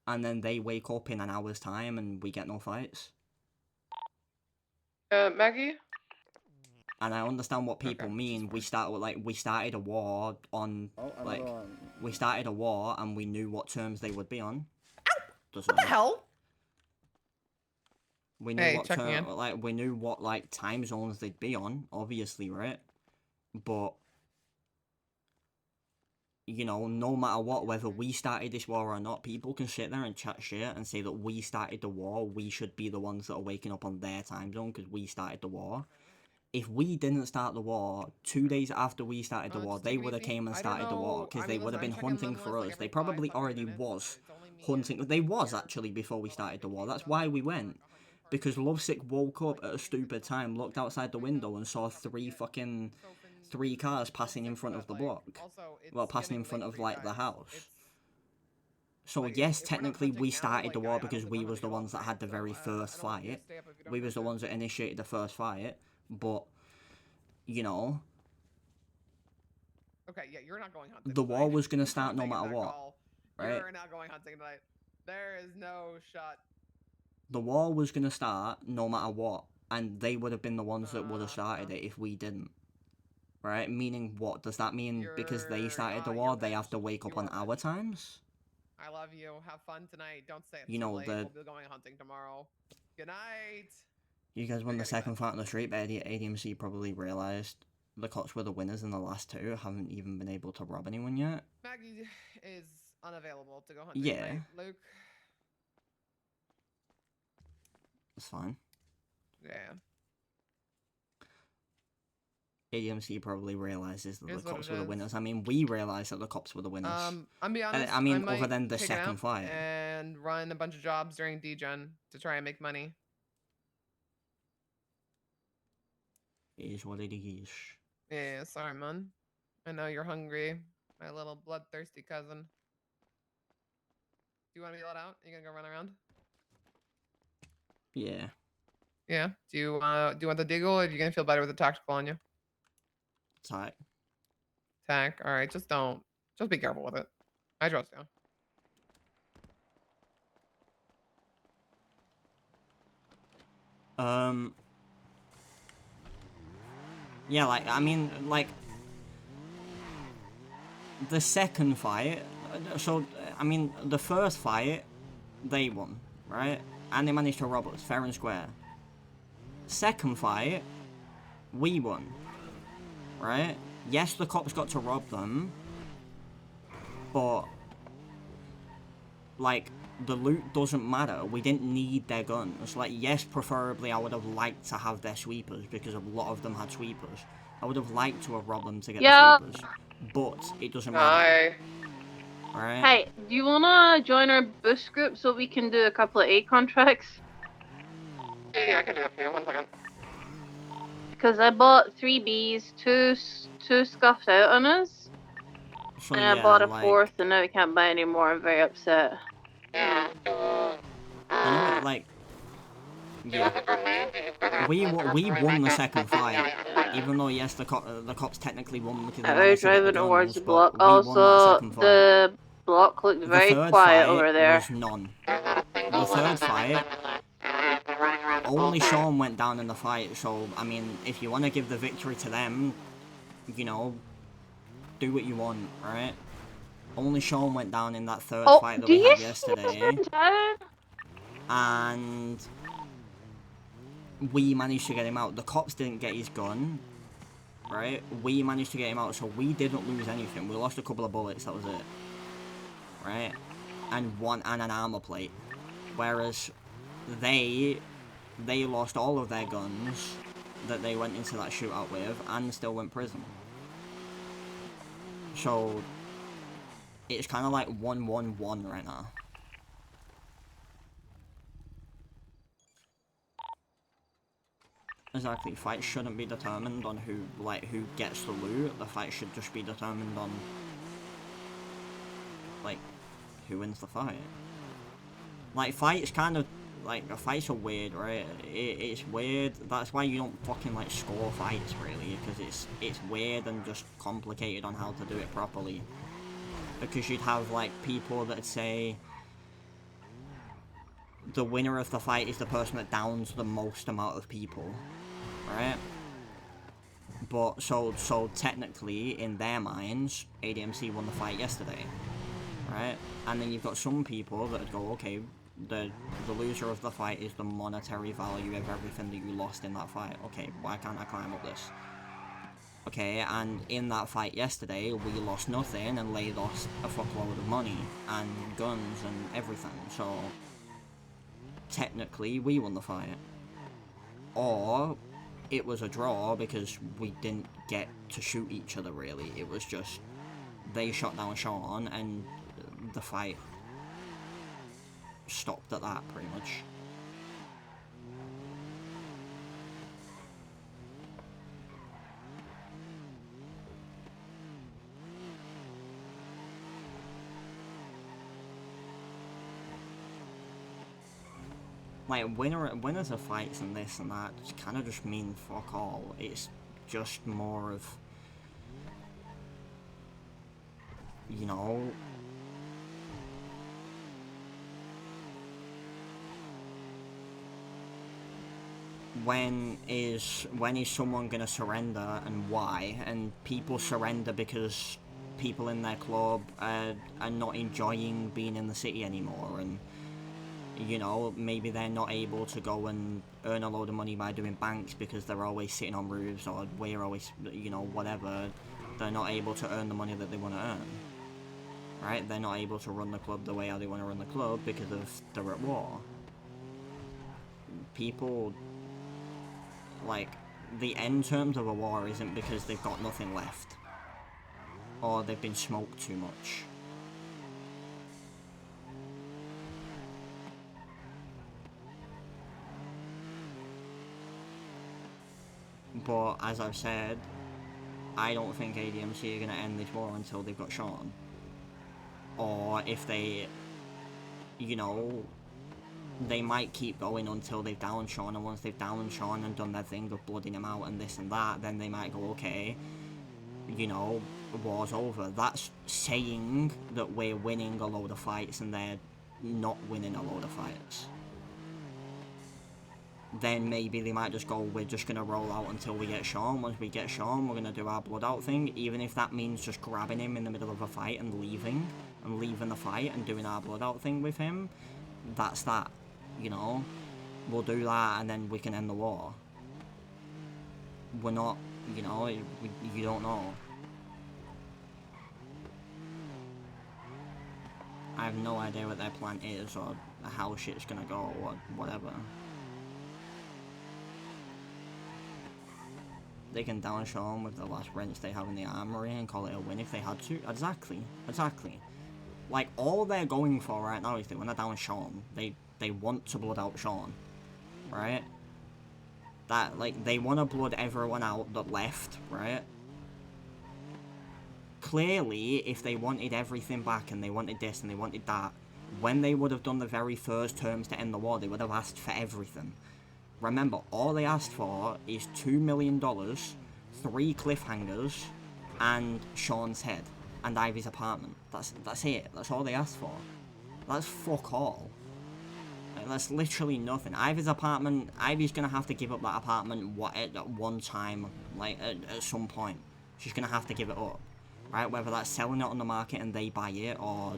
And then they wake up in an hour's time and we get no fights. Maggie? And I understand what people mean. We started a war on we started a war and we knew what terms they would be on. What the hell? We knew we knew what time zones they'd be on, obviously, right? But you know, no matter what, whether we started this war or not, people can sit there and chat shit and say that we started the war. We should be the ones that are waking up on their time zone because we started the war. If we didn't start the war, 2 days after we started the war, they would have came and started the war because they would have been hunting for us. They probably already was hunting. They was actually before we started the war. That's why we went. Because Lovesick woke up at a stupid time, looked outside the window and saw 3 cars passing in front of the block. Well, passing in front of the house. So yes, technically we started the war because we was the ones that had the very first fight. We was the ones that initiated the first fight. But, you know... Okay, yeah, you're not going hunting the war tonight. was going to start no matter what. Right? You're not going hunting tonight. There is no shot. The war was going to start no matter what. And they would have been the ones that would have started it if we didn't. Right? Meaning what? Does that mean because they started the war, they have to wake up on our times? I love you. Have fun tonight. Don't stay up You know, late. We'll be going hunting tomorrow. Good night. You guys won the second fight on the street, but ADMC probably realised the cops were the winners in the last 2, haven't even been able to rob anyone yet. Maggie is unavailable to go hunting tonight. Luke. That's fine. Yeah. ADMC probably realises that the cops were the winners. I mean, we realised that the cops were the winners. I'm be honest. I mean, other than the second fight. And run a bunch of jobs during DGen to try and make money. It is what it is. Yeah, sorry, man. I know you're hungry, my little bloodthirsty cousin. Do you want to be let out? Are you gonna go run around? Yeah. Yeah. Do you want the deagle, or are you gonna feel better with the tactical on you? Tack. Tack. All right. Just be careful with it. I trust you. Yeah, like, I mean, like, the second fight, so, I mean, the first fight, they won, right? And they managed to rob us, fair and square. Second fight, we won, right? Yes, the cops got to rob them, but, like, the loot doesn't matter. We didn't need their guns. Like, yes, preferably I would have liked to have their sweepers, because a lot of them had sweepers. I would have liked to have robbed them to get the sweepers, but it doesn't matter. Alright? Hey, do you wanna join our boost group so we can do a couple of A contracts? Yeah, I can do a few. 1 second. Because I bought 3 Bs, two scuffed out on us, So, and yeah, I bought a like, 4th, and now we can't buy any more. I'm very upset. Yeah. you know what, like, yeah. We won the second fight, even though, yes, the cops technically won because they We're managed to get the driving towards guns, the but block. we won that Also, second fight. the block looked The very third quiet fight over there. was none. The third fight, only Sean went down in the fight, so, I mean, if you want to give the victory to them, you know, do what you want, right? Only Sean went down in that third fight that we had yesterday. And we managed to get him out. The cops didn't get his gun, right? We managed to get him out, so we didn't lose anything. We lost a couple of bullets, that was it. Right? And an armor plate. Whereas they lost all of their guns that they went into that shootout with and still went prison. So it's kind of like 1-1-1 right now. Exactly, fights shouldn't be determined on who gets the loot. The fight should just be determined on, like, who wins the fight. Like, fights kind of, like, fights are weird, right? It's weird. That's why you don't fucking, like, score fights, really, because it's weird and just complicated on how to do it properly. Because you'd have, like, people that say the winner of the fight is the person that downs the most amount of people. Right? But, so technically, in their minds, ADMC won the fight yesterday. Right? And then you've got some people that go, okay, the loser of the fight is the monetary value of everything that you lost in that fight. Okay, why can't I climb up this? Okay, and in that fight yesterday, we lost nothing, and they lost a fuckload of money, and guns, and everything, so technically, we won the fight. Or it was a draw because we didn't get to shoot each other, really. It was just, they shot down Sean, and the fight stopped at that, pretty much. Like, winners of fights and this and that kind of just mean fuck all. It's just more of, you know, when is someone gonna surrender and why? And people surrender because people in their club are not enjoying being in the city anymore, and you know, maybe they're not able to go and earn a load of money by doing banks because they're always sitting on roofs, or we're always, you know, whatever. They're not able to earn the money that they want to earn. Right? They're not able to run the club the way how they want to run the club because they're at war. People, like, the end terms of a war isn't because they've got nothing left, or they've been smoked too much. But, as I've said, I don't think ADMC are going to end this war until they've got Sean. Or if they, you know, they might keep going until they've downed Sean, and once they've downed Sean and done their thing of blooding him out and this and that, then they might go, okay, you know, war's over. That's saying that we're winning a load of fights and they're not winning a load of fights. then maybe they might just go, we're just going to roll out until we get Sean. Once we get Sean, we're going to do our blood out thing, even if that means just grabbing him in the middle of a fight and leaving the fight and doing our blood out thing with him. That's that, you know? We'll do that and then we can end the war. We're not, you know, you don't know. I have no idea what their plan is or how shit's gonna go or whatever. They can down Sean with the last wrench they have in the armory and call it a win if they had to. Exactly. Like, all they're going for right now is they want to down Sean. They want to blood out Sean. Right? That, like, they want to blood everyone out that left, right? Clearly, if they wanted everything back and they wanted this and they wanted that, when they would have done the very first terms to end the war, they would have asked for everything. Remember, all they asked for is $2 million, 3 cliffhangers, and Sean's head, and Ivy's apartment. That's it. That's all they asked for. That's fuck all. Like, that's literally nothing. Ivy's apartment, Ivy's gonna have to give up that apartment at one time, like, at some point. She's gonna have to give it up. Right? Whether that's selling it on the market and they buy it, or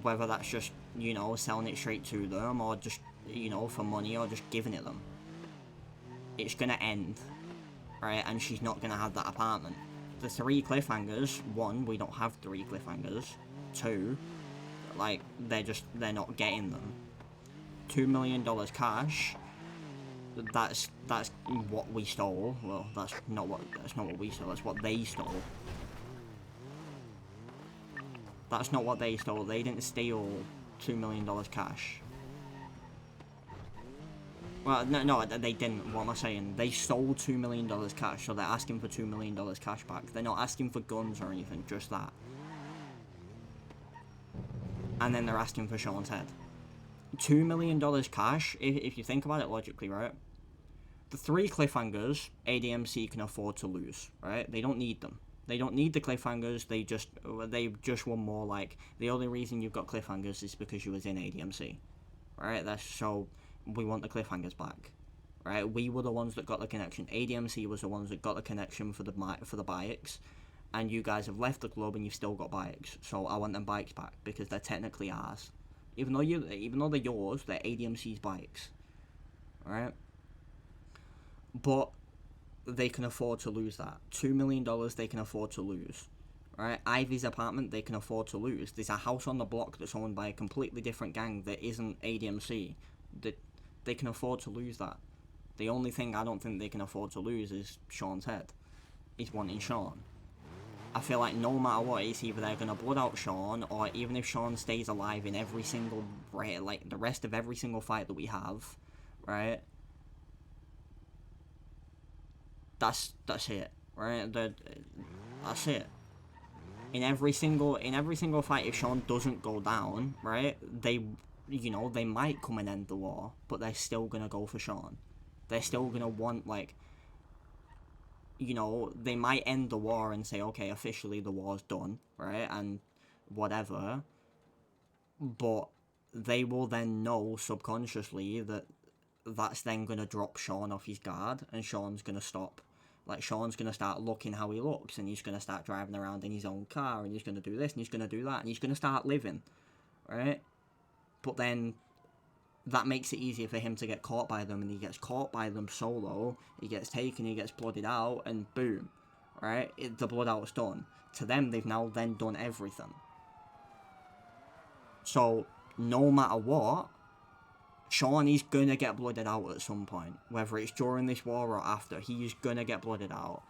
whether that's just, you know, selling it straight to them, or just, you know, for money, or just giving it them. It's gonna end, right? And she's not gonna have that apartment. The 3 cliffhangers, 1, we don't have 3 cliffhangers. 2, like, they're not getting them. $2 million cash, that's what we stole. Well, that's not what we stole, that's what they stole. That's not what they stole. They didn't steal $2 million cash. Well, no, they didn't. What am I saying? They stole $2 million cash, so they're asking for $2 million cash back. They're not asking for guns or anything, just that. And then they're asking for Sean's head. $2 million cash, if you think about it logically, right? The 3 cliffhangers, ADMC can afford to lose, right? They don't need them. They don't need the cliffhangers, they just were more like, the only reason you've got cliffhangers is because you was in ADMC, right? That's so, we want the cliffhangers back, right? We were the ones that got the connection. ADMC was the ones that got the connection for the bikes, and you guys have left the club and you've still got bikes, so I want them bikes back, because they're technically ours. Even though they're yours, they're ADMC's bikes, right? But they can afford to lose that. $2 million they can afford to lose. Right? Ivy's apartment they can afford to lose. There's a house on the block that's owned by a completely different gang that isn't ADMC. That they can afford to lose that. The only thing I don't think they can afford to lose is Sean's head. He's wanting Sean. I feel like no matter what, it's either they're gonna blood out Sean, or even if Sean stays alive in every single, like the rest of every single fight that we have, right? That's it, right? That's it. In every single fight, if Sean doesn't go down, right? They might come and end the war, but they're still gonna go for Sean. They're still gonna want, like, you know, they might end the war and say, okay, officially the war's done, right? And whatever. But they will then know subconsciously that that's then gonna drop Sean off his guard, and Sean's gonna stop. Like, Sean's going to start looking how he looks, and he's going to start driving around in his own car, and he's going to do this, and he's going to do that, and he's going to start living, right? But then, that makes it easier for him to get caught by them, and he gets caught by them solo, he gets taken, he gets blooded out, and boom, right? The blood out's done. To them, they've now then done everything. So, no matter what, Sean is gonna get blooded out at some point. Whether it's during this war or after, he is gonna get blooded out.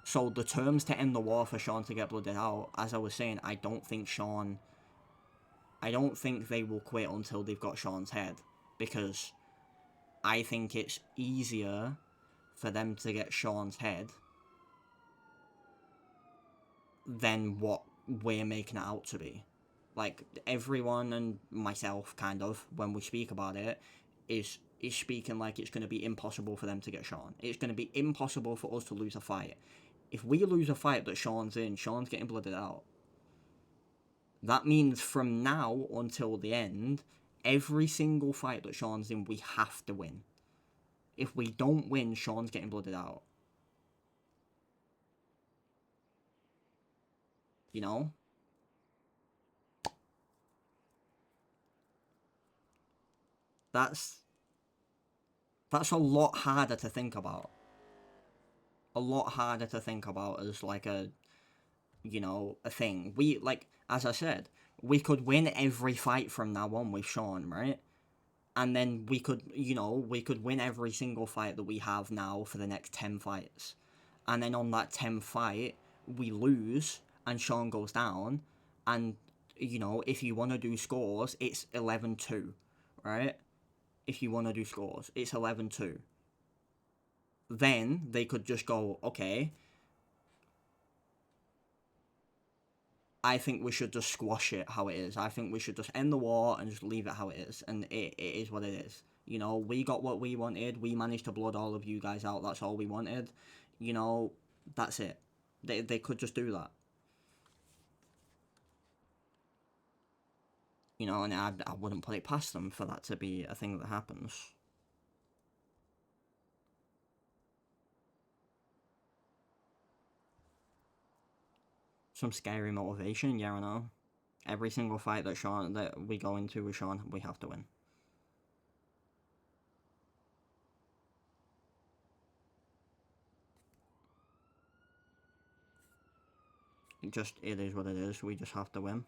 So the terms to end the war for Sean to get blooded out, as I was saying, I don't think they will quit until they've got Sean's head. Because I think it's easier for them to get Sean's head than what we're making it out to be. Like, everyone and myself, kind of, when we speak about it, is speaking like it's going to be impossible for them to get Sean. It's going to be impossible for us to lose a fight. If we lose a fight that Sean's in, Sean's getting blooded out. That means from now until the end, every single fight that Sean's in, we have to win. If we don't win, Sean's getting blooded out. You know? That's a lot harder to think about. A lot harder to think about as like a, you know, a thing. We, like, as I said, we could win every fight from now on with Sean, right? And then we could, you know, we could win every single fight that we have now for the next 10 fights. And then on that 10th fight, we lose and Sean goes down. And, you know, if you want to do scores, it's 11-2, right? If you want to do scores, it's 11-2. Then they could just go, okay, I think we should just squash it how it is. I think we should just end the war and just leave it how it is. And it is what it is. You know, we got what we wanted. We managed to blood all of you guys out. That's all we wanted. You know, that's it. They could just do that. You know, and I wouldn't put it past them for that to be a thing that happens. Some scary motivation, yeah, I know. Every single fight that we go into with Sean, we have to win. It is what it is. We just have to win.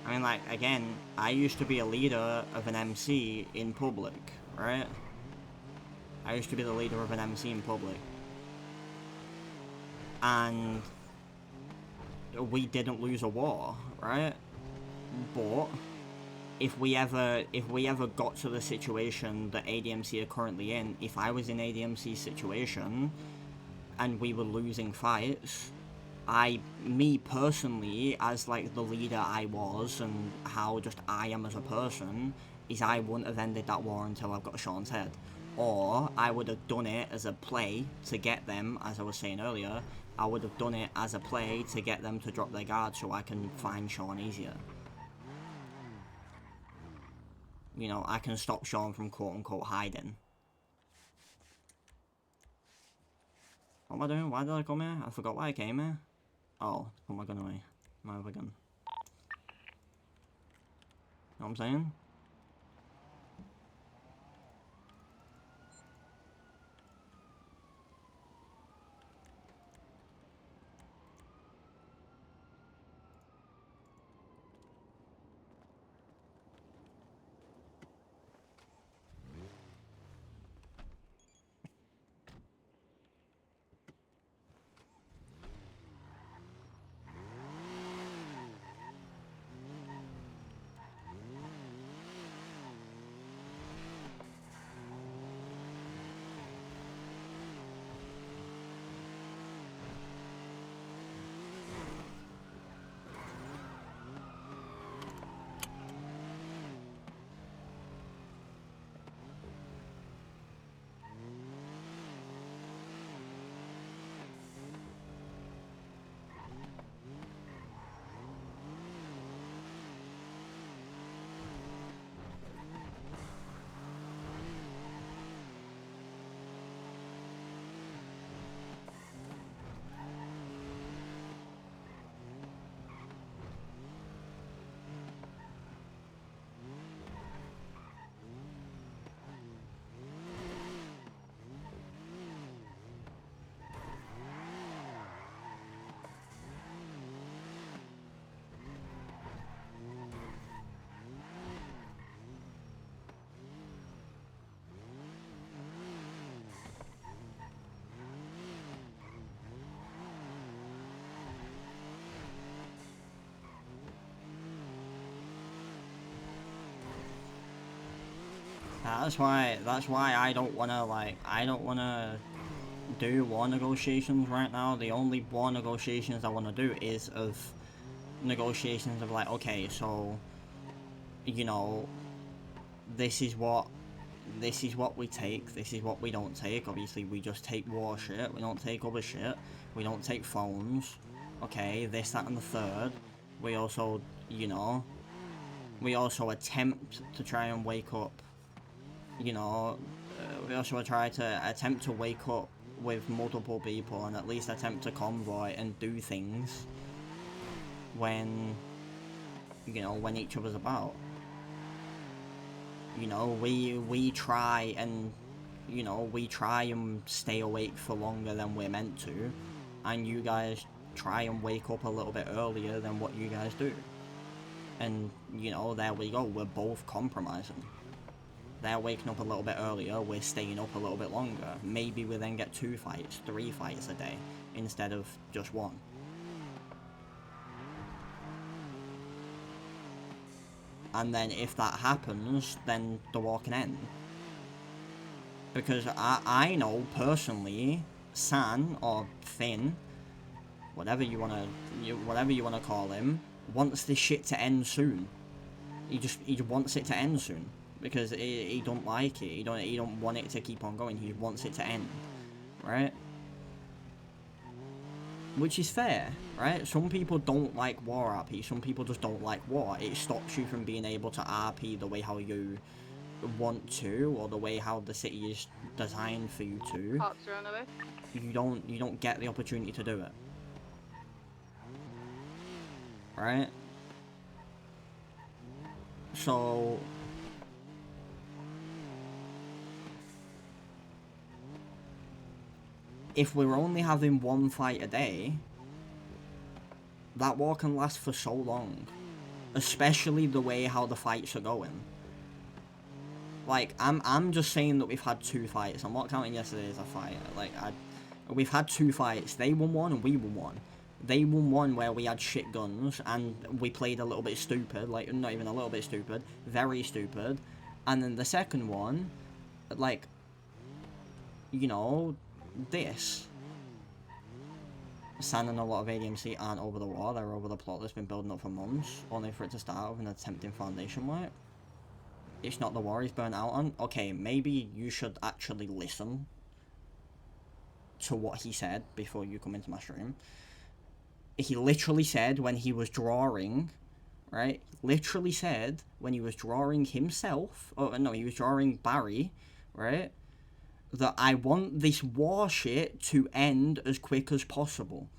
I mean, like, again, I used to be a leader of an MC in public, right? I used to be the leader of an MC in public. And we didn't lose a war, right? But if we ever got to the situation that ADMC are currently in, if I was in ADMC's situation and we were losing fights, me personally, as like the leader I was and how just I am as a person, is I wouldn't have ended that war until I've got Sean's head. Or I would have done it as a play to get them, as I was saying earlier, I would have done it as a play to get them to drop their guard so I can find Sean easier. You know, I can stop Sean from quote-unquote hiding. What am I doing? Why did I come here? I forgot why I came here. Oh, put my gun away. My other gun. Know what I'm saying? That's why I don't wanna do war negotiations right now. The only war negotiations I wanna do is of negotiations of like, okay, so you know, this is what we take, this is what we don't take. Obviously we just take war shit, we don't take other shit, we don't take phones, okay, this, that and the third. We also, you know, we also attempt to try and wake up, you know, we also try to attempt to wake up with multiple people and at least attempt to convoy and do things when, you know, when each other's about. You know, we try and, you know, we try and stay awake for longer than we're meant to, and you guys try and wake up a little bit earlier than what you guys do. And, you know, there we go, we're both compromising. They're waking up a little bit earlier, we're staying up a little bit longer. Maybe we then get 2 fights, 3 fights a day, instead of just 1. And then if that happens, then the war can end. Because I know, personally, San, or Finn, whatever you wanna call him, wants this shit to end soon. He just wants it to end soon. Because he don't like it, he don't want it to keep on going, he wants it to end. Right? Which is fair, right? Some people don't like war RP, some people just don't like war. It stops you from being able to RP the way how you want to, or the way how the city is designed for you to. Cops are on the way. You don't get the opportunity to do it. Right? So if we're only having 1 fight a day, that war can last for so long. Especially the way how the fights are going. Like, I'm just saying that we've had 2 fights. I'm not counting yesterday as a fight. Like, we've had 2 fights. They won 1 and we won 1. They won 1 where we had shit guns and we played a little bit stupid. Like, not even a little bit stupid. Very stupid. And then the second one, like, you know, this. San and a lot of ADMC aren't over the war, they're over the plot that's been building up for months, only for it to start with an attempting foundation work. It's not the war he's burnt out on. Okay, maybe you should actually listen to what he said before you come into my stream. He literally said when he was drawing, right? Literally said when he was drawing himself, oh no, he was drawing Barry, right? That I want this war shit to end as quick as possible.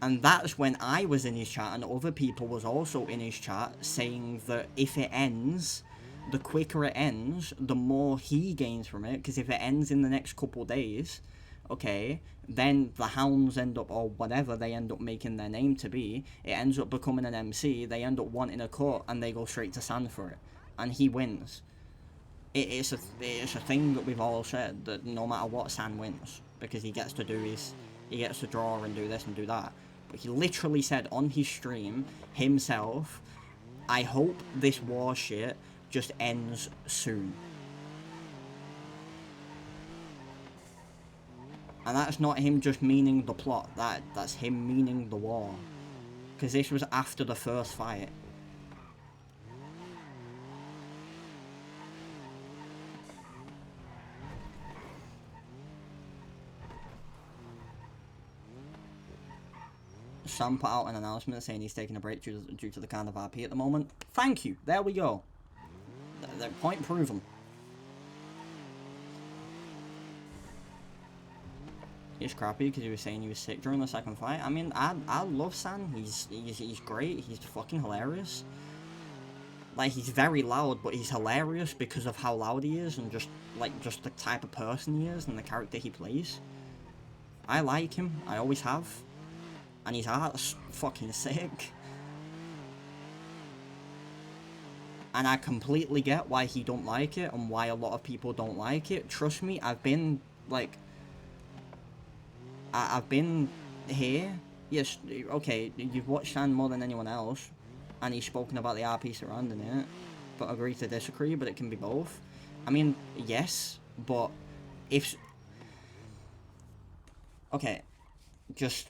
And that's when I was in his chat and other people was also in his chat saying that if it ends, the quicker it ends, the more he gains from it. Because if it ends in the next couple days, okay, then the hounds end up, or whatever they end up making their name to be, it ends up becoming an MC, they end up wanting a cut and they go straight to San for it. And he wins. It's a thing that we've all said, that no matter what, San wins, because he gets to draw and do this and do that. But he literally said on his stream himself, I hope this war shit just ends soon. And that's not him just meaning the plot, that's him meaning the war. Because this was after the first fight. Sam put out an announcement saying he's taking a break due to the kind of RP at the moment. Thank you. There we go. The point proven. It's crappy because he was saying he was sick during the second fight. I mean, I love San. He's great. He's fucking hilarious. Like, he's very loud, but he's hilarious because of how loud he is and just the type of person he is and the character he plays. I like him. I always have. And his art's fucking sick. And I completely get why he don't like it and why a lot of people don't like it. Trust me, I've been, like... I've been here. Yes, okay, you've watched San more than anyone else. And he's spoken about the RP surrounding it. but agree to disagree, but it can be both. I mean, yes, but if... Okay, just,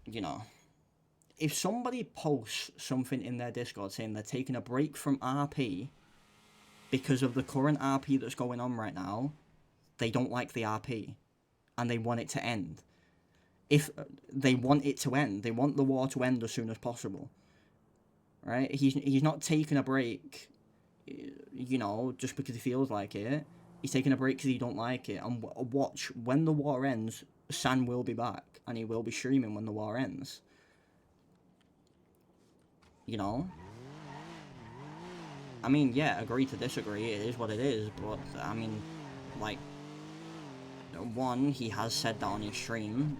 you know, if somebody posts something in their Discord saying they're taking a break from RP because of the current RP that's going on right now, they don't like the RP, and they want it to end. If they want it to end, they want the war to end as soon as possible, right? He's not taking a break, you know, just because he feels like it. He's taking a break because he don't like it. And watch, when the war ends, San will be back, and he will be streaming when the war ends. You know? I mean, yeah, agree to disagree, it is what it is, but, I mean, like, one, he has said that on his stream.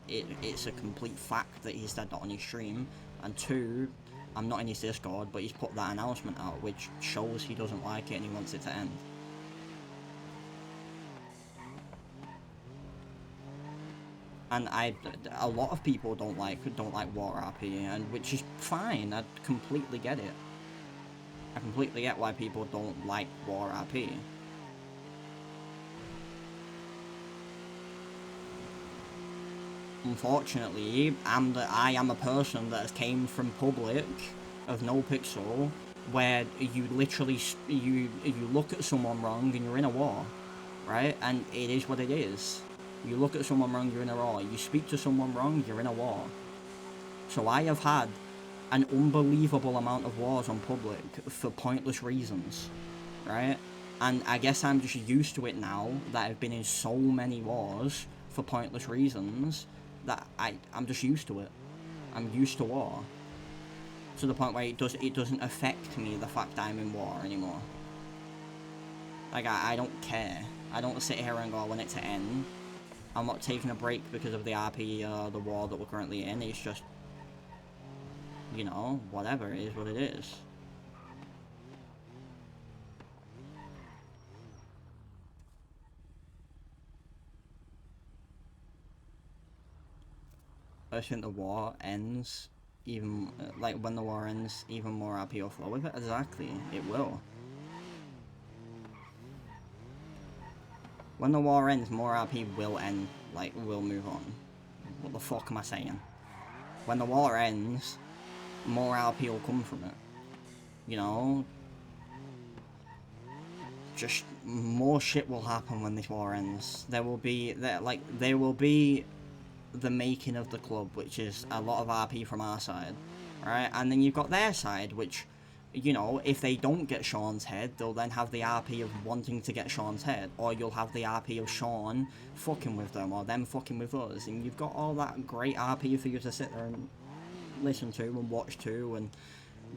It's a complete fact that he said that on his stream. And two, I'm not in his Discord, but he's put that announcement out, which shows he doesn't like it and he wants it to end. And a lot of people don't like war RP, and which is fine. I completely get it. I completely get why people don't like war RP. Unfortunately, I am a person that has came from public of no pixel, where you literally you look at someone wrong and you're in a war, right? And it is what it is. You look at someone wrong, you're in a war. You speak to someone wrong, you're in a war. So I have had an unbelievable amount of wars on public for pointless reasons, right? And I guess I'm just used to it now that I've been in so many wars for pointless reasons that I'm just used to it. I'm used to war. To the point where it doesn't affect me, the fact that I'm in war anymore. Like, I don't care. I don't sit here and go, I want it to end. I'm not taking a break because of the RP, the war that we're currently in. It's just, you know, whatever, it is what it is. I think the war ends, even, like, when the war ends, even more RP will flow with it. Exactly, it will. When the war ends, more RP will end, like, will move on. What the fuck am I saying? When the war ends, more RP will come from it. You know? Just more shit will happen when this war ends. There will be the making of the club, which is a lot of RP from our side, right? And then you've got their side, which, you know, if they don't get Sean's head, they'll then have the RP of wanting to get Sean's head, or you'll have the RP of Sean fucking with them, or them fucking with us, and you've got all that great RP for you to sit there and listen to and watch to and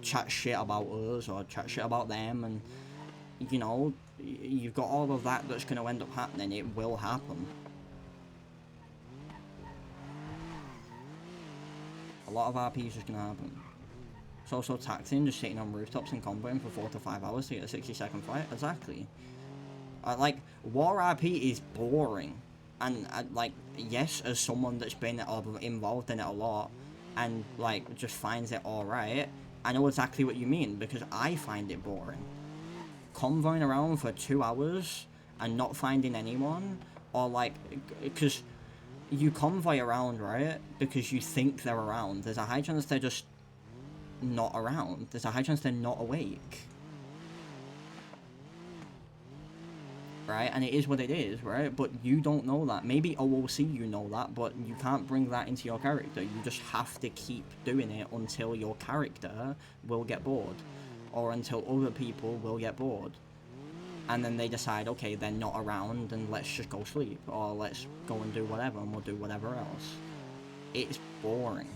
chat shit about us or chat shit about them, and, you know, you've got all of that that's going to end up happening. It will happen. A lot of RP is just going to happen. It's also taxing, just sitting on rooftops and comboing for 4 to 5 hours to get a 60-second fight. Exactly. Like, war RP is boring. And, like, yes, as someone that's been involved in it a lot, and, like, just finds it alright, I know exactly what you mean, because I find it boring. Convoying around for 2 hours and not finding anyone, or, like, because you convoy around, right, because you think they're around. There's a high chance they're just not around. There's a high chance they're not awake. Right? And it is what it is, right? But you don't know that. Maybe OOC you know that, but you can't bring that into your character. You just have to keep doing it until your character will get bored. Or until other people will get bored. And then they decide, okay, they're not around, and let's just go sleep. Or let's go and do whatever, and we'll do whatever else. It's boring.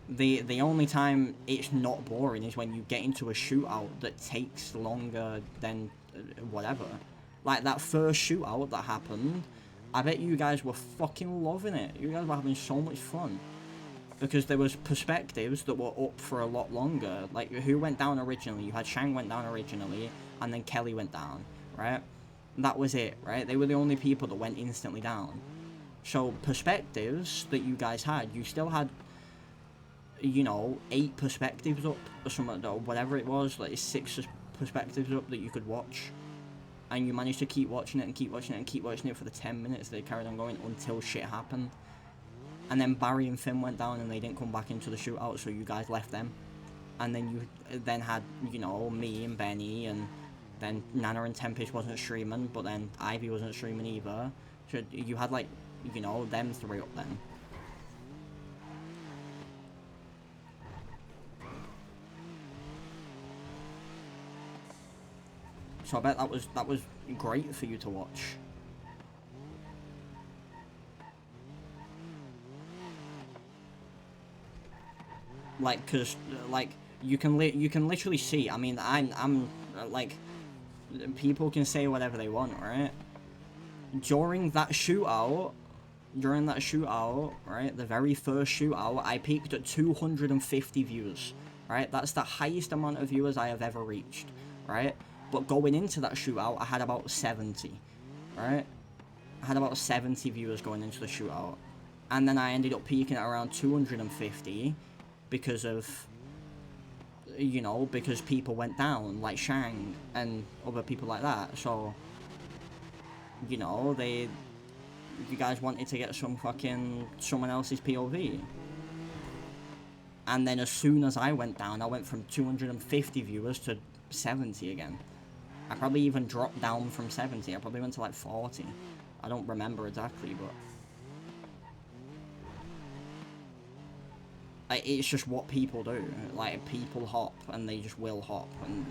The only time it's not boring is when you get into a shootout that takes longer than whatever. Like that first shootout that happened, I bet you guys were fucking loving it. You guys were having so much fun. Because there was perspectives that were up for a lot longer. Like, who went down originally? You had Shang went down originally, and then Kelly went down, right? That was it, right? They were the only people that went instantly down. So, perspectives that you guys had, you still had you know, 8 perspectives up or something, or whatever it was, like 6 perspectives up that you could watch. And you managed to keep watching it and keep watching it and keep watching it for the 10 minutes they carried on going until shit happened. And then Barry and Finn went down and they didn't come back into the shootout, so you guys left them. And then you then had, you know, me and Benny, and then Nana and Tempest wasn't streaming, but then Ivy wasn't streaming either. So you had, like, you know, them 3 up then. So I bet that was great for you to watch. Like, cause like you can literally see. I mean, I'm like, people can say whatever they want, right? During that shootout, right, the very first shootout, I peaked at 250 views, right? That's the highest amount of viewers I have ever reached, right? But going into that shootout, I had about 70, right? I had about 70 viewers going into the shootout. And then I ended up peaking at around 250 because of, you know, because people went down, like Shang and other people like that. So, you know, you guys wanted to get someone else's POV. And then as soon as I went down, I went from 250 viewers to 70 again. I probably even dropped down from 70. I probably went to like 40. I don't remember exactly, but it's just what people do. Like, people hop, and they just will hop, and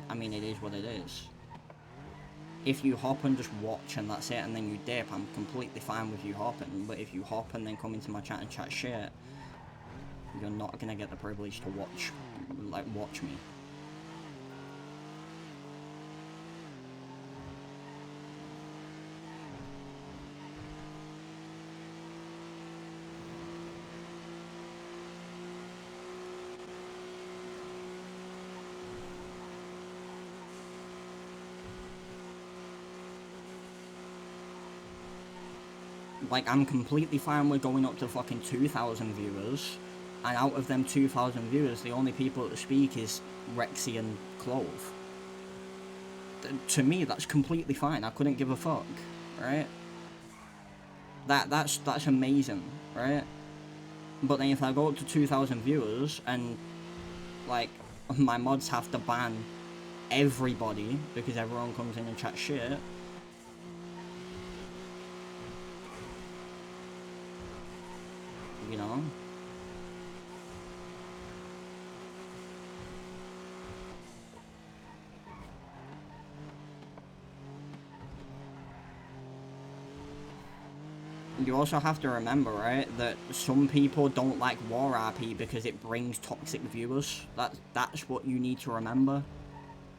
I mean, it is what it is. If you hop and just watch and that's it, and then you dip, I'm completely fine with you hopping. But if you hop and then come into my chat and chat shit, you're not gonna get the privilege to watch me. Like, I'm completely fine with going up to fucking 2,000 viewers, and out of them 2,000 viewers, the only people that speak is Rexy and Clove. To me, that's completely fine. I couldn't give a fuck, right? That's amazing, right? But then if I go up to 2,000 viewers, and, like, my mods have to ban everybody because everyone comes in and chats shit, you know? You also have to remember, right, that some people don't like War RP because it brings toxic viewers. That's what you need to remember,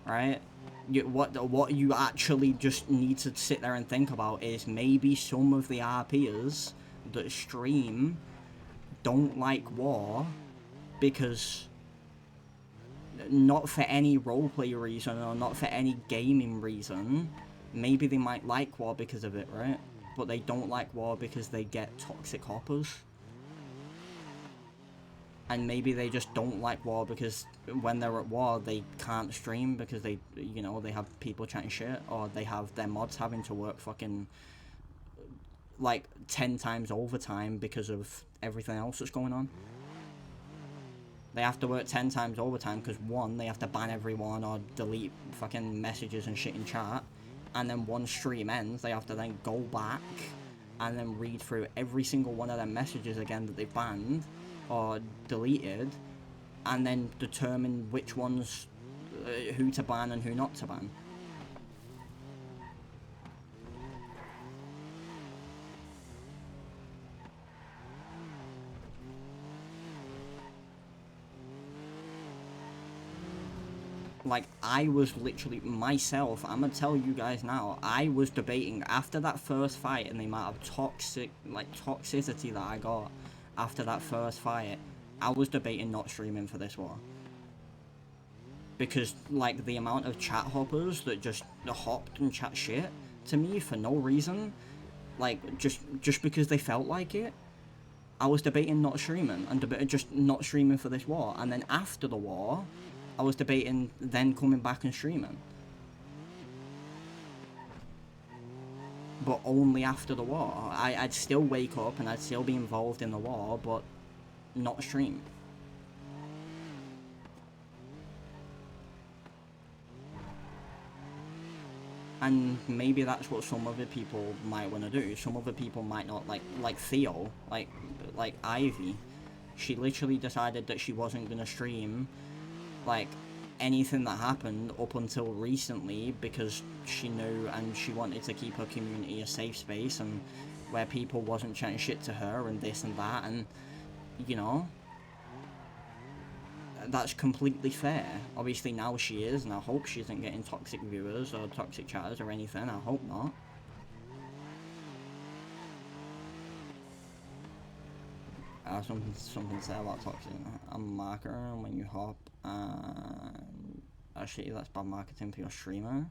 right? What you actually just need to sit there and think about is maybe some of the RPers that stream don't like War because, not for any roleplay reason or not for any gaming reason, maybe they might like War because of it, right? But they don't like War because they get toxic hoppers. And maybe they just don't like War because when they're at War they can't stream because they, you know, they have people chatting shit, or they have their mods having to work fucking like 10 times overtime because of everything else that's going on. They have to work 10 times overtime because, one, they have to ban everyone or delete fucking messages and shit in chat, and then once stream ends, they have to then go back and then read through every single one of their messages again that they banned or deleted, and then determine which ones, who to ban and who not to ban. Like, I was literally, myself, I'm gonna tell you guys now, I was debating, after that first fight and the amount of toxicity that I got after that first fight, I was debating not streaming for this war. Because, like, the amount of chat hoppers that just hopped and chat shit to me for no reason, like, just because they felt like it, I was debating not streaming and just not streaming for this war, and then after the war, I was debating then coming back and streaming. But only after the war. I'd still wake up and I'd still be involved in the war, but not stream. And maybe that's what some other people might want to do. Some other people might not, like Theo, like Ivy. She literally decided that she wasn't going to stream, like, anything that happened up until recently because she knew and she wanted to keep her community a safe space and where people wasn't chatting shit to her and this and that, and, you know, that's completely fair. Obviously now she is, and I hope she isn't getting toxic viewers or toxic chatters or anything. I hope not. Something to say about toxic. I'm a marker, and when you hop, actually that's bad marketing for your streamer.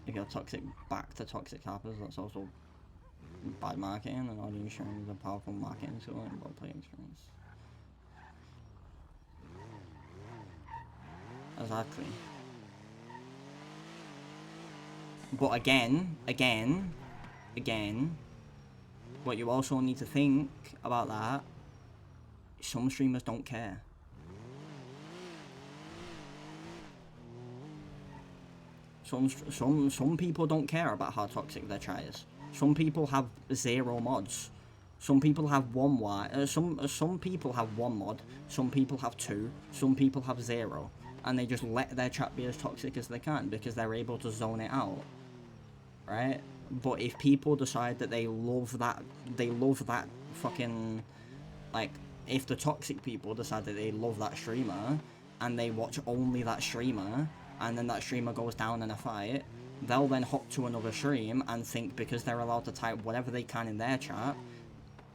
If you're toxic back to toxic hoppers, that's also bad marketing, and audience sharing is a powerful marketing tool in role-play experience. Exactly. But again, what you also need to think about that, some streamers don't care. Some people don't care about how toxic their chat is. Some people have 0 mods. Some people have some people have 1 mod. Some people have 2. Some people have 0. And they just let their chat be as toxic as they can because they're able to zone it out, right? But if people decide that they love that fucking, like, if the toxic people decide that they love that streamer and they watch only that streamer, and then that streamer goes down in a fight, they'll then hop to another stream and think because they're allowed to type whatever they can in their chat,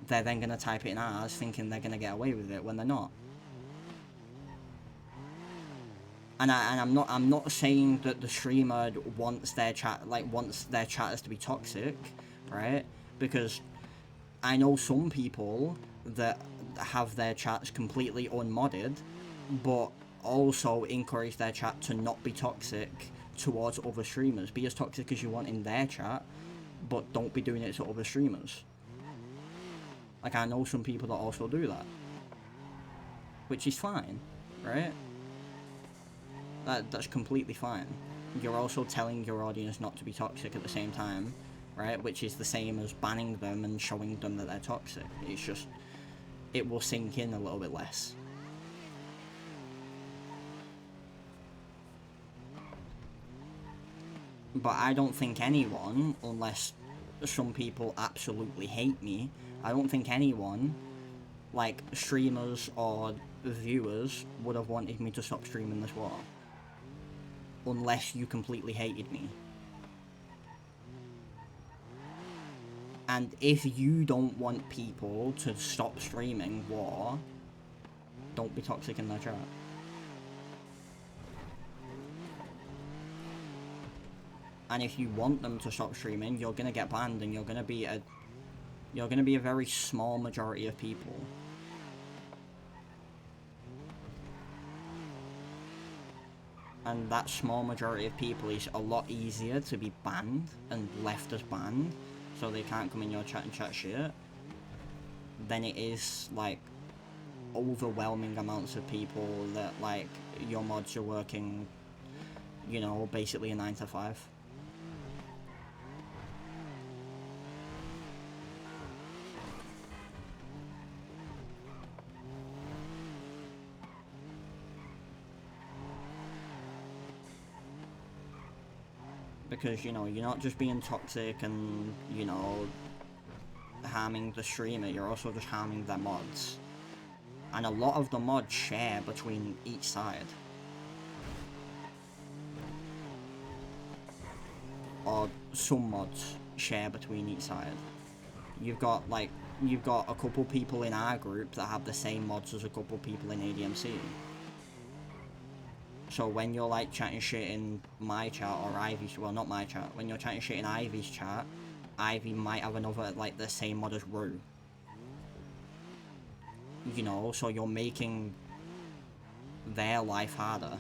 they're then going to type it in ours thinking they're going to get away with it when they're not. And I'm not saying that the streamer wants their chatters to be toxic, right? Because I know some people that have their chats completely unmodded, but also encourage their chat to not be toxic towards other streamers. Be as toxic as you want in their chat, but don't be doing it to other streamers. Like, I know some people that also do that, which is fine, right? That's completely fine. You're also telling your audience not to be toxic at the same time, right? Which is the same as banning them and showing them that they're toxic. It's just, it will sink in a little bit less. But I don't think anyone, unless some people absolutely hate me, I don't think anyone, like streamers or viewers, would have wanted me to stop streaming this war. Unless you completely hated me. And if you don't want people to stop streaming war, don't be toxic in their chat. And if you want them to stop streaming, you're gonna get banned, and you're gonna be a very small majority of people. And that small majority of people is a lot easier to be banned and left as banned, so they can't come in your chat and chat shit, than it is, like, overwhelming amounts of people that, like, your mods are working, you know, basically a 9 to 5. Because, you know, you're not just being toxic and, you know, harming the streamer, you're also just harming their mods. And a lot of the mods share between each side. Or some mods share between each side. You've got a couple people in our group that have the same mods as a couple people in ADMC. So when you're, like, chatting shit in my chat or Ivy's, well, not my chat, when you're chatting shit in Ivy's chat, Ivy might have another, like, the same mod as Rue. you know, so you're making their life harder.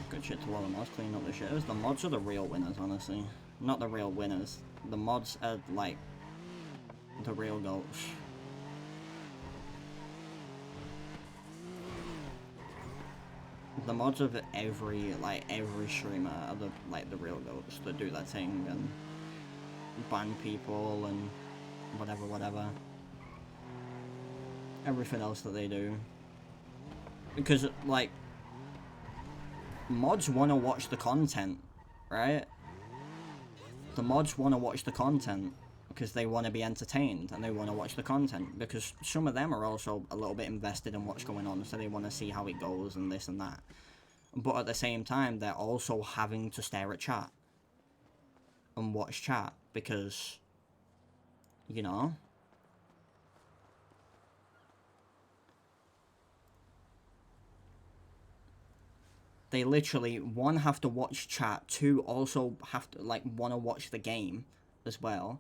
Good shit to all the mods cleaning up the shitters. The mods are the real winners, honestly. Not the real winners. The mods are, like, the real goats. The mods of every streamer are the real goats that do that thing and ban people and whatever. Everything else that they do. Because, like, mods want to watch the content, right? The mods want to watch the content because they want to be entertained and they want to watch the content because some of them are also a little bit invested in what's going on, so they want to see how it goes and this and that. But at the same time, they're also having to stare at chat and watch chat because, you know, they literally, one, have to watch chat, two, also have to, like, want to watch the game as well,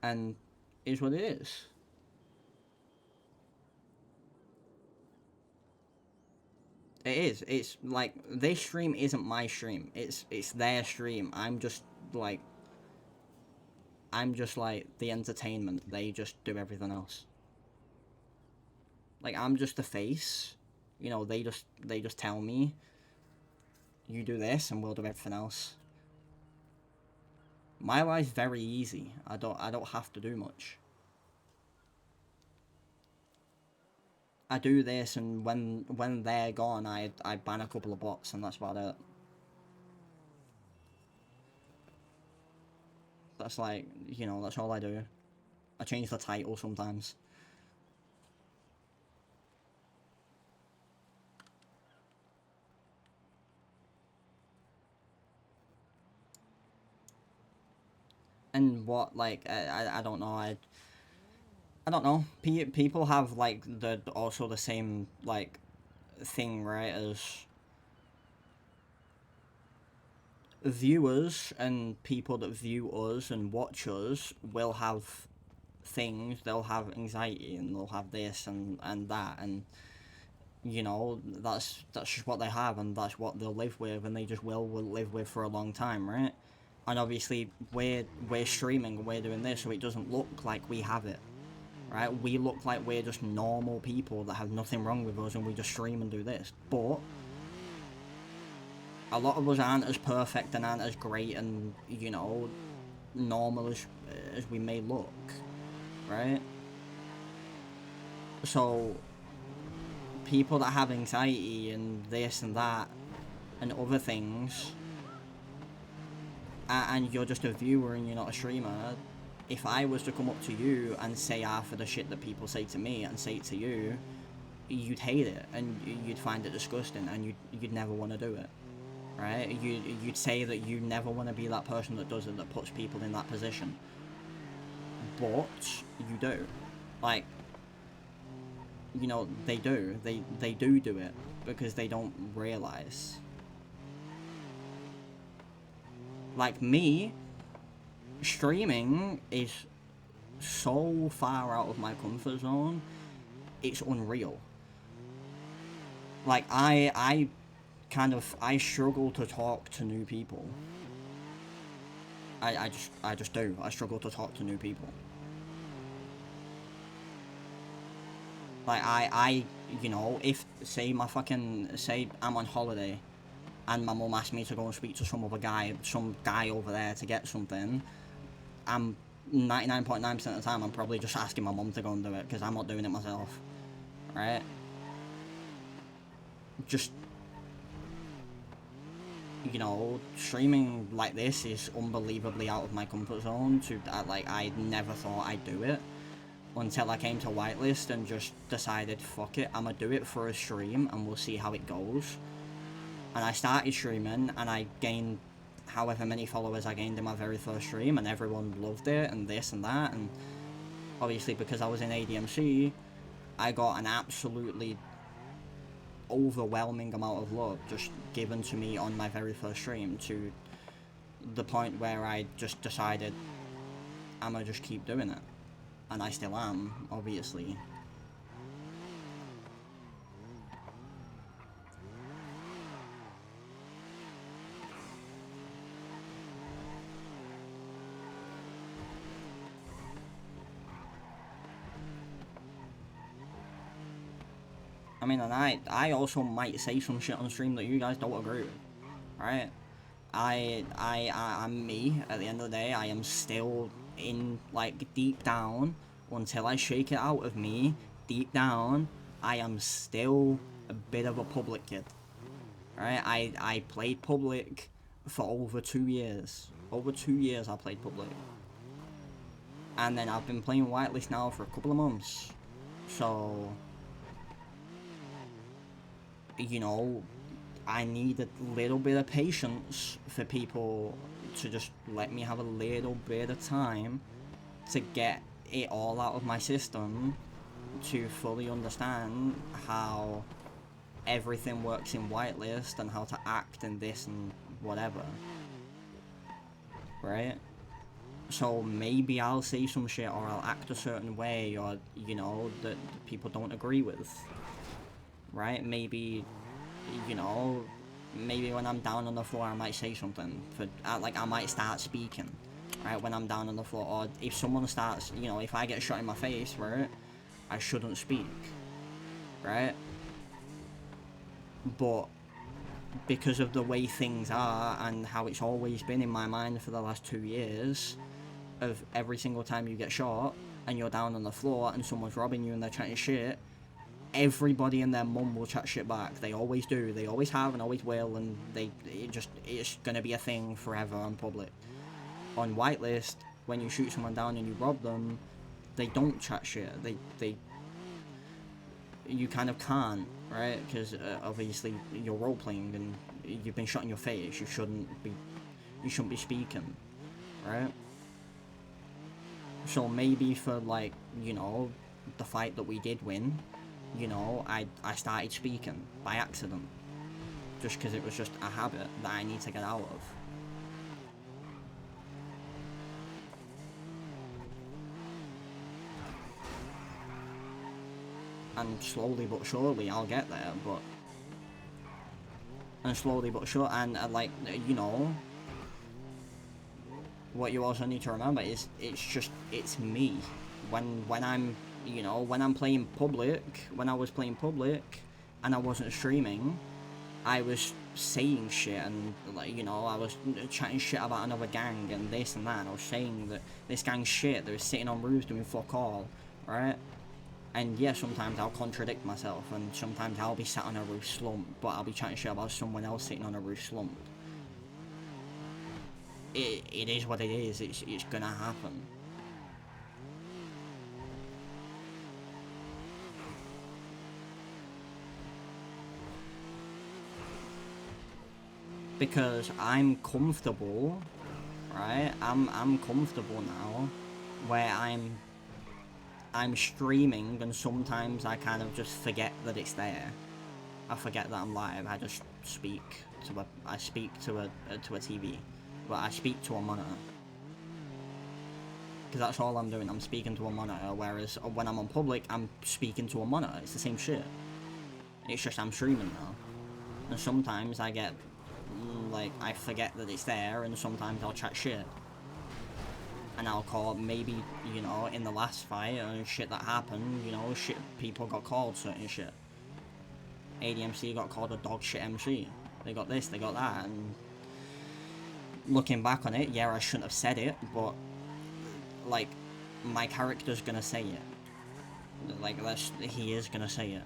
and it is what it is. It is. It's, like, this stream isn't my stream. It's their stream. I'm just, like, the entertainment. They just do everything else. Like, I'm just the face. You know, they just tell me, you do this and we'll do everything else. My life's very easy. I don't have to do much. I do this, and when they're gone, I ban a couple of bots, and that's about it. That's, like, you know, that's all I do. I change the title sometimes. And what, like, I don't know, I don't know. People have, like, also the same, like, thing, right, as viewers and people that view us and watch us will have things. They'll have anxiety and they'll have this and that, and, you know, that's just what they have and that's what they'll live with, and they just will live with for a long time, right? And obviously we're streaming and we're doing this, so it doesn't look like we have it, right? We look like we're just normal people that have nothing wrong with us and we just stream and do this. But a lot of us aren't as perfect and aren't as great and, you know, normal as we may look, right? So people that have anxiety and this and that and other things, and you're just a viewer and you're not a streamer, if I was to come up to you and say half of the shit that people say to me and say it to you, you'd hate it and you'd find it disgusting and you'd never want to do it, right? You'd say that you never want to be that person that does it, that puts people in that position. But you do. Like, you know, they do. They do it because they don't realise. Like me, streaming is so far out of my comfort zone, it's unreal. Like, I struggle to talk to new people. I just do. I struggle to talk to new people. Like, I you know, if, say I'm on holiday, and my mum asked me to go and speak to some guy over there to get something, I'm 99.9% of the time, I'm probably just asking my mum to go and do it, because I'm not doing it myself, right? Just, you know, streaming like this is unbelievably out of my comfort zone. I never thought I'd do it, until I came to Whitelist and just decided, fuck it, I'm gonna do it for a stream, and we'll see how it goes. And I started streaming, and I gained however many followers I gained in my very first stream, and everyone loved it, and this and that, and obviously because I was in ADMC, I got an absolutely overwhelming amount of love just given to me on my very first stream, to the point where I just decided I'm gonna just keep doing it. And I still am, obviously. I mean, and I also might say some shit on stream that you guys don't agree with, right? I'm me. At the end of the day, I am still in, like, deep down, until I shake it out of me, deep down, I am still a bit of a public kid, right? I played public for over 2 years. Over 2 years I played public. And then I've been playing whitelist now for a couple of months. So, you know, I need a little bit of patience for people to just let me have a little bit of time to get it all out of my system, to fully understand how everything works in whitelist and how to act in this and whatever. Right? So maybe I'll say some shit, or I'll act a certain way, or, you know, that people don't agree with. Right? Maybe, you know, maybe when I'm down on the floor I might say something. Like, I might start speaking, right, when I'm down on the floor. Or if someone starts, you know, if I get shot in my face, right, I shouldn't speak, right? But because of the way things are, and how it's always been in my mind for the last 2 years, of every single time you get shot, and you're down on the floor, and someone's robbing you and they're chatting shit, everybody and their mum will chat shit back. They always do. They always have and always will, and it's gonna be a thing forever on public. On whitelist, when you shoot someone down and you rob them, they don't chat shit. You kind of can't, right? Because obviously you're role playing and you've been shot in your face. You shouldn't be speaking, right? So maybe for, like, you know, the fight that we did win, you know, I started speaking by accident, just because it was just a habit that I need to get out of. And slowly but surely I'll get there, but... And slowly but surely, and like, you know, what you also need to remember is, it's me. When I'm, you know, when I'm playing public, when I was playing public, and I wasn't streaming, I was saying shit, and, like, you know, I was chatting shit about another gang, and this and that, and I was saying that this gang's shit, they're sitting on roofs doing fuck all, right? And yeah, sometimes I'll contradict myself, and sometimes I'll be sat on a roof slumped, but I'll be chatting shit about someone else sitting on a roof slumped. It is what it is, it's gonna happen. Because I'm comfortable, right? I'm comfortable now, where I'm streaming, and sometimes I kind of just forget that it's there. I forget that I'm live. I just speak to a TV, but I speak to a monitor. Because that's all I'm doing. I'm speaking to a monitor. Whereas when I'm on public, I'm speaking to a monitor. It's the same shit. It's just I'm streaming now, and sometimes I get, like, I forget that it's there, and sometimes I'll chat shit. And I'll call, maybe, you know, in the last fight, and shit that happened, you know, shit, people got called certain shit. ADMC got called a dog shit MC. They got this, they got that, and looking back on it, yeah, I shouldn't have said it, but, like, my character's gonna say it. Like, he is gonna say it.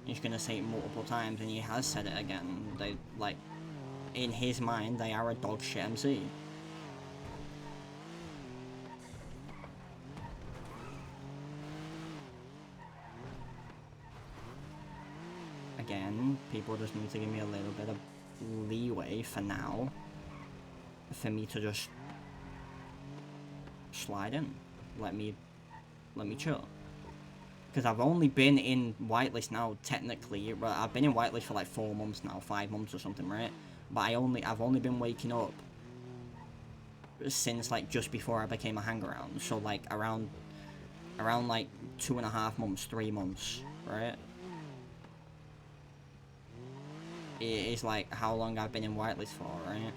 He's gonna say it multiple times, and he has said it again. They, like, in his mind, they are a dog shit MC. Again, people just need to give me a little bit of leeway for now. for me to just slide in. Let me chill. Because I've only been in whitelist now, technically. I've been in whitelist for like 4 months now, 5 months or something, right? But I've only been waking up since like just before I became a hang-around. So like around like 2.5 months, 3 months, right? It is like how long I've been in whitelist for, right?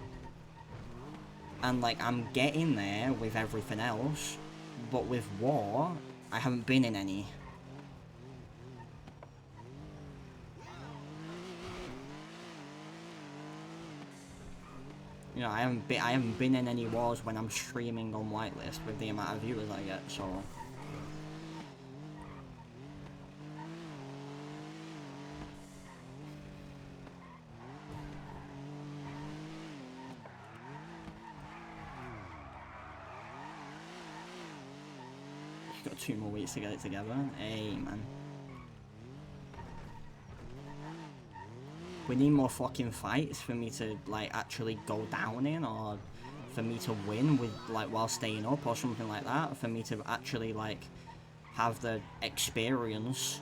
And like I'm getting there with everything else, but with war, I haven't been in any. You know, I haven't been in any wars when I'm streaming on whitelist with the amount of viewers I get, so. Got 2 more weeks to get it together. Hey, man. We need more fucking fights for me to, like, actually go down in, or for me to win with, like, while staying up or something like that. For me to actually, like, have the experience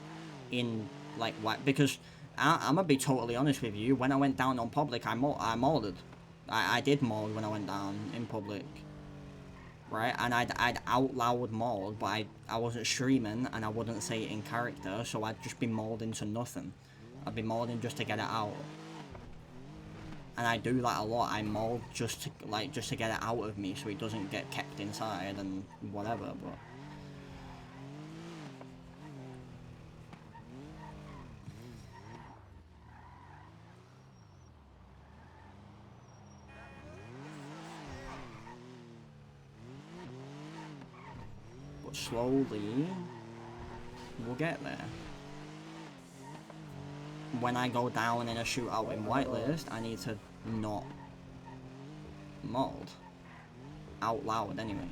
in, like, what, because I'm gonna be totally honest with you. When I went down on public, I modded. I did mod when I went down in public. Right, and I'd out loud mauled, but I wasn't streaming and I wouldn't say it in character, so I'd just be mauled into nothing. I'd be mauling just to get it out. And I do that a lot. I maul just to get it out of me so it doesn't get kept inside and whatever, but slowly we'll get there. When I go down in a shootout in whitelist, I need to not mold out loud anyway.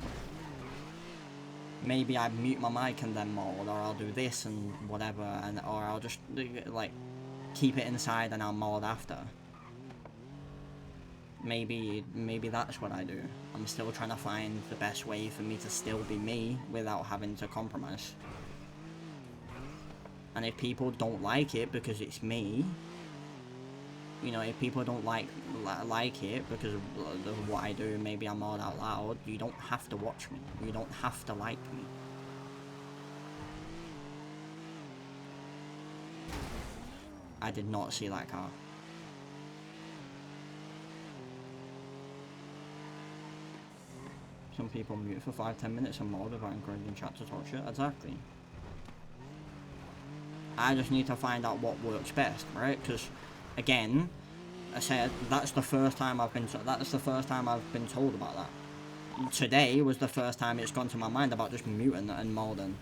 Maybe I mute my mic and then mold, or I'll do this and whatever, or I'll just like keep it inside and I'll mold after. Maybe that's what I do. I'm still trying to find the best way for me to still be me without having to compromise. And if people don't like it because it's me, you know, if people don't like it because of what I do, maybe I'm all out loud, you don't have to watch me. You don't have to like me. I did not see that car. Some people mute for 5-10 minutes and more without encouraging chat to talk shit. Exactly. I just need to find out what works best, right? Because, again, I said that's the first time I've been told about that. Today was the first time it's gone to my mind about just muting and molding.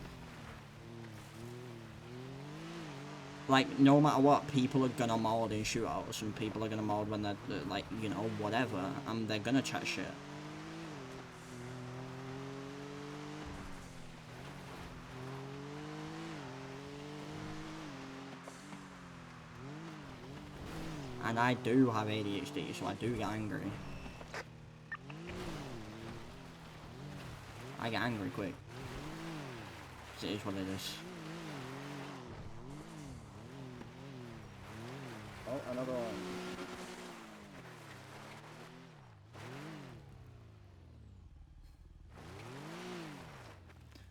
Like, no matter what, people are gonna mold in shootouts, and people are gonna mold when they're like, you know, whatever, and they're gonna chat shit. And I do have ADHD, so I do get angry. I get angry quick. It is what it is. Oh, another one.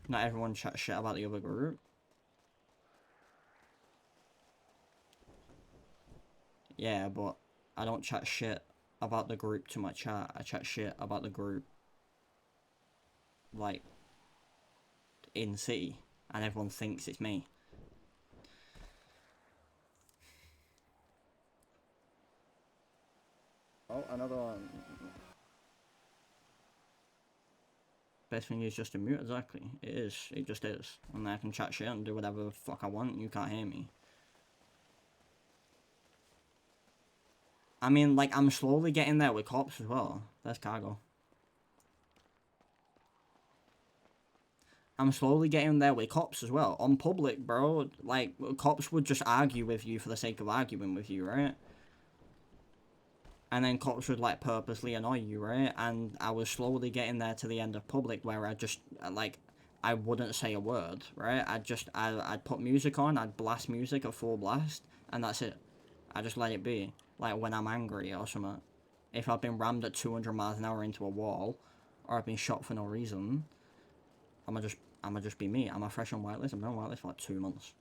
Not everyone chats shit about the other group. Yeah, but I don't chat shit about the group to my chat. I chat shit about the group, like, in city, and everyone thinks it's me. Oh, another one. Best thing is just to mute, exactly. It is. It just is. And then I can chat shit and do whatever the fuck I want and you can't hear me. I mean, like, I'm slowly getting there with cops as well. There's cargo. I'm slowly getting there with cops as well. On public, bro, like, cops would just argue with you for the sake of arguing with you, right? And then cops would like purposely annoy you, right? And I was slowly getting there to the end of public where I just like I wouldn't say a word, right? I'd put music on, I'd blast music at full blast, and that's it. I just let it be. Like when I'm angry or something. If I've been rammed at 200 miles an hour into a wall, or I've been shot for no reason, I'ma just be me. I'm a fresh on whitelist. I've been on whitelist for like 2 months.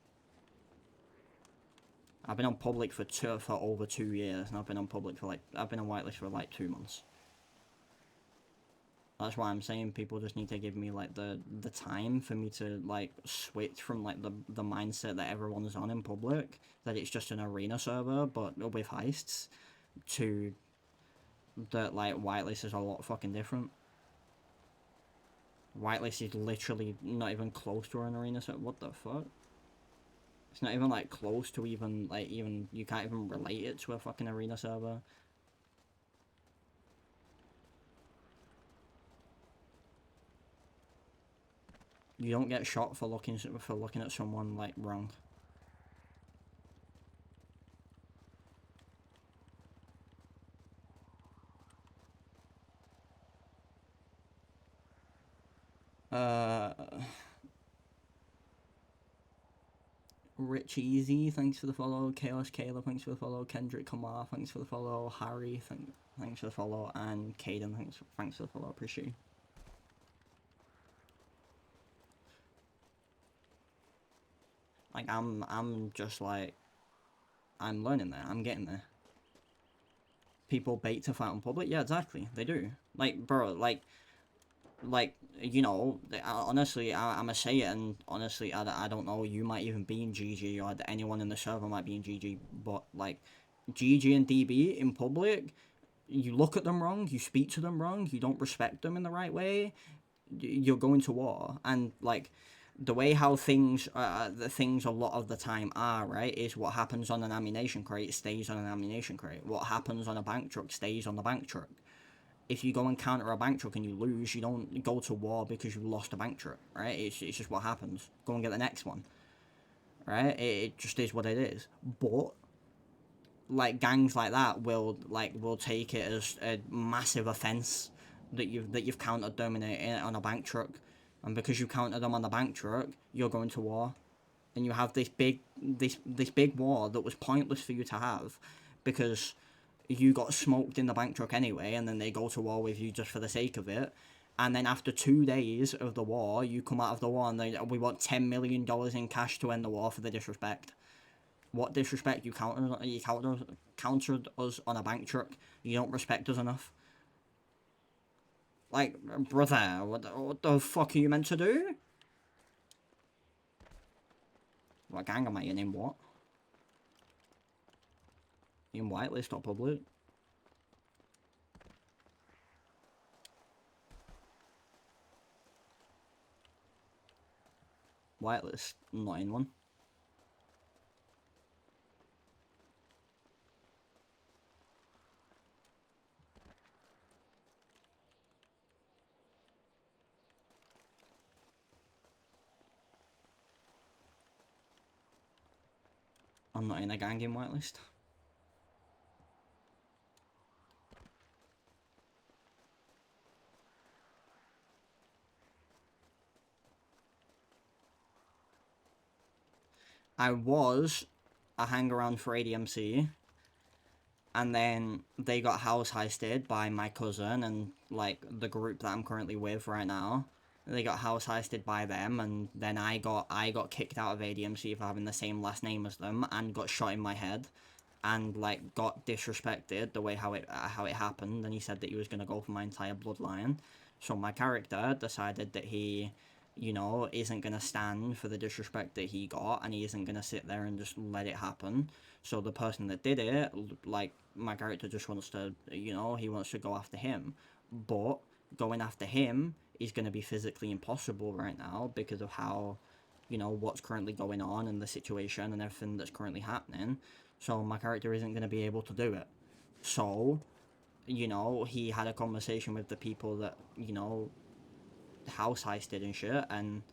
I've been on public for over 2 years, and I've been on whitelist for like 2 months. That's why I'm saying people just need to give me like the time for me to like switch from like the mindset that everyone's on in public, that it's just an arena server but with heists, to that like whitelist is a lot fucking different. Whitelist is literally not even close to an arena server. What the fuck? It's not even like close to even you can't even relate it to a fucking arena server. You don't get shot for looking at someone like wrong. Rich Easy, thanks for the follow. Chaos Kayla, thanks for the follow. Kendrick Kamar, thanks for the follow. Harry, thanks for the follow. And Caden, thanks for the follow. Appreciate you. Like I'm just like I'm learning there. I'm getting there. People bait to fight on public. Yeah, exactly. They do. Like, bro, like you know, honestly, I'ma say it, and honestly, I don't know, you might even be in GG, or anyone in the server might be in GG, but like GG and DB in public, you look at them wrong, you speak to them wrong, you don't respect them in the right way, you're going to war. And like the way how things a lot of the time are, right, is what happens on an ammunition crate stays on an ammunition crate. What happens on a bank truck stays on the bank truck. If you go and counter a bank truck and you lose, you don't go to war because you lost a bank truck, right? It's just what happens. Go and get the next one, right? It just is what it is. But like gangs like that will take it as a massive offense that you've countered them on a bank truck, and because you countered them on the bank truck, you're going to war, and you have this big war that was pointless for you to have, because you got smoked in the bank truck anyway, and then they go to war with you just for the sake of it. And then after 2 days of the war, you come out of the war and we want $10 million in cash to end the war for the disrespect. What disrespect? You countered us on a bank truck. You don't respect us enough. Like, brother, what the fuck are you meant to do? What gang am I in what? In whitelist or public? Whitelist, not in one. I'm not in a gang in whitelist. I was a hang-around for ADMC, and then they got house heisted by my cousin and, like, the group that I'm currently with right now. They got house heisted by them, and then I got kicked out of ADMC for having the same last name as them, and got shot in my head, and, like, got disrespected the way how it happened, and he said that he was gonna go for my entire bloodline. So my character decided that he, you know, isn't going to stand for the disrespect that he got, and he isn't going to sit there and just let it happen. So the person that did it, like, my character just wants to, you know, he wants to go after him. But going after him is going to be physically impossible right now because of how, you know, what's currently going on and the situation and everything that's currently happening. So my character isn't going to be able to do it. So, you know, he had a conversation with the people that, you know, house heisted and shit, and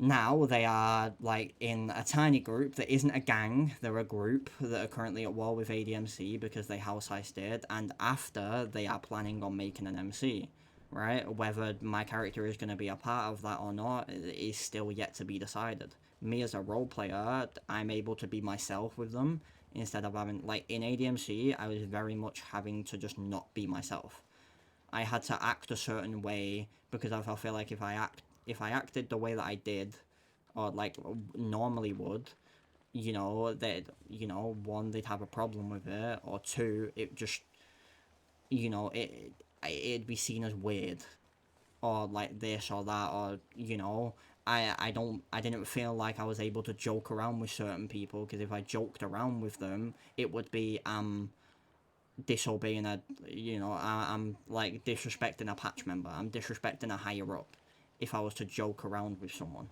Now they are like in a tiny group that isn't a gang. They're a group that are currently at war with ADMC because they house heisted it, and after they are planning on making an MC, right? Whether my character is going to be a part of that or not is still yet to be decided. Me as a role player, I'm able to be myself with them instead of having, like, in ADMC, I was very much having to just not be myself. I had to act a certain way because I feel like if I acted the way that I did, or like normally would, you know, one, they'd have a problem with it, or two, it just, you know, it'd be seen as weird, or like this or that, or, you know, I didn't feel like I was able to joke around with certain people, because if I joked around with them, it would be, disobeying I'm like disrespecting a patch member, I'm disrespecting a higher up if I was to joke around with someone,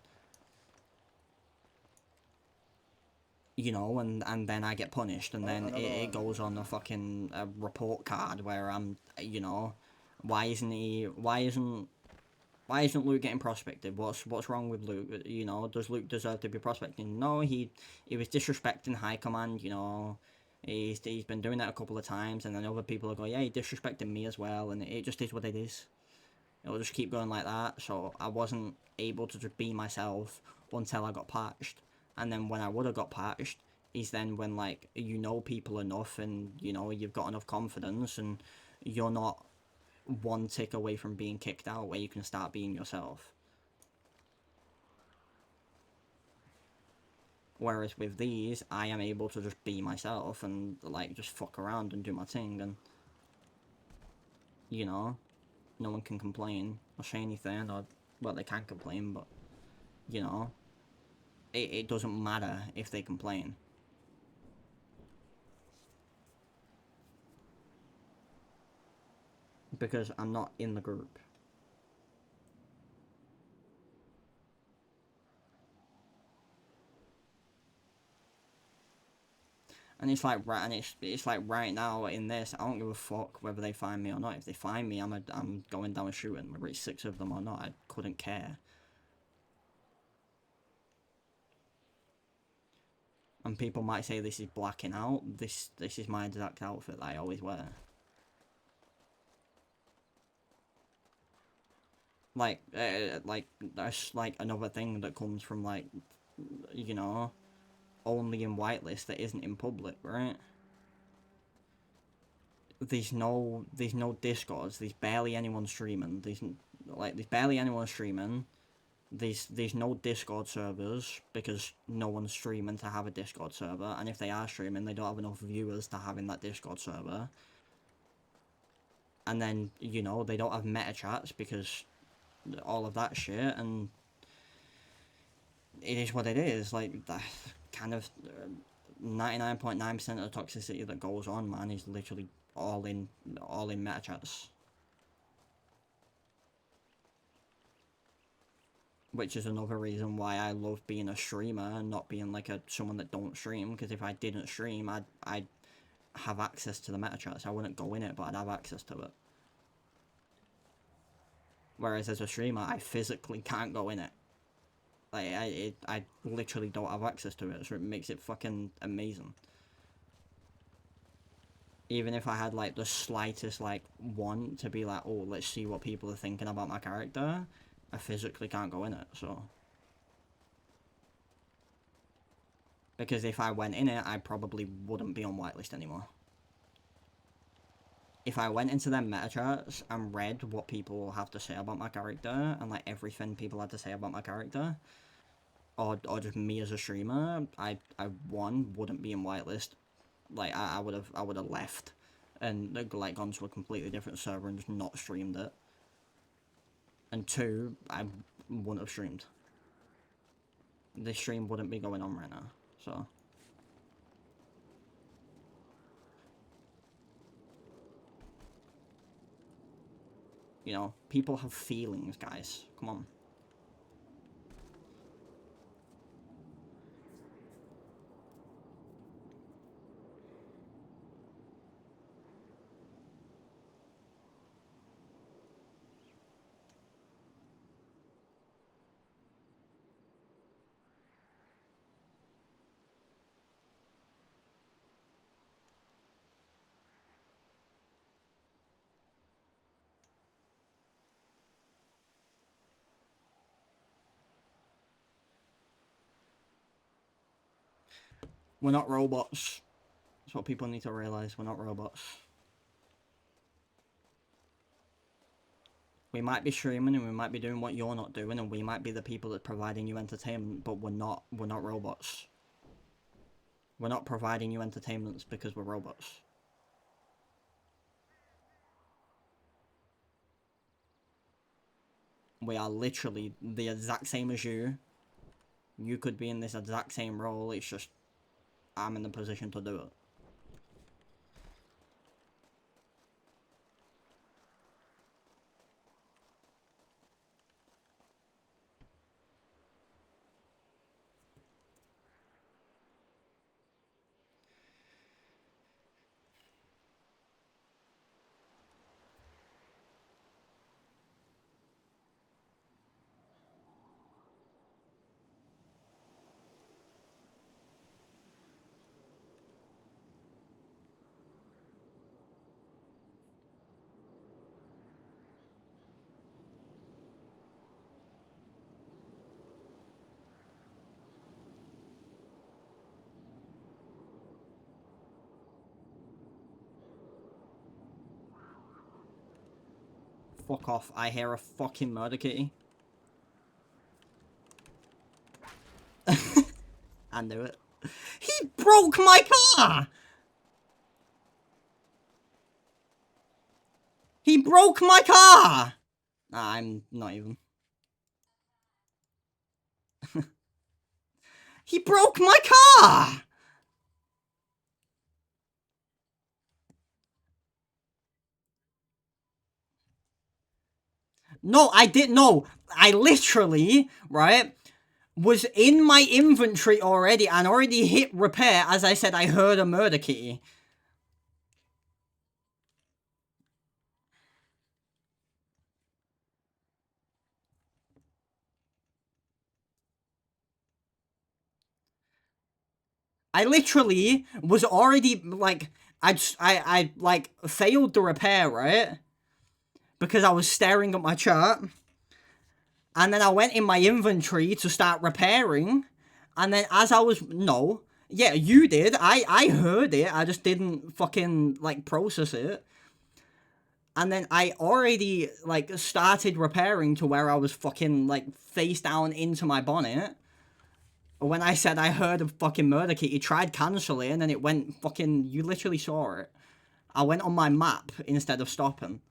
you know, and then I get punished, and then it goes on a fucking report card where I'm, you know, why isn't Luke getting prospected? What's wrong with Luke? You know, does Luke deserve to be prospecting? No, he was disrespecting high command, you know. He's been doing that a couple of times, and then other people are going, yeah, he disrespected me as well, and it just is what it is. It'll just keep going like that, so I wasn't able to just be myself until I got patched. And then when I would have got patched, is then when, like, you know people enough, and, you know, you've got enough confidence, and you're not one tick away from being kicked out where you can start being yourself. Whereas with these, I am able to just be myself and, like, just fuck around and do my thing, and, you know, no one can complain or say anything, or, well, they can complain, but, you know, it doesn't matter if they complain. Because I'm not in the group. And it's like it's like right now in this, I don't give a fuck whether they find me or not. If they find me, I'm going down and shooting, whether it's 6 of them or not. I couldn't care. And people might say this is blacking out. This is my exact outfit that I always wear. Like that's like another thing that comes from, like, you know, only in whitelist that isn't in public, right? There's no discords, there's barely anyone streaming, there's barely anyone streaming, there's no Discord servers because no one's streaming to have a Discord server, and if they are streaming, they don't have enough viewers to have in that Discord server. And then, you know, they don't have meta chats because all of that shit, and it is what it is. Like, that kind of 99.9% of the toxicity that goes on, man, is literally all in meta chats. Which is another reason why I love being a streamer and not being like someone that don't stream, because if I didn't stream, I'd have access to the meta chats. I wouldn't go in it, but I'd have access to it. Whereas as a streamer, I physically can't go in it. Like, I literally don't have access to it, so it makes it fucking amazing. Even if I had, like, the slightest, like, want to be like, oh, let's see what people are thinking about my character, I physically can't go in it, so. Because if I went in it, I probably wouldn't be on whitelist anymore. If I went into their meta charts and read what people have to say about my character, and, like, everything people had to say about my character, or just me as a streamer, I one, wouldn't be in whitelist. Like, I would have left and, like, gone to a completely different server and just not streamed it. And two, I wouldn't have streamed. This stream wouldn't be going on right now, so. You know, people have feelings, guys. Come on. We're not robots. That's what people need to realize. We're not robots. We might be streaming and we might be doing what you're not doing, and we might be the people that are providing you entertainment, but we're not robots. We're not providing you entertainments because we're robots. We are literally the exact same as you. You could be in this exact same role, it's just I'm in the position to do it. Fuck off, I hear a fucking murder kitty. I knew it. He broke my car! He broke my car! Nah, I'm not even. He broke my car! No, I didn't. No, I literally, right, was in my inventory already and already hit repair as I said I heard a murder kitty. I literally was already, like, I like, failed the repair, right? Because I was staring at my chart. And then I went in my inventory to start repairing. And then as I was, no. Yeah, you did. I heard it. I just didn't fucking, like, process it. And then I already, like, started repairing to where I was fucking, like, face down into my bonnet. When I said I heard a fucking murder kit, he tried cancelling and it went fucking... You literally saw it. I went on my map instead of stopping.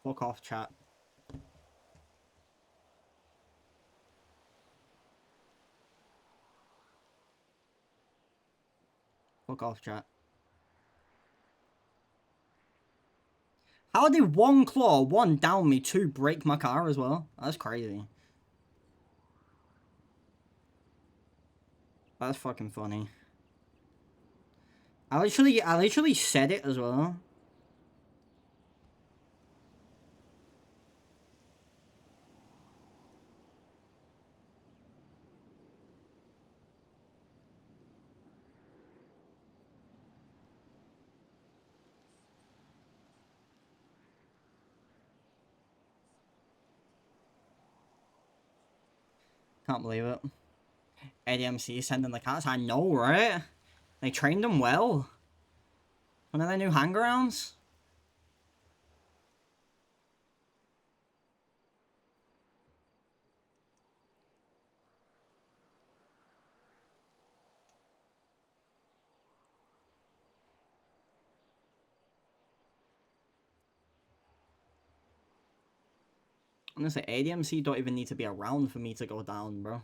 Fuck off, chat. Fuck off, chat. How did one claw, one down me, two break my car as well? That's crazy. That's fucking funny. I literally said it as well. Can't believe it. ADMC sending the cats. I know, right? They trained them well. One of their new hangarounds. Honestly, ADMC don't even need to be around for me to go down, bro.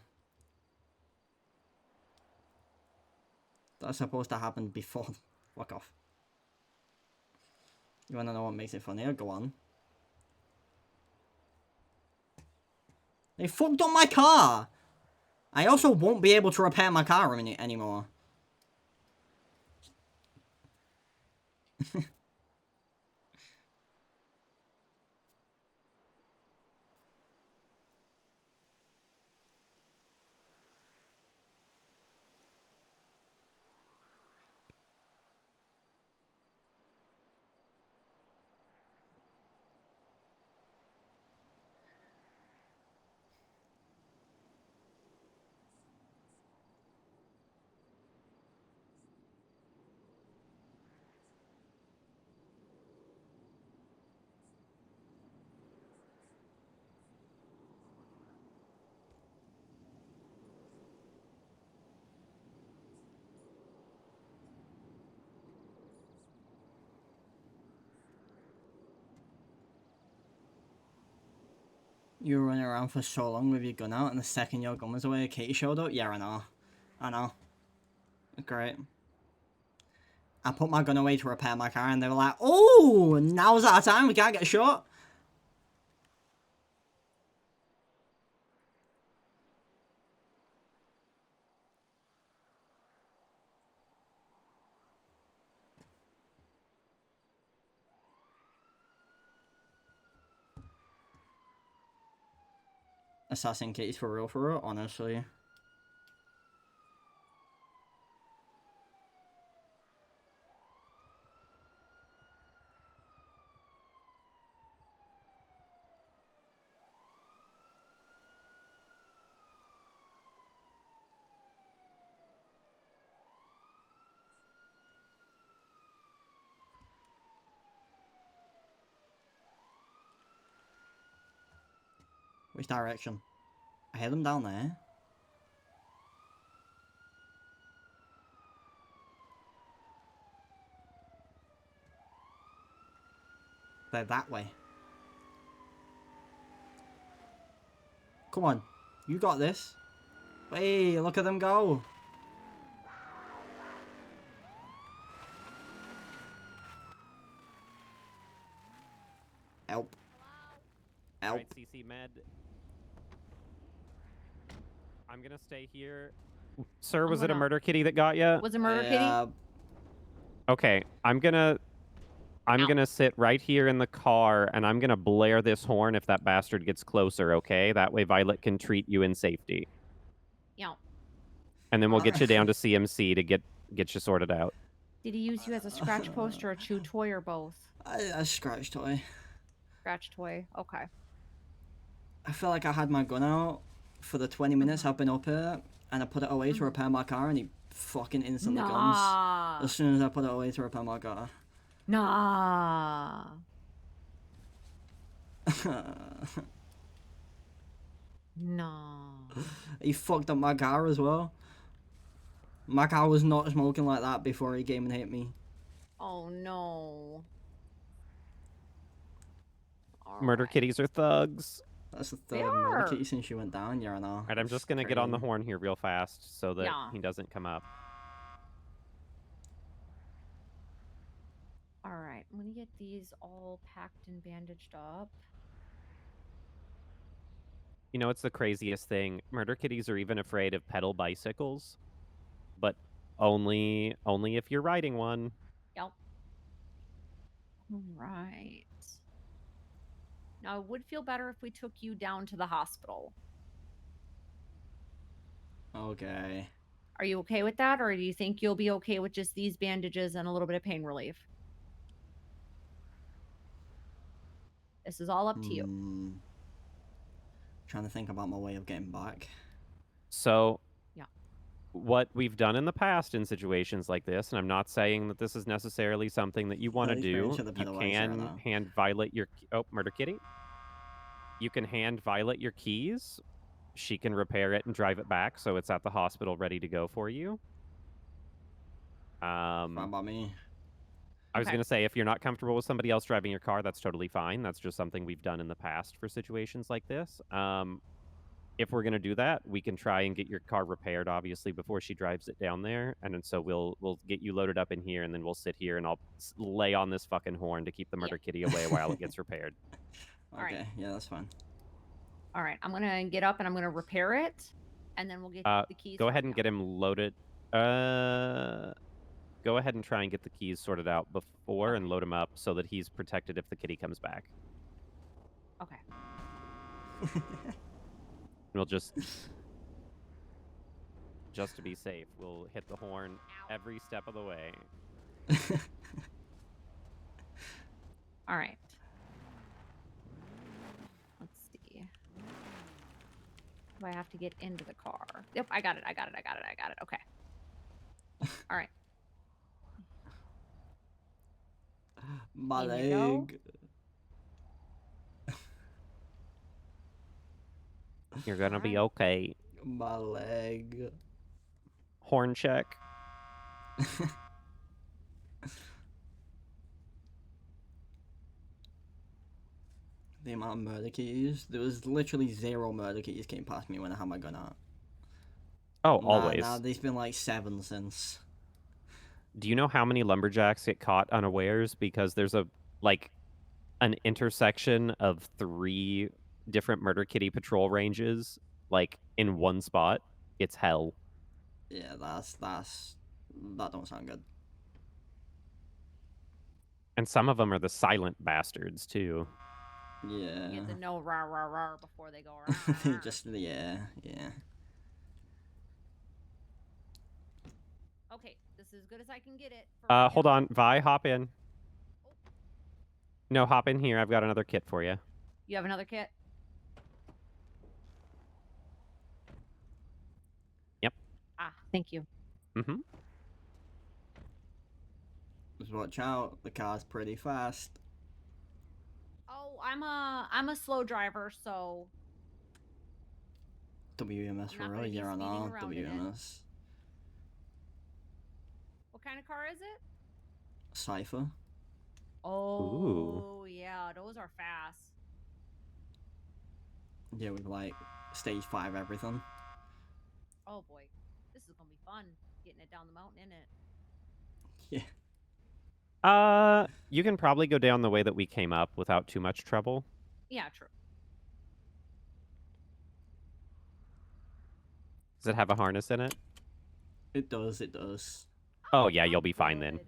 That's supposed to happen before. Fuck off. You wanna know what makes it funnier? Go on. They fucked up my car! I also won't be able to repair my car anymore. You were running around for so long with your gun out, and the second your gun was away, Katie showed up? Yeah, I know. I know. Great. I put my gun away to repair my car, and they were like, oh, now's our time, we can't get shot. Assassin Katie's for real, honestly. Which direction? I hear them down there. They're that way. Come on. You got this. Hey, look at them go. Help. Help. Right, CC med. I'm gonna stay here. Sir, was it a murder kitty that got you? Was it murder kitty? Okay, I'm gonna sit right here in the car, and I'm gonna blare this horn if that bastard gets closer, okay? That way Violet can treat you in safety. Yeah. And then we'll get you down to CMC to get you sorted out. Did he use you as a scratch post or a chew toy or both? A scratch toy. Scratch toy. Okay. I feel like I had my gun out for the 20 minutes I've been up here, and I put it away to repair my car, and he fucking instantly guns as soon as I put it away to repair my car. Nah. No. He fucked up my car as well. My car was not smoking like that before he came and hit me. Oh no. Murder kitties are thugs. That's the third murder kitty since you went down, yeah, I know. Alright, I'm just gonna get on the horn here real fast so that Yeah. he doesn't come up. All right, I'm gonna get these all packed and bandaged up. You know, it's the craziest thing. Murder kitties are even afraid of pedal bicycles, but only if you're riding one. Yep. All right. Now, it would feel better if we took you down to the hospital. Okay. Are you okay with that, or do you think you'll be okay with just these bandages and a little bit of pain relief? This is all up to you. Trying to think about my way of getting back. So, yeah, what we've done in the past in situations like this, and I'm not saying that this is necessarily something that you want to do, you can hand Violet your murder kitty. You can hand Violet your keys. She can repair it and drive it back, so it's at the hospital ready to go for you. Fine by me. I was going to say, if you're not comfortable with somebody else driving your car, that's totally fine. That's just something we've done in the past for situations like this. If we're going to do that, we can try and get your car repaired, obviously, before she drives it down there. And then so we'll get you loaded up in here, and then we'll sit here, and I'll lay on this fucking horn to keep the murder kitty away while it gets repaired. Okay, yeah, that's fine. All right, I'm gonna get up and I'm gonna repair it, and then we'll get the keys. Go ahead and get him loaded. Go ahead and try and get the keys sorted out before and load him up so that he's protected if the kitty comes back. Okay. We'll just to be safe, we'll hit the horn every step of the way. All right. Let's see. Do I have to get into the car? Yep, I got it. Okay. All right. My In you go. leg. You're gonna be okay. My leg. Horn check. The amount of murder keys. There was literally 0 murder keys came past me when I had my gun out. Oh, always. Nah, there's been like 7 since. Do you know how many lumberjacks get caught unawares because there's an intersection of 3 different murder kitty patrol ranges, like in one spot? It's hell. Yeah, that don't sound good. And some of them are the silent bastards too. Yeah. You have to know rah rah rah before they go rah. Just yeah. Okay, this is as good as I can get it. For Hold on, Vi, hop in. No, hop in here. I've got another kit for you. You have another kit? Yep. Ah, thank you. Mm-hmm. Just watch out. The car's pretty fast. Oh, I'm a slow driver, so WMS for real, yeah or not? WMS. What kind of car is it? Cypher. Oh, yeah, those are fast. Yeah, with like stage 5 everything. Oh boy, this is gonna be fun getting it down the mountain, isn't it? Yeah. You can probably go down the way that we came up without too much trouble. Yeah, true. Does it have a harness in it? It does, it does. Oh yeah, you'll be fine then.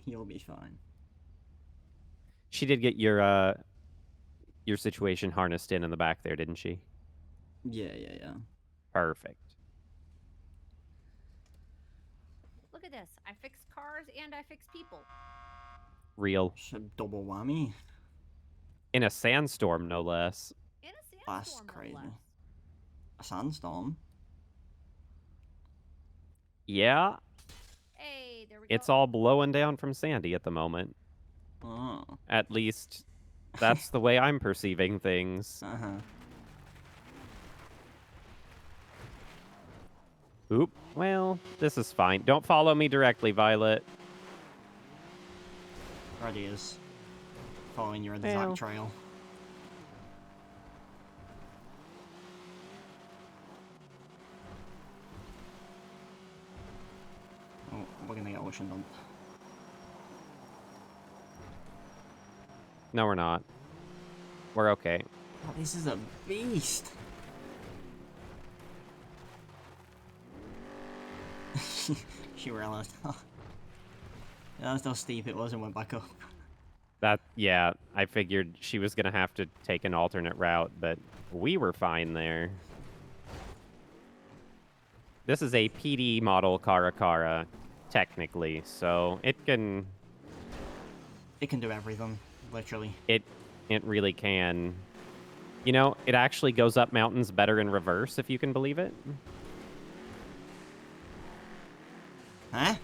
You'll be fine. She did get your situation harnessed in the back there, didn't she? Yeah. Perfect. Look at this. I fix cars and I fix people. Real. Double whammy. In a sandstorm, no less. In a sandstorm, That's crazy. no less. A sandstorm? Yeah. Hey, there we go. It's all blowing down from Sandy at the moment. Oh. At least, that's the way I'm perceiving things. Uh-huh. Oop. Well, this is fine. Don't follow me directly, Violet. Right he is. Following your exact trail. Oh, we're gonna get ocean dump. No, we're not. We're okay. Oh, this is a beast. She realized. Yeah, that's how steep it was and went back up. Yeah, I figured she was gonna have to take an alternate route, but we were fine there. This is a PD model Caracara, technically, so it can... It can do everything, literally. It really can. You know, it actually goes up mountains better in reverse, if you can believe it. Huh?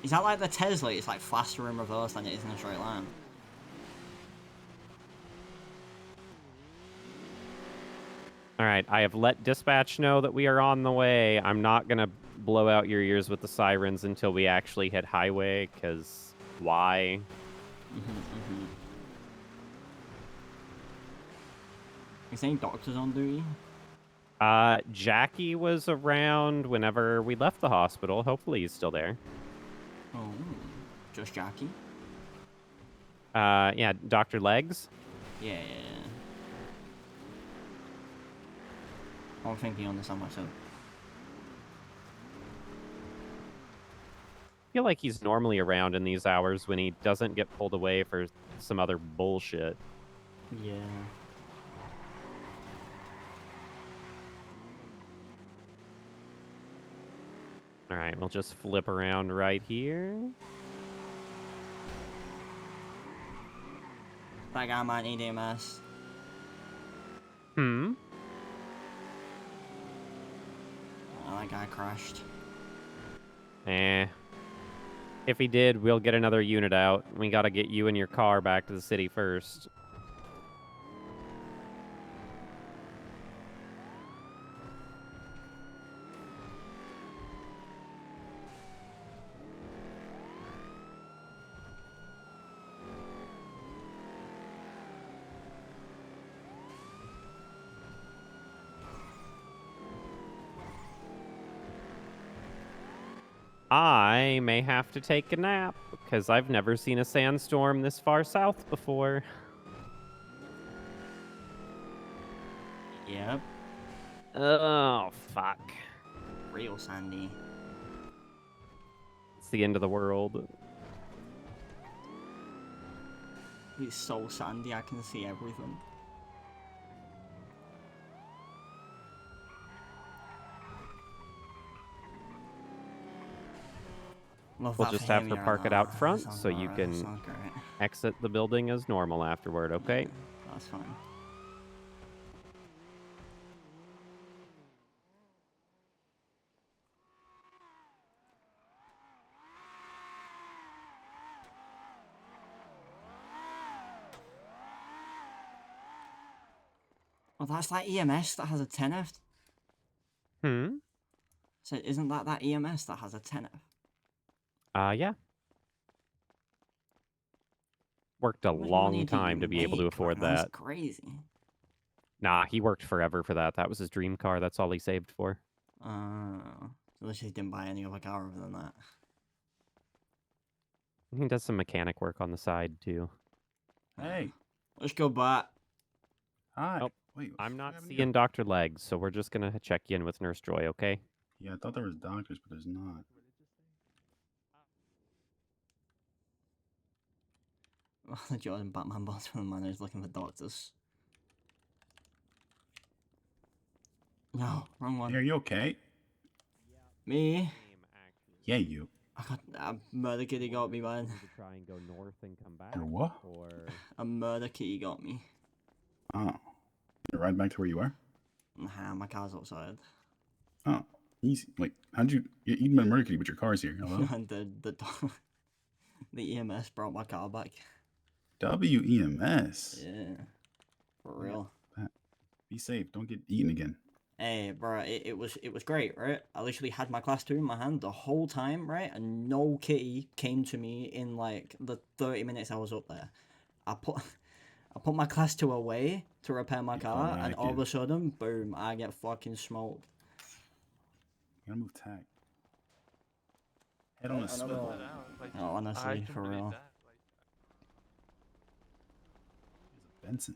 Is that like the Tesla? It's like faster in reverse than it is in a straight line. Alright, I have let dispatch know that we are on the way. I'm not gonna blow out your ears with the sirens until we actually hit highway, because why? You think doctor's on duty? Jackie was around whenever we left the hospital. Hopefully he's still there. Oh, just Jackie? Yeah, Dr. Legs? Yeah. I'm thinking on this on myself. I feel like he's normally around in these hours when he doesn't get pulled away for some other bullshit. Yeah. Alright, we'll just flip around right here. That guy might need EMS. Hmm? Oh, that guy crashed. If he did, we'll get another unit out. We gotta get you and your car back to the city first. I may have to take a nap, because I've never seen a sandstorm this far south before. Yep. Oh, fuck. Real sandy. It's the end of the world. It's so sandy, I can see everything. We'll just have her park it out front so you can exit the building as normal afterward, okay? That's fine. Well, that's like EMS that has a 10F. Hmm? So isn't that EMS that has a 10F? Yeah. Worked a long time to be able to afford that. That's crazy. Nah, he worked forever for that. That was his dream car. That's all he saved for. So he didn't buy any other car other than that. He does some mechanic work on the side, too. Hey. Let's go back. Hi. Oh, wait, I'm not seeing Dr. Legs, so we're just going to check you in with Nurse Joy, okay? Yeah, I thought there was doctors, but there's not. The Jordan Batman boss from the man who's looking for doctors. No, wrong one. Hey, are you okay? Me? Yeah, you. I got a murder kitty got me, man. Try and go north and come back. Or what? Or... A murder kitty got me. Oh. You ride back to where you are? Nah, my car's outside. Oh, easy. Wait, how'd you been a murder kitty, but your car's here? Hello? The EMS brought my car back. WEMS? Yeah. For real. Be safe. Don't get eaten again. Hey, bro, it was great, right? I literally had my class 2 in my hand the whole time, right? And no kitty came to me in like the 30 minutes I was up there. I put my class 2 away to repair my car, and all of a sudden, boom, I get fucking smoked. You gotta move tack. Head on a swivel. Oh, honestly, for real. Benson.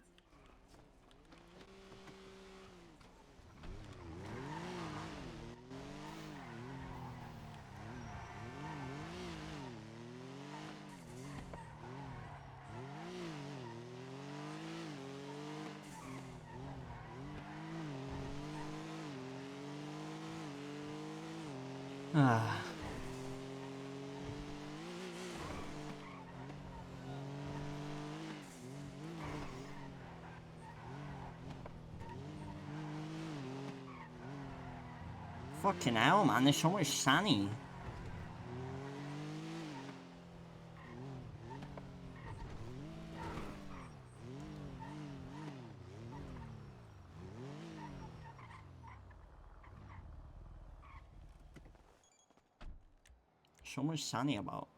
Ah. Fucking hell, man, there's so much Sunny. So much Sunny about.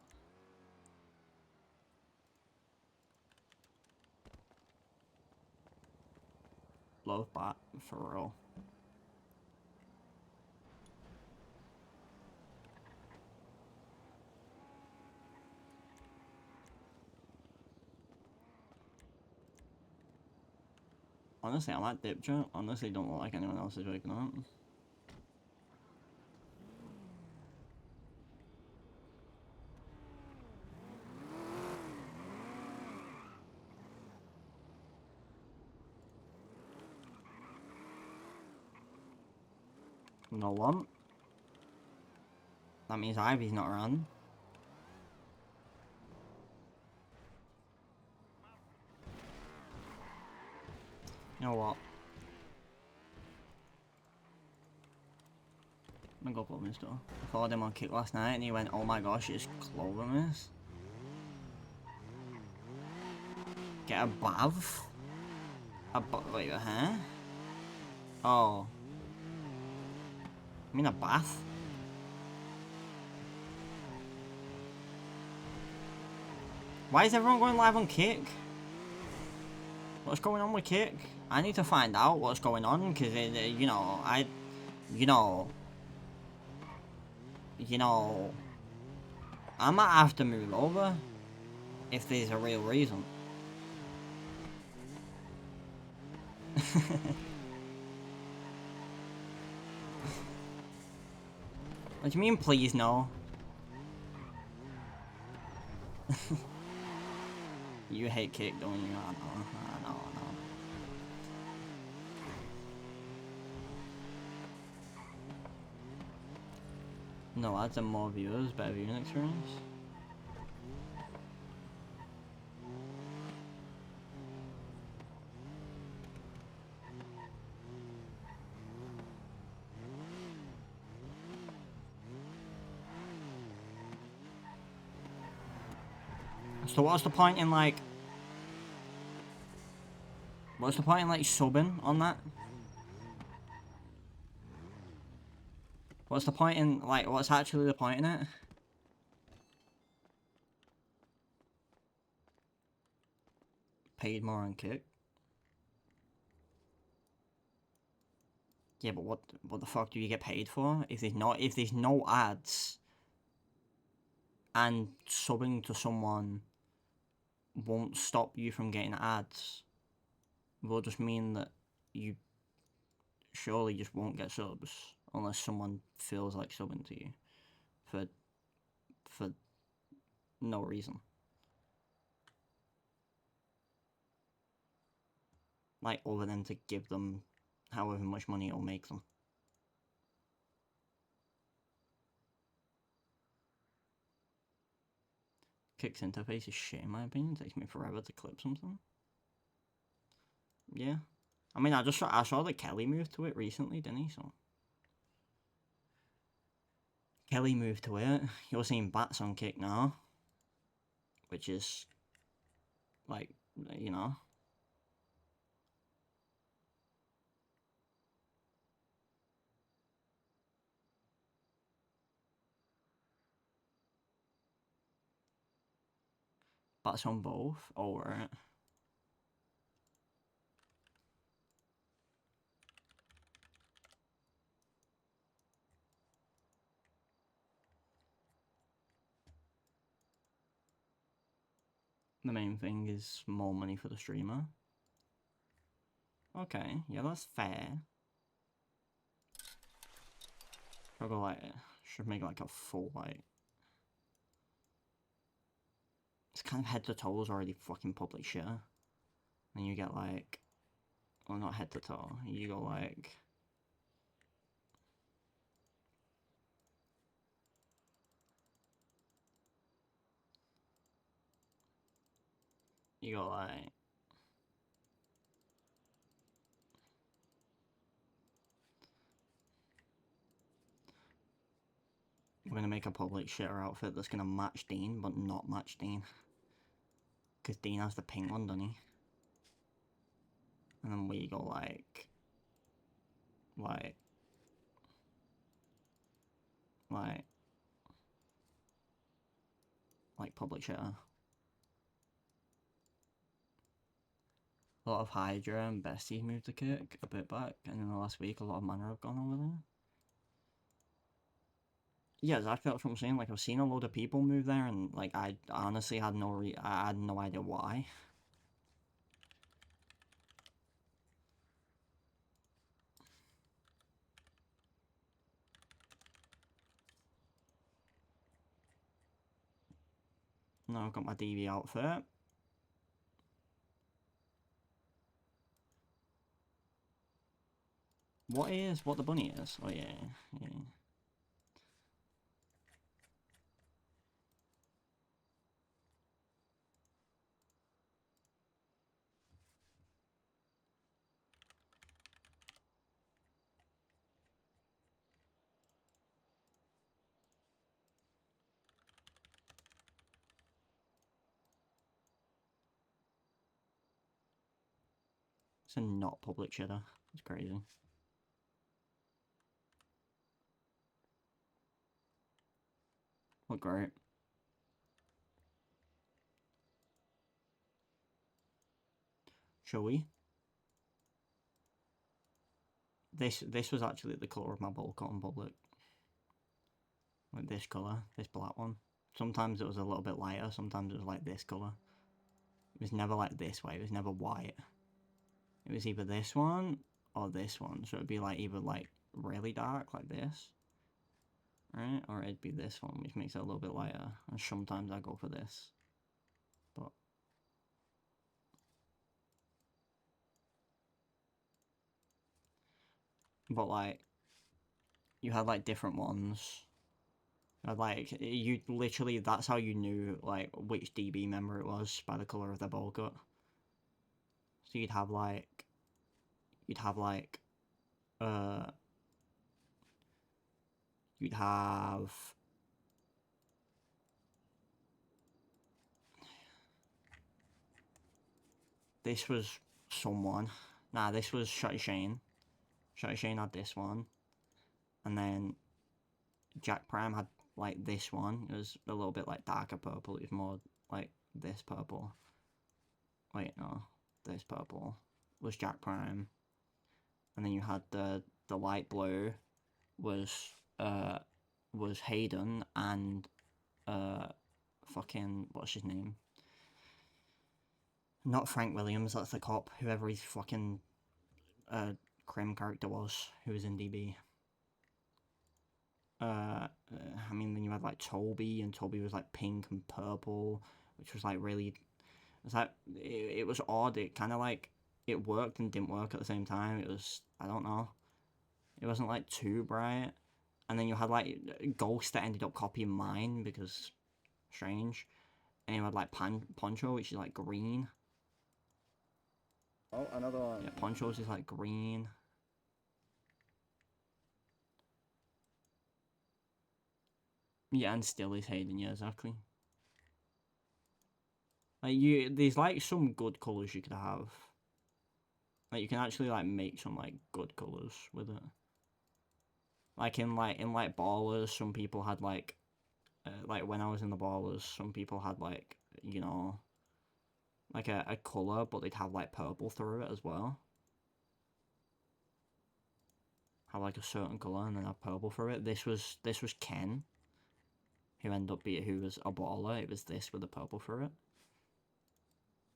Love bot, for real. Honestly, I'm at dip chat. Honestly, don't look like anyone else is waking up. No one. That means Ivy's not around. You know what? I'm gonna go club this door. I followed him on kick last night and he went, oh my gosh, it's cloven this. Get a bath? Wait, huh? Oh. I mean a bath? Why is everyone going live on kick? What's going on with kick? I need to find out what's going on because, you know, I might have to move over if there's a real reason. What do you mean, please no? You hate kick, don't you? I know. No, add some more viewers, better viewing experience. So what's the point in like... What's the point in like subbing on that? What's the point in like, what's actually the point in it? Paid more on kick? Yeah, but what the fuck do you get paid for? If there's no ads and subbing to someone won't stop you from getting ads, will just mean that you surely just won't get subs unless someone feels like subbing to you for no reason. Like other than to give them however much money it'll make them. Kick's interface is shit in my opinion. It takes me forever to clip something. Yeah. I mean, I saw that Kelly moved to it recently, didn't he? So Kelly moved to it. You're seeing bats on kick now, which is like, you know. Bats on both. Oh, right. The main thing is more money for the streamer. Okay, yeah, that's fair. I'll go like, should make like a full like. It's kind of head to toe is already fucking public shit. Then you get like, well, not head to toe. You go like. You go like. We're gonna make a public shitter outfit that's gonna match Dean, but not match Dean. Because Dean has the pink one, doesn't he? And then we go like. Like. Public shitter. A lot of Hydra and Bestie moved the kick a bit back, and in the last week a lot of mana have gone over there. Yeah, exactly, that's what I'm saying. Like, I've seen a load of people move there, and like, I honestly had I had no idea why. Now I've got my DV outfit. What the bunny is? Oh yeah, yeah. It's a not public shitter. It's crazy. Look great. Shall we? This was actually the colour of my bowl cut in public. Like this colour, this black one. Sometimes it was a little bit lighter, sometimes it was like this colour. It was never like this way, it was never white. It was either this one or this one. So it'd be like either like really dark like this. Right? Or it'd be this one, which makes it a little bit lighter. And sometimes I go for this. But like you had like different ones. Like you literally, that's how you knew like which DB member it was, by the colour of their bowl cut. So you'd have like you'd have this was someone. Nah, this was Shotty Shane. Shotty Shane had this one. And then Jack Prime had like this one. It was a little bit like darker purple. It was more like this purple. Wait, no. This purple was Jack Prime. And then you had the light blue was Hayden and fucking what's his name? Not Frank Williams, that's the cop, whoever his fucking Crim character was, who was in DB. I mean, then you had like Toby, and Toby was like pink and purple, which was like really, it's like, it was odd, it kind of like, it worked and didn't work at the same time. It was, I don't know, it wasn't like too bright. And then you had like Ghost that ended up copying mine because strange. And you had like Poncho, which is like green. Oh, another one. Yeah, Poncho's is like green. Yeah, and still is Hayden, yeah, exactly. Like there's like some good colours you could have. Like you can actually like make some like good colours with it. Like in ballers, some people had like when I was in the ballers, some people had like, you know, like a colour, but they'd have like purple through it as well. Have like a certain colour and then have purple through it. This was Ken, who ended up who was a baller. It was this with the purple through it.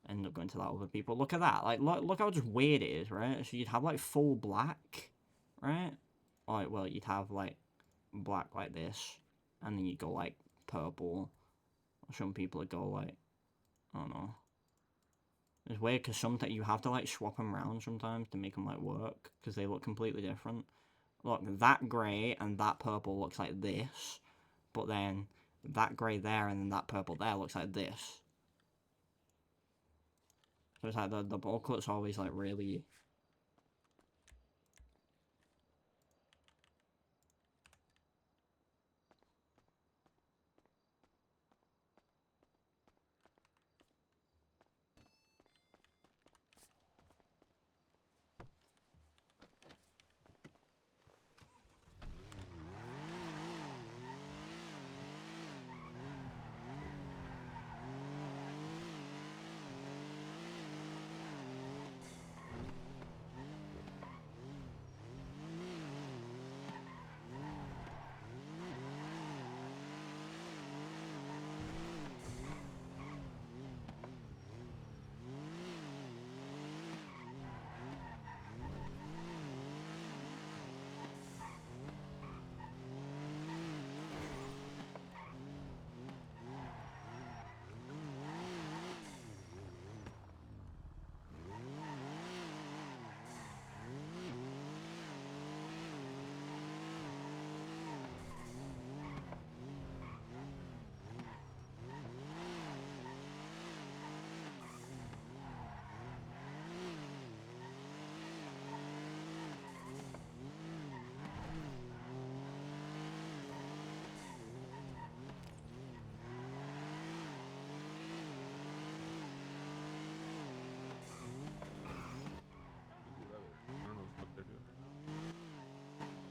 end up going to that other people. Look at that. Like, look how just weird it is, right? So you'd have, like, full black, right? Like, well, you'd have, like, black like this, and then you'd go, like, purple. Some people would go, like, I don't know. It's weird, because sometimes you have to, like, swap them around sometimes to make them, like, work, because they look completely different. Look, that grey and that purple looks like this, but then that grey there and then that purple there looks like this. So it's like the ball cut's always like really...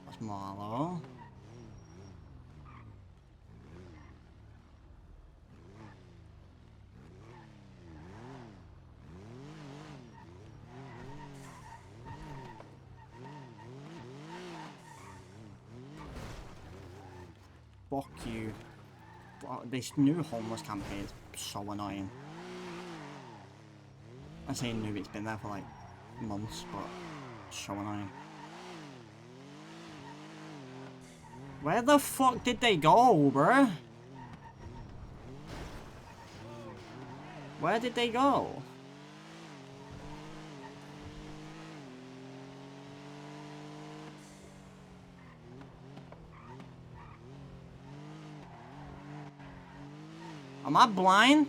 That's Marlo. Fuck you. Wow, this new homeless campaign is so annoying. I say new, it's been there for like months, but so annoying. Where the fuck did they go, bruh? Where did they go? Am I blind?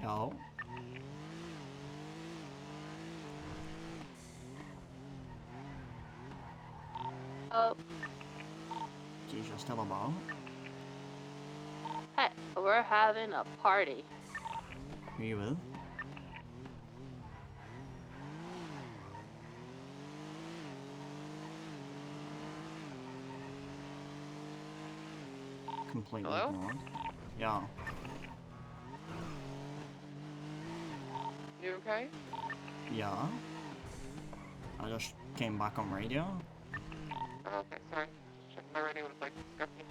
Yo. Oh, Geez, you're still about? hey, we're having a party. Who you with? Completely Hello? ignored. Yeah. You okay? Yeah. I just came back on radio. Oh, okay, sorry. My radio was like disgusting.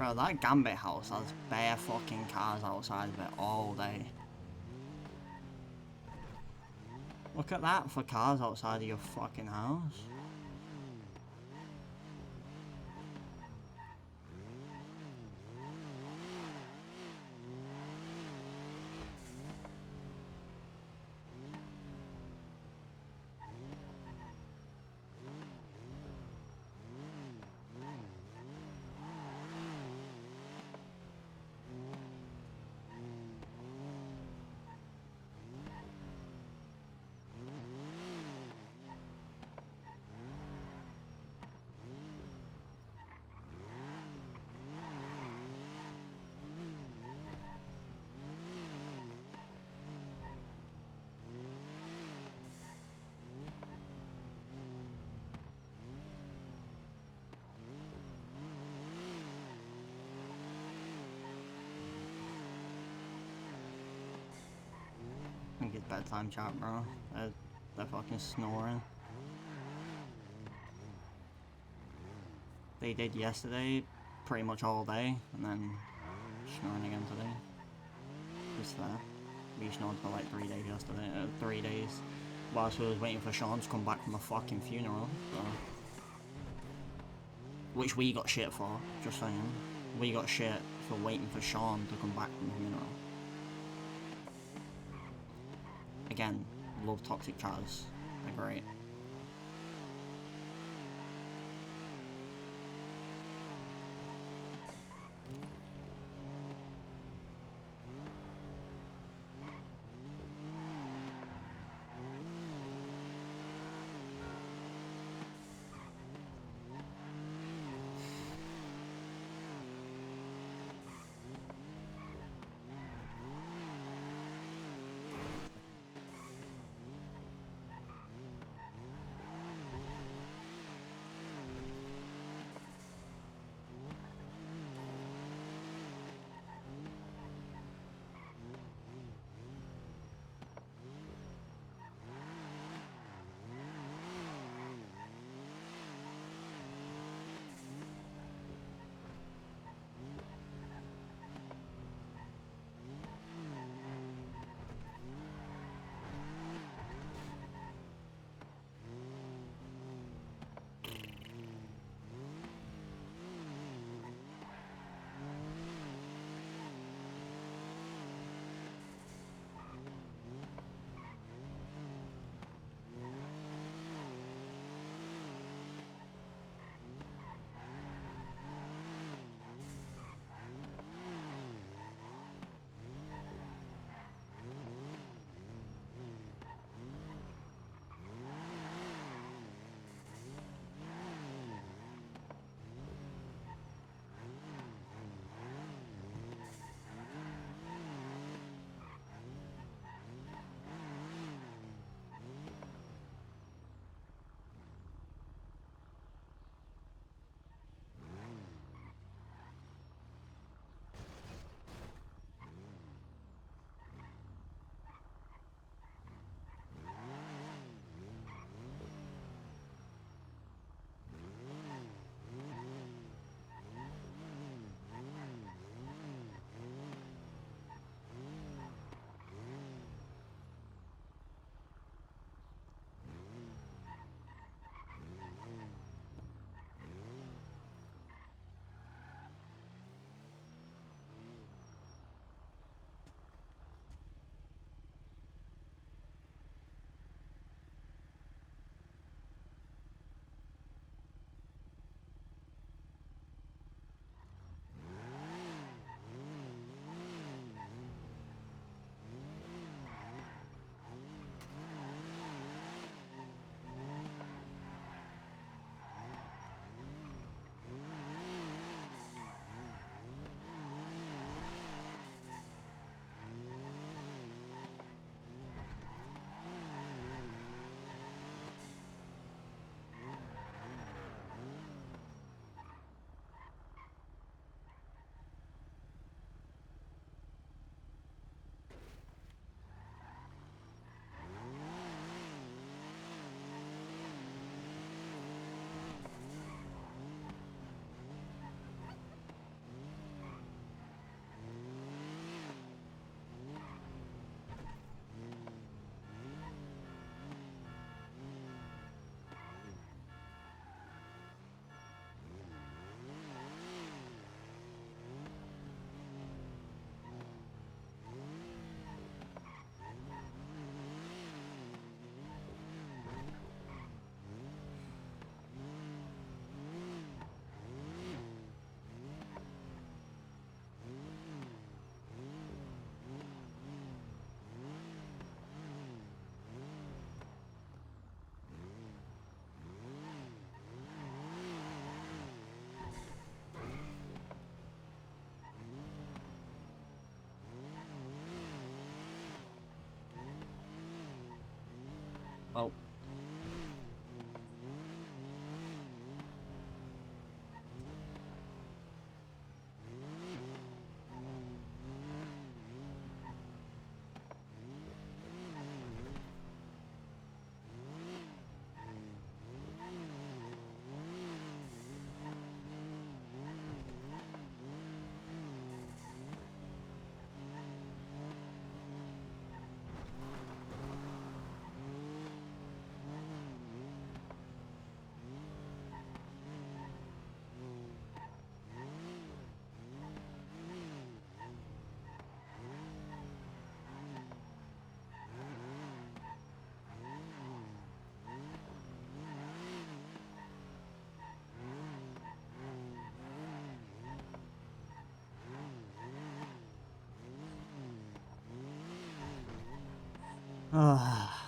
Bro, that Gambit house has bare fucking cars outside of it all day. Look at that for cars outside of your fucking house. I think it's bedtime chat, bro. They're fucking snoring. They did yesterday, pretty much all day, and then snoring again today. It's fair. We snored for like 3 days yesterday, 3 days, whilst we was waiting for Sean to come back from a fucking funeral, so. Which we got shit for, just saying. We got shit for waiting for Sean to come back from the funeral. Again, love toxic chats. They're great. Oh. Ah.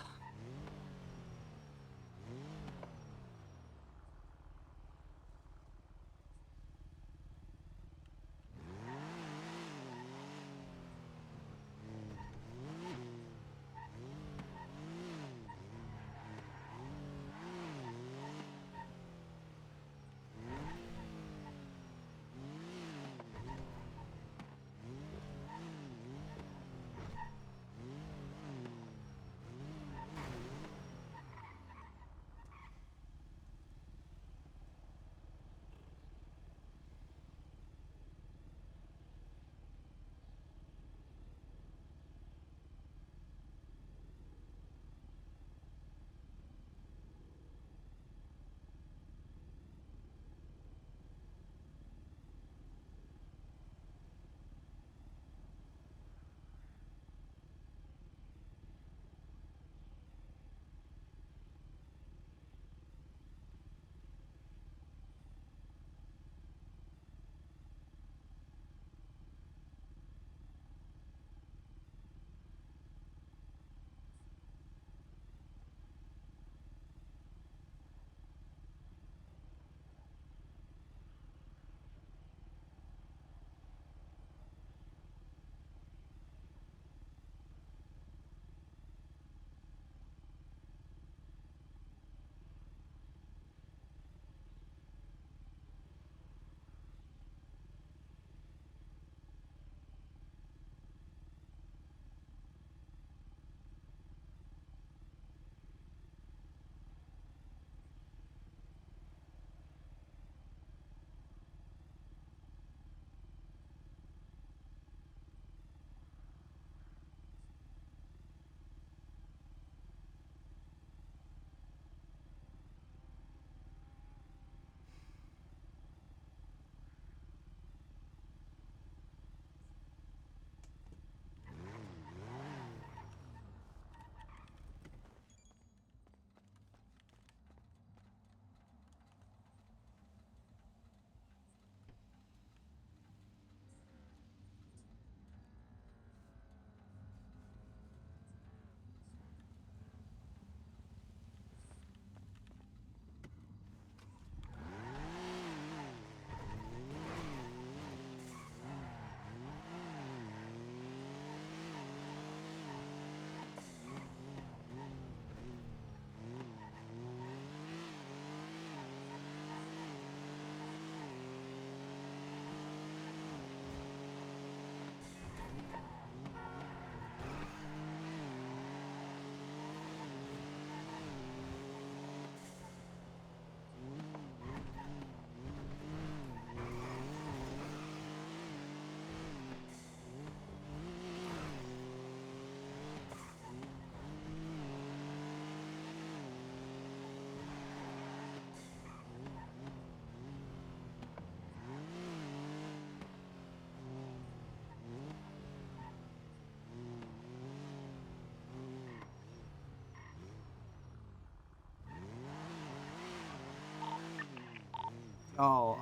Oh,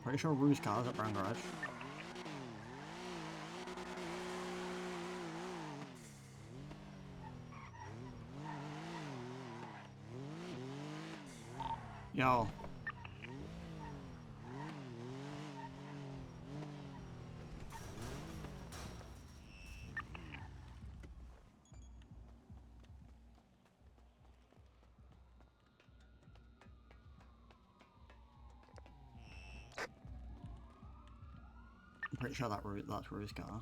pretty sure Rue's car's at Brown Garage. Yo. Pretty sure that's Rue's car.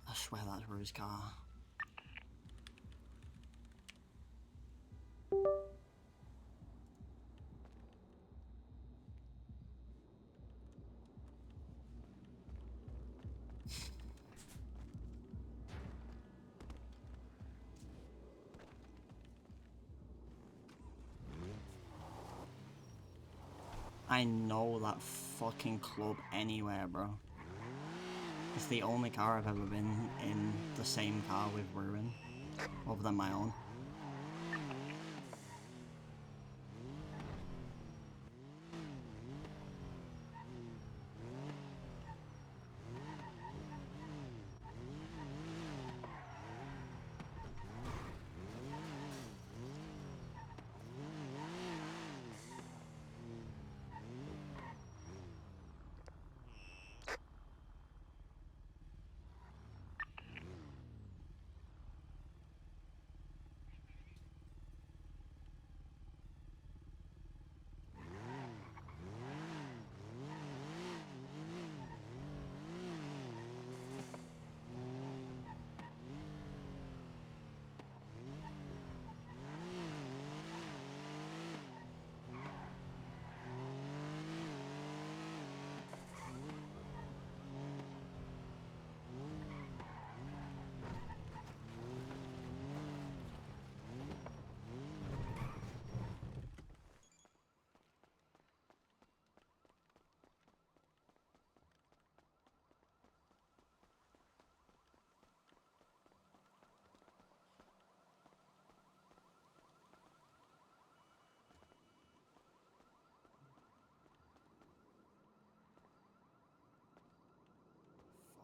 I swear that's Rue's car. I know that fucking club anywhere, bro. It's the only car I've ever been in the same car with Ruin, other than my own.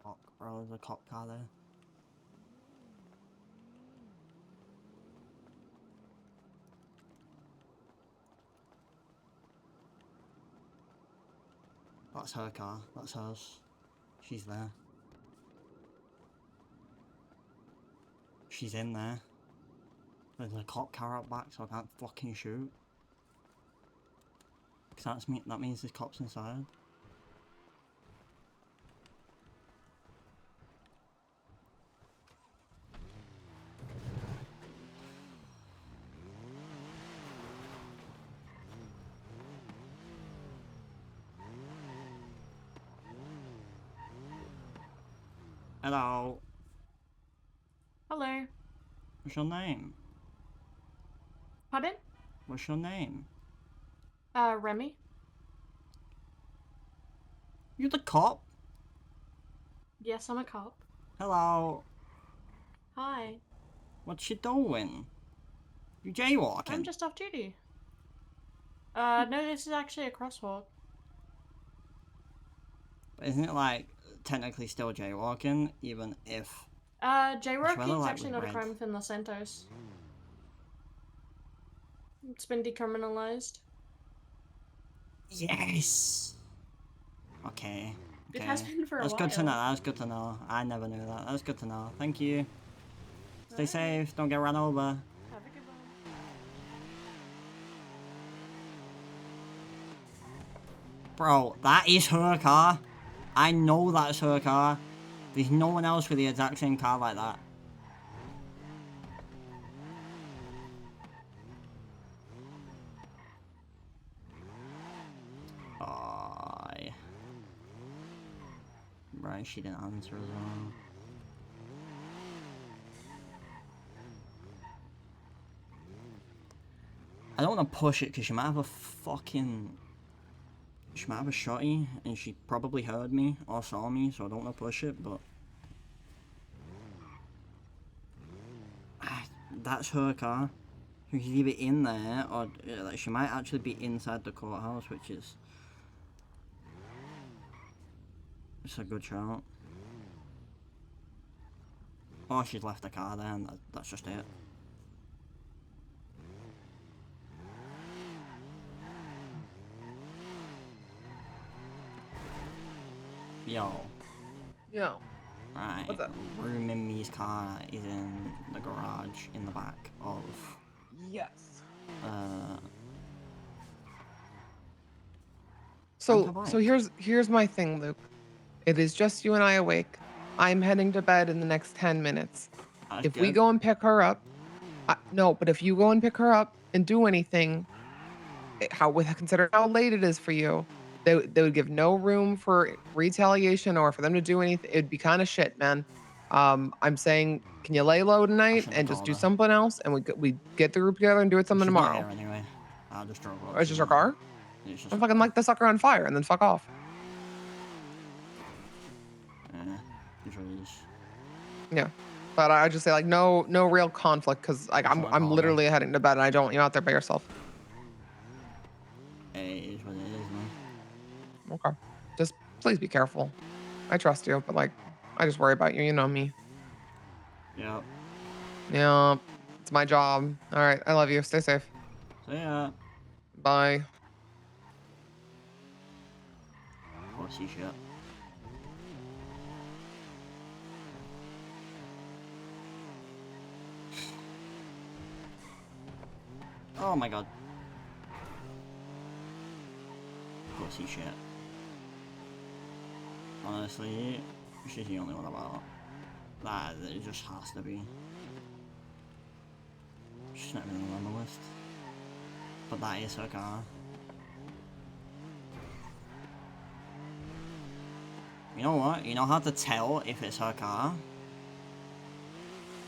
Fuck, bro, there's a cop car there. That's her car, that's hers. She's there. She's in there. There's a cop car out back, so I can't fucking shoot. Cause that means there's cops inside. Hello. Hello. What's your name? Pardon? What's your name? Remy. You the cop? Yes, I'm a cop. Hello. Hi. What you doing? You jaywalking? I'm just off duty. No, this is actually a crosswalk. Isn't it like technically still jaywalking, even if... Jaywalking is like actually with not a red. crime within Los Santos. It's been decriminalized. Yes! Okay. It has been for a That's while. good to know, that's good to know. I never knew that. That's good to know. Thank you. Stay safe, don't get run over. Have a good one. Bro, that is her car. I know that's her car. There's no one else with the exact same car like that. Oh, right, she didn't answer as well. I don't want to push it because she might have a fucking... She might have a shotty and she probably heard me or saw me, so I don't want to push it, but... That's her car. So she's either in there or like, she might actually be inside the courthouse, which is... It's a good shout. Or she's left the car there and that's just it. Yo. Yo. Right. What's up? Room in me's car is in the garage in the back of. Yes. Rent a So bike. here's my thing, Luke. It is just you and I awake. I'm heading to bed in the next 10 minutes. That's If we good. go and pick her up, no, but if you go and pick her up and do anything, consider how late it is for you, they would give no room for retaliation or for them to do anything. It'd be kind of shit, man. I'm saying, can you lay low I tonight shouldn't and have just told do her. something else, and we get the group together and do it something She's not tomorrow? here anyway. I just drove up. Or it's She's just her not here. car? Yeah, it's just Then her fucking car. light the sucker on fire and then fuck off. Yeah, usually is. Yeah. But I just say like no real conflict because like That's what I I'm called her. literally heading to bed and I don't want you out there by yourself. It is what it is, man. Okay. Just please be careful. I trust you, but like I just worry about you. You know me. Yep. Yeah. It's my job. All right. I love you. Stay safe. So yeah. Bye. Pussy shit. Oh my god. Pussy shit. Honestly, she's the only one about that. It just has to be. She's not even on the list. But that is her car. You know what? You know how to tell if it's her car?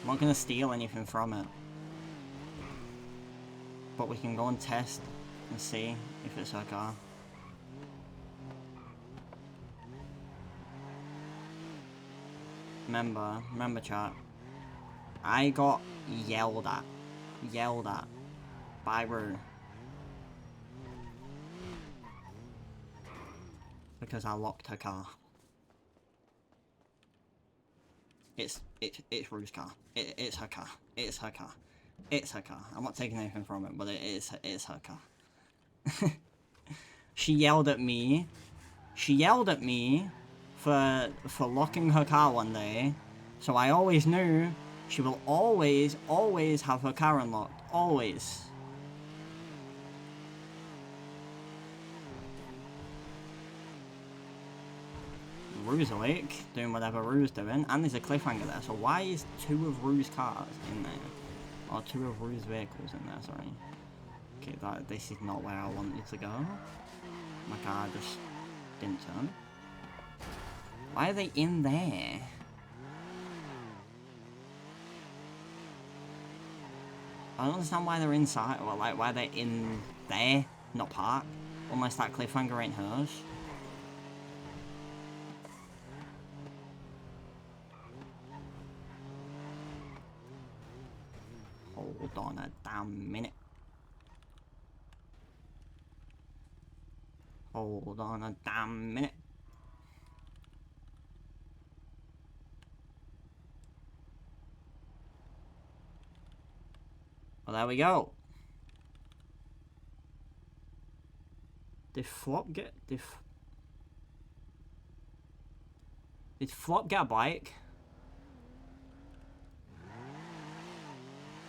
I'm not gonna steal anything from it. But we can go and test and see if it's her car. Remember chat. I got yelled at by Rue. Because I locked her car. It's Rue's car. It's her car. It's her car. It's her car. I'm not taking anything from it, but it's her car. She yelled at me. She yelled at me for locking her car one day. So I always knew she will always have her car unlocked. Always. Rue's awake, doing whatever Rue's doing, and there's a cliffhanger there, so why is 2 of Rue's cars in there? Or 2 of Rue's vehicles in there, sorry. Okay, this is not where I wanted to go. My car just didn't turn. Why are they in there? I don't understand why they're inside, or like why they're in there, not parked, unless that cliffhanger ain't hers. Hold on a damn minute. Hold on a damn minute. Well, there we go. Did Flop get... Did Flop get a bike?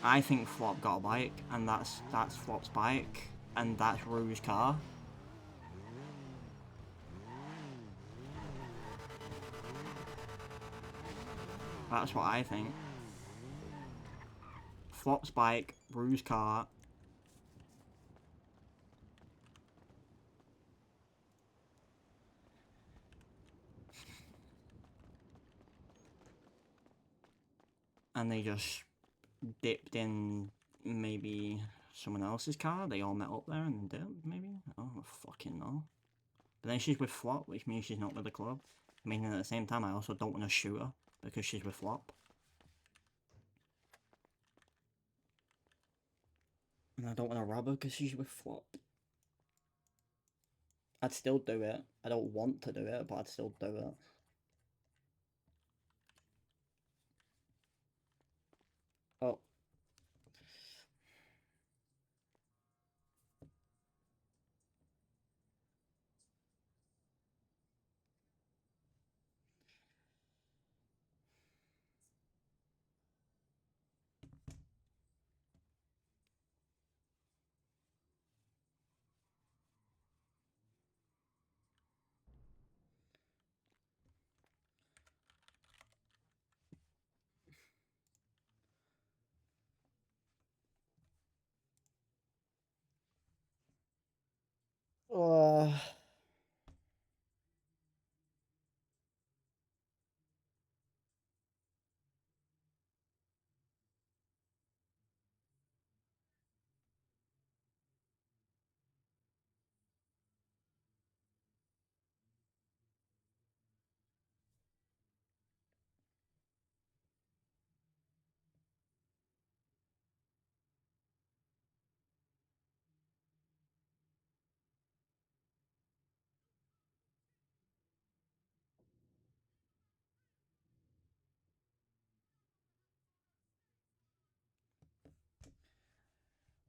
I think Flop got a bike, and that's Flop's bike, and that's Rue's car. That's what I think. Flop's bike, Rue's car. And they just dipped in maybe someone else's car. They all met up there and dipped, maybe? Oh, fucking no. But then she's with Flop, which means she's not with the club. Meaning at the same time, I also don't want to shoot her because she's with Flop. And I don't want to rob her because she's with Flop. I'd still do it. I don't want to do it, but I'd still do it. Oh. Uh,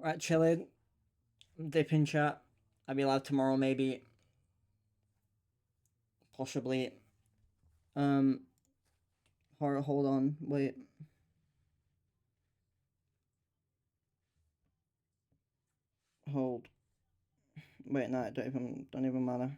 right, chilling. Dip in chat. I'll be live tomorrow, maybe. Possibly. Hold on, wait. Hold. Wait, no, don't even matter.